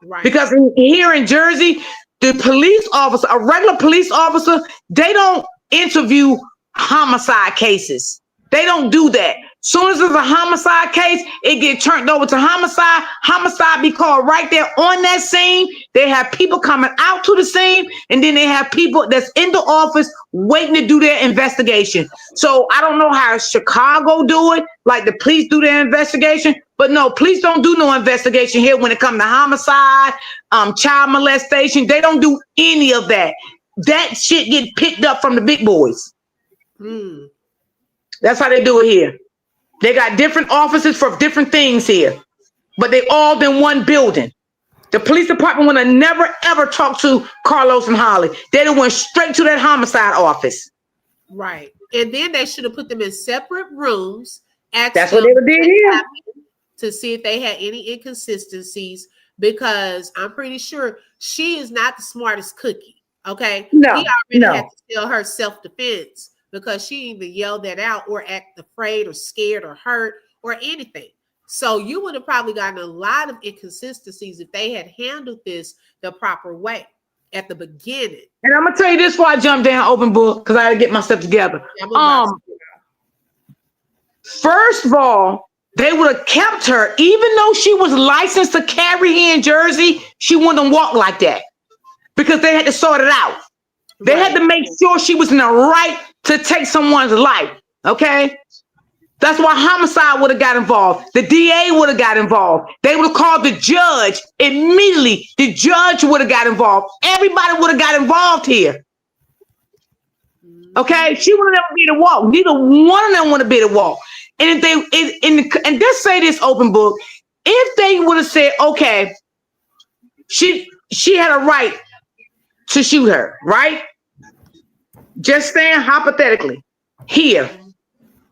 Right. Because here in Jersey, the police officer, a regular police officer, they don't interview homicide cases. They don't do that. Soon as there's a homicide case, it get turned over to homicide. Homicide be called right there on that scene. They have people coming out to the scene, and then they have people that's in the office waiting to do their investigation. So I don't know how Chicago do it, like the police do their investigation, but no, police don't do no investigation here when it comes to homicide, child molestation. They don't do any of that. That shit get picked up from the big boys. That's how they do it here. They got different offices for different things here, but they all in one building. The police department would have never ever talked to Carlos and Holly. They went straight to that homicide office. Right, and then they should have put them in separate rooms. That's what they did here. to see if they had any inconsistencies, because I'm pretty sure she is not the smartest cookie. Okay. No, He already had no. to tell her self-defense because she didn't even yell that out or act afraid or scared or hurt or anything. So you would have probably gotten a lot of inconsistencies if they had handled this the proper way at the beginning. And I'm gonna tell you this before I jump down open book, because I gotta get myself together. First of all, they would have kept her, even though she was licensed to carry here in Jersey, she wouldn't walk like that because they had to sort it out. They had to make sure she was in the right to take someone's life. Okay. That's why homicide would have got involved. The DA would have got involved. They would have called the judge immediately. The judge would have got involved. Everybody would have got involved here. Okay, she would have never been to walk. Neither one of them would have been to walk. And if they and just say this open book, if they would have said, okay, she had a right to shoot her, right? Just saying hypothetically here.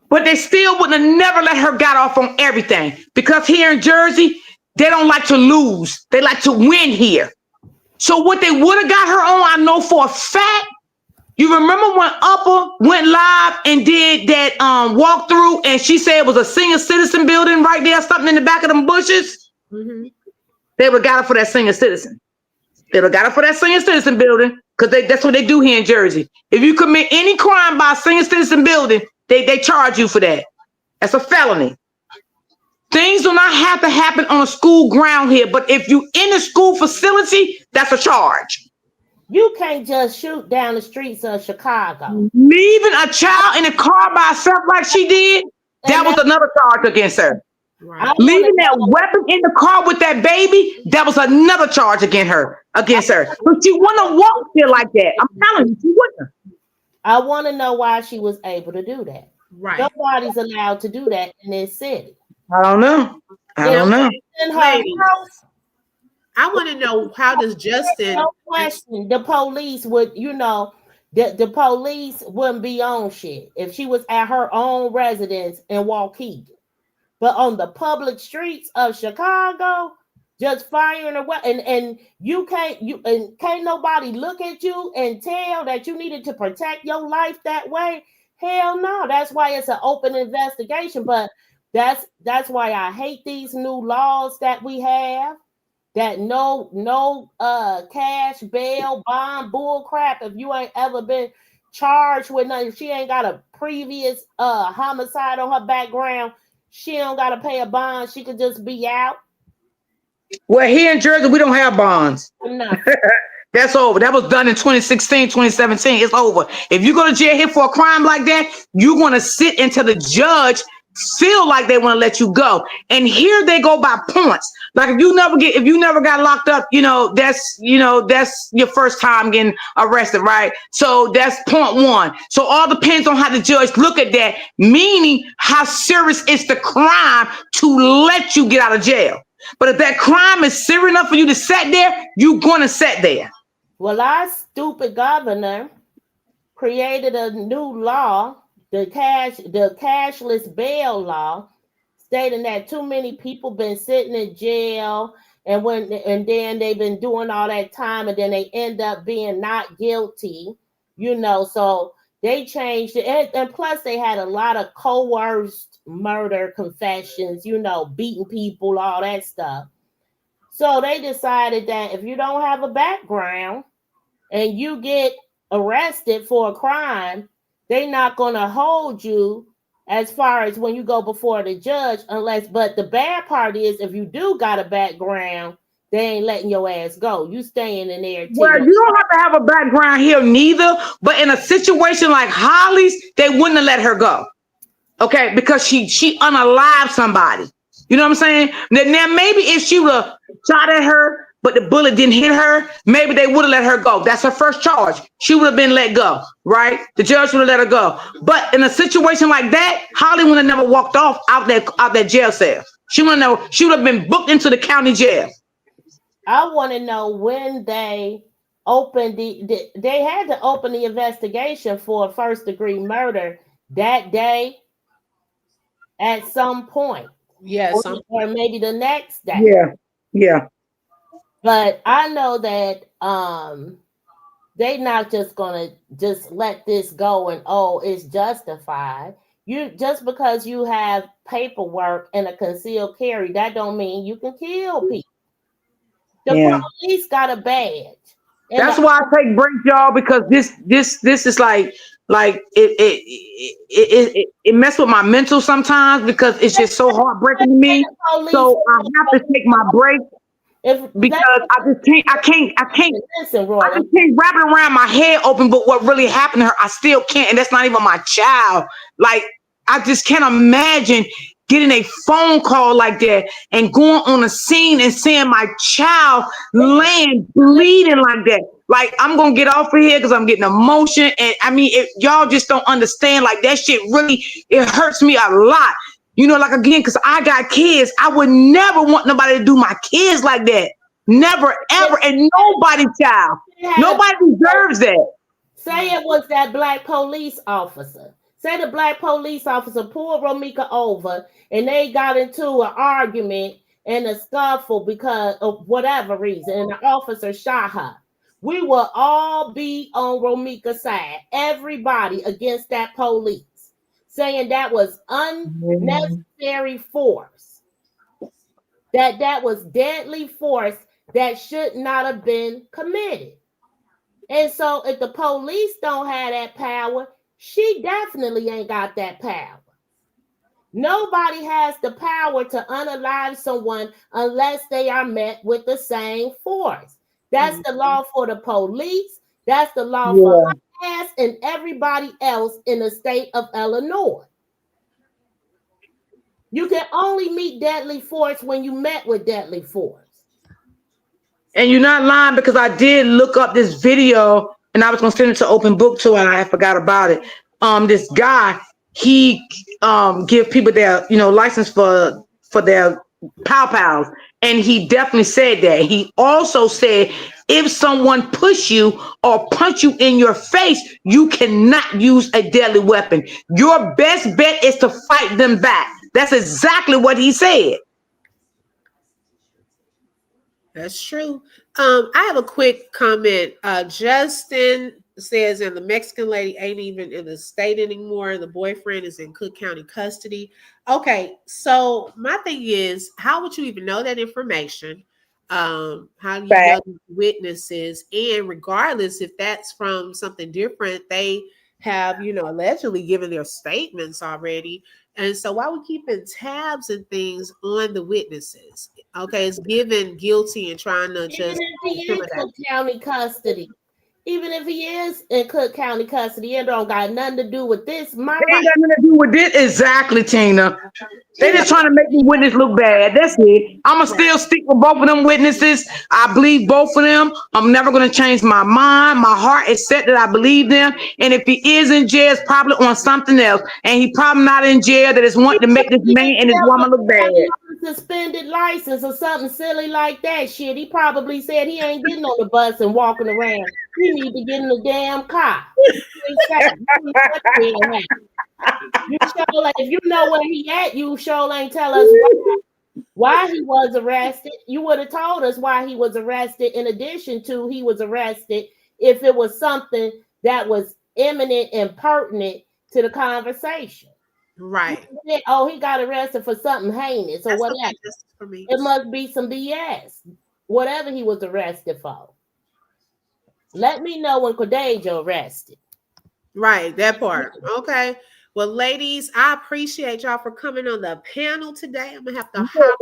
But they still would have never let her get off on everything, because here in Jersey, they don't like to lose. They like to win here. So what they would have got her on, I know for a fact. You remember when Upper went live and did that walkthrough, and she said it was a senior citizen building right there, something in the back of them bushes? Mm-hmm. They would have got her for that senior citizen. They would have got her for that senior citizen building, because that's what they do here in Jersey. If you commit any crime by a senior citizen building, they charge you for that. That's a felony. Things do not have to happen on a school ground here, but if you in a school facility, that's a charge. You can't just shoot down the streets of Chicago. Leaving a child in a car by herself like she did, that was another charge against her. Right. Leaving that weapon in the car with that baby, that was another charge against her. But she wouldn't walk here like that. I'm telling you, she wouldn't. I want to know why she was able to do that. Right. Nobody's allowed to do that in this city. I don't know. In her house, I want to know, how does Justin? No question. The police would, the police wouldn't be on shit if she was at her own residence in Waukegan. But on the public streets of Chicago, just firing a weapon, and can't nobody look at you and tell that you needed to protect your life that way. Hell no. That's why it's an open investigation. But that's why I hate these new laws that we have. That no cash, bail, bond, bull crap. If you ain't ever been charged with nothing, if she ain't got a previous homicide on her background, she don't got to pay a bond. She could just be out. Well, here in Jersey, we don't have bonds. No. That's over. That was done in 2016, 2017. It's over. If you go to jail here for a crime like that, you're going to sit until the judge feel like they want to let you go. And here they go by points. Like if you never got locked up, that's your first time getting arrested, right? So that's point one. So all depends on how the judge look at that, meaning how serious is the crime to let you get out of jail. But if that crime is serious enough for you to sit there, you're going to sit there. Well, our stupid governor created a new law, the cashless bail law, stating that too many people been sitting in jail, and then they've been doing all that time, and then they end up being not guilty, so they changed it. And plus they had a lot of coerced murder confessions, beating people, all that stuff. So they decided that if you don't have a background and you get arrested for a crime, they're not going to hold you as far as when you go before the judge, but the bad part is if you do got a background, they ain't letting your ass go. You staying in there. Well, you don't have to have a background here neither, but in a situation like Holly's, they wouldn't have let her go. Okay, because she unalived somebody. You know what I'm saying? Now maybe if she would have shot at her, but the bullet didn't hit her, maybe they would have let her go. That's her first charge. She would have been let go, right? The judge would have let her go. But in a situation like that, Holly would have never walked off out that jail cell. She would have been booked into the county jail. I want to know when they opened they had to open the investigation for first degree murder that day at some point. Yes, or maybe the next day. Yeah, yeah. But I know that they not just gonna just let this go and it's justified. You just because you have paperwork and a concealed carry, that don't mean you can kill people. The police got a badge. That's why I take breaks, y'all, because this is like it mess with my mental sometimes because it's just so heartbreaking to me. So I have to take my break because I can't wrap it around my head open. But what really happened to her, I still can't, and that's not even my child. Like I just can't imagine getting a phone call like that and going on a scene and seeing my child laying bleeding like that. Like I'm gonna get off of here because I'm getting emotion, and I mean, if y'all just don't understand, like that shit really it hurts me a lot. You know, like again, because I got kids, I would never want nobody to do my kids like that. Never, ever, and nobody's child. Nobody deserves that. Say it was that black police officer. Say the black police officer pulled Romeca over and they got into an argument and a scuffle because of whatever reason, and the officer shot her. We will all be on Romeca's side, everybody against that police, saying that was unnecessary force, that was deadly force that should not have been committed. And so if the police don't have that power, she definitely ain't got that power. Nobody has the power to unalive someone unless they are met with the same force. That's the law for the police. That's the law for her ass and everybody else in the state of Illinois. You can only meet deadly force when you met with deadly force. And you're not lying because I did look up this video and I was gonna send it to Open Book too, and I forgot about it. This guy, he give people their license for their pals, and he definitely said that. He also said if someone push you or punch you in your face, you cannot use a deadly weapon. Your best bet is to fight them back. That's exactly what he said. That's true. I have a quick comment. Justin says, and the Mexican lady ain't even in the state anymore. The boyfriend is in Cook County custody. Okay, so my thing is, how would you even know that information? How do you know the witnesses? And regardless if that's from something different, they have, allegedly given their statements already. And so why we keeping tabs and things on the witnesses? Okay, it's given guilty and trying to just Cook County custody. Even if he is in Cook County custody, it don't got nothing to do with this. It ain't got nothing to do with this. Exactly, Tina. They just trying to make the witness look bad. That's it. I'ma still stick with both of them witnesses. I believe both of them. I'm never gonna change my mind. My heart is set that I believe them. And if he is in jail, it's probably on something else. And he probably not in jail that is wanting to make this man and his woman look bad. Suspended license or something silly like that shit. He probably said he ain't getting on the bus and walking around. He need to get in the damn car. You sure, like, if you know where he at, you sure ain't tell us why he was arrested. You would have told us why he was arrested. In addition to he was arrested, if it was something that was imminent and pertinent to the conversation. Right. Oh, he got arrested for something heinous or whatever. It must be some BS. Whatever he was arrested for. Let me know when Cordejo arrested. Right, that part. Okay. Well, ladies, I appreciate y'all for coming on the panel today. I'm gonna have to hop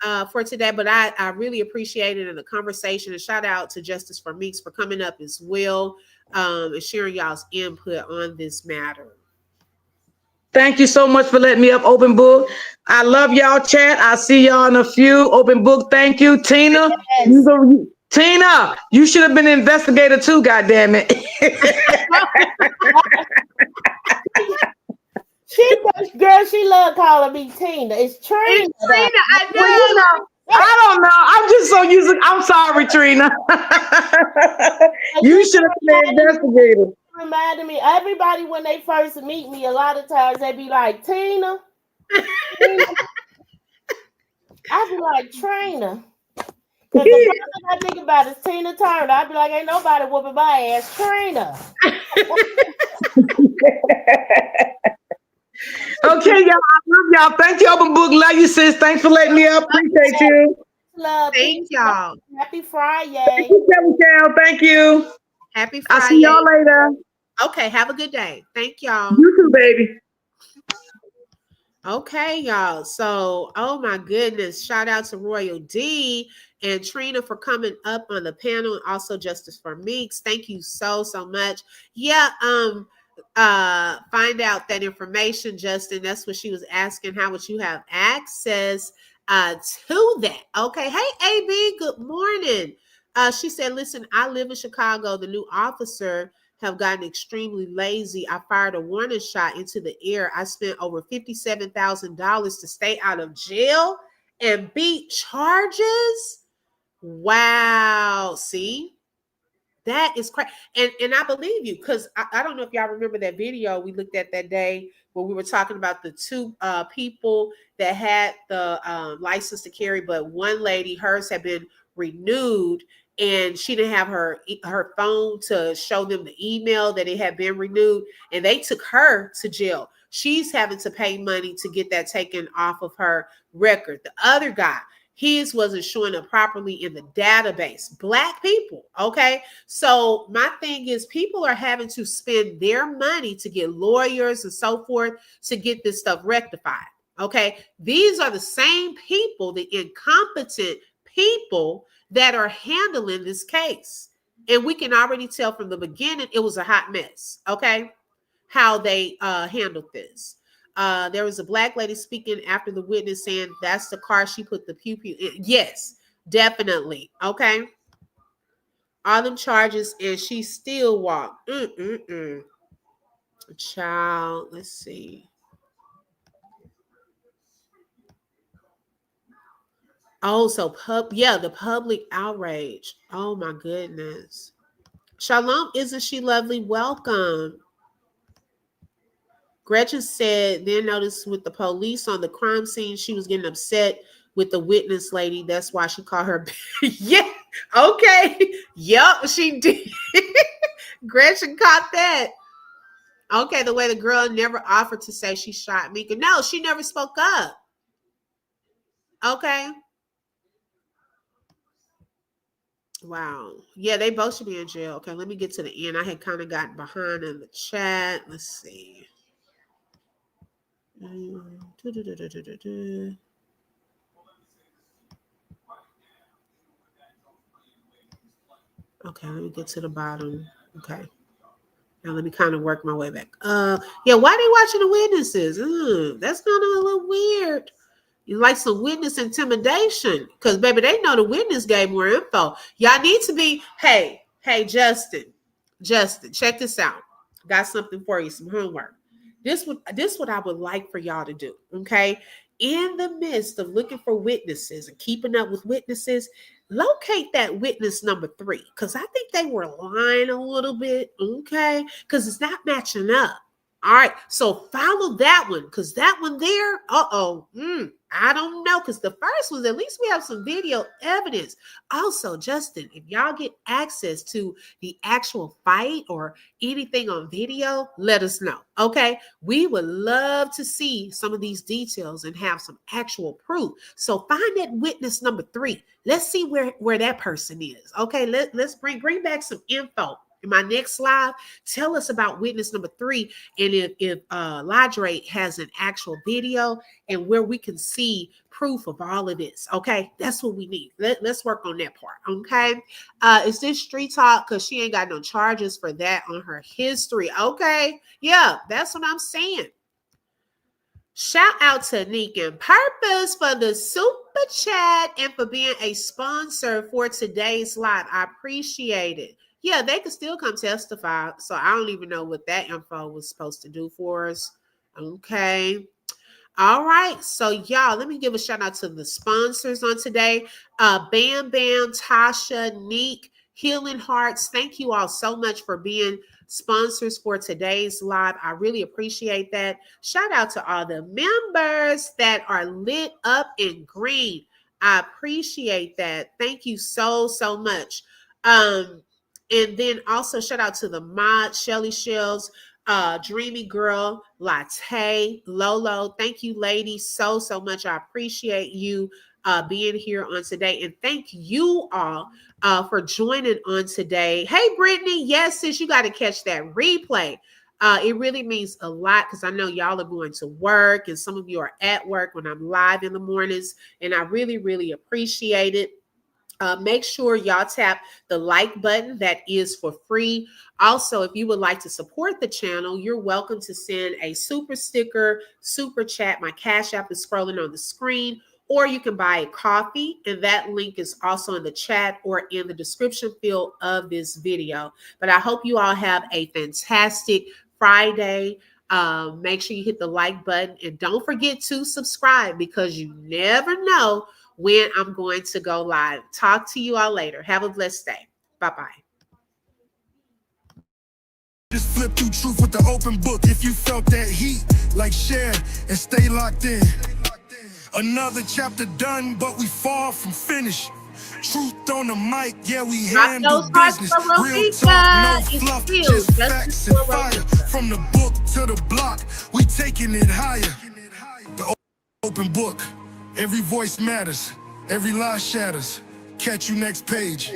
off for today, but I really appreciate it and the conversation. And shout out to Justice for Meeks for coming up as well and sharing y'all's input on this matter. Thank you so much for letting me up, Open Book. I love y'all, chat. I'll see y'all in a few. Open Book, thank you. Tina, Tina, you should have been an investigator too, goddammit. She love calling me Tina. It's Trina. I know. I don't know. I'm just so used to, I'm sorry, Trina. You should have been an investigator. Reminded me, everybody when they first meet me, a lot of times they be like, Tina. I'd be like, Trina. Because the person I think about is Tina Turner. I'd be like, ain't nobody whooping my ass. Trina. Okay, y'all. I love y'all. Thank you, Open Book. Love you, sis. Thanks for letting me up. Appreciate you. Love. Thank y'all. Happy Friday. Thank you, Michelle. Thank you. Happy I'll Friday. see y'all later. Okay, have a good day. Thank y'all. You too, baby. Okay, y'all. So, oh my goodness. Shout out to Royal D and Trina for coming up on the panel, and also Justice for Meeks. Thank you so much. Yeah, find out that information, Justin. That's what she was asking. How would you have access to that? Okay. Hey, AB, good morning. She said, listen, I live in Chicago. The new officer have gotten extremely lazy. I fired a warning shot into the air. I spent over $57,000 to stay out of jail and beat charges. Wow. See, that is crazy. And I believe you, because I don't know if y'all remember that video we looked at that day when we were talking about the two people that had the license to carry, but one lady, hers had been renewed, and she didn't have her phone to show them the email that it had been renewed, and they took her to jail. She's having to pay money to get that taken off of her record. The other guy, his wasn't showing up properly in the database. Black people, okay? So my thing is, people are having to spend their money to get lawyers and so forth to get this stuff rectified, okay? These are the same people, the incompetent people that are handling this case. And we can already tell from the beginning it was a hot mess, okay? How they handled this. There was a black lady speaking after the witness saying that's the car she put the pew-pew in. Yes, definitely. Okay. All them charges, and she still walked. Child, let's see. Oh, so the public outrage. Oh my goodness. Shalom, isn't she lovely? Welcome. Gretchen said, then noticed with the police on the crime scene, she was getting upset with the witness lady. That's why she called her. Yeah. Okay. Yep, she did. Gretchen caught that. Okay, the way the girl never offered to say she shot Mika. No, she never spoke up. Okay. Wow. Yeah, they both should be in jail. Okay, let me get to the end. I had kind of gotten behind in the chat. Let's see. Okay, let me get to the bottom. Okay. Now let me kind of work my way back. Yeah, why they watching the witnesses? That's kind of a little weird. You like some witness intimidation, because baby, they know the witness gave more info. Y'all need to be, hey, Justin, check this out. Got something for you, some homework. This what I would like for y'all to do. Okay. In the midst of looking for witnesses and keeping up with witnesses, locate that witness number 3, because I think they were lying a little bit. Okay. Because it's not matching up. All right, so follow that one, because that one there, I don't know, because the first one, at least we have some video evidence. Also, Justin, if y'all get access to the actual fight or anything on video, let us know, okay? We would love to see some of these details and have some actual proof. So find that witness number 3. Let's see where that person is, okay? Let's bring back some info. In my next slide, tell us about witness number 3, and if Ladre has an actual video and where we can see proof of all of this. Okay, that's what we need. Let's work on that part. Okay, is this street talk? Because she ain't got no charges for that on her history. Okay, yeah, that's what I'm saying. Shout out to Nick and Purpose for the super chat and for being a sponsor for today's live. I appreciate it. Yeah, they could still come testify. So I don't even know what that info was supposed to do for us. Okay. All right. So y'all, let me give a shout out to the sponsors on today. Bam Bam, Tasha, Neek, Healing Hearts. Thank you all so much for being sponsors for today's live. I really appreciate that. Shout out to all the members that are lit up in green. I appreciate that. Thank you so, so much. And then also shout out to the mod, Shelly Shells, Dreamy Girl, Latte, Lolo. Thank you, ladies, so, so much. I appreciate you being here on today. And thank you all for joining on today. Hey, Brittany, yes, sis, you got to catch that replay. It really means a lot because I know y'all are going to work and some of you are at work when I'm live in the mornings. And I really, really appreciate it. Make sure y'all tap the like button. That is for free. Also, if you would like to support the channel, you're welcome to send a super sticker, super chat. My Cash App is scrolling on the screen, or you can buy a coffee, and that link is also in the chat or in the description field of this video. But I hope you all have a fantastic Friday. Make sure you hit the like button and don't forget to subscribe because you never know when I'm going to go live. Talk to you all later. Have a blessed day. Bye-bye. Just flip through truth with the open book. If you felt that heat, like share and stay locked in. Another chapter done, but we far from finished. Truth on the mic, yeah, we handle business. Real talk, no fluff, just facts and fire. From the book to the block, we taking it higher. The open book, every voice matters, every lie shatters. Catch you next page.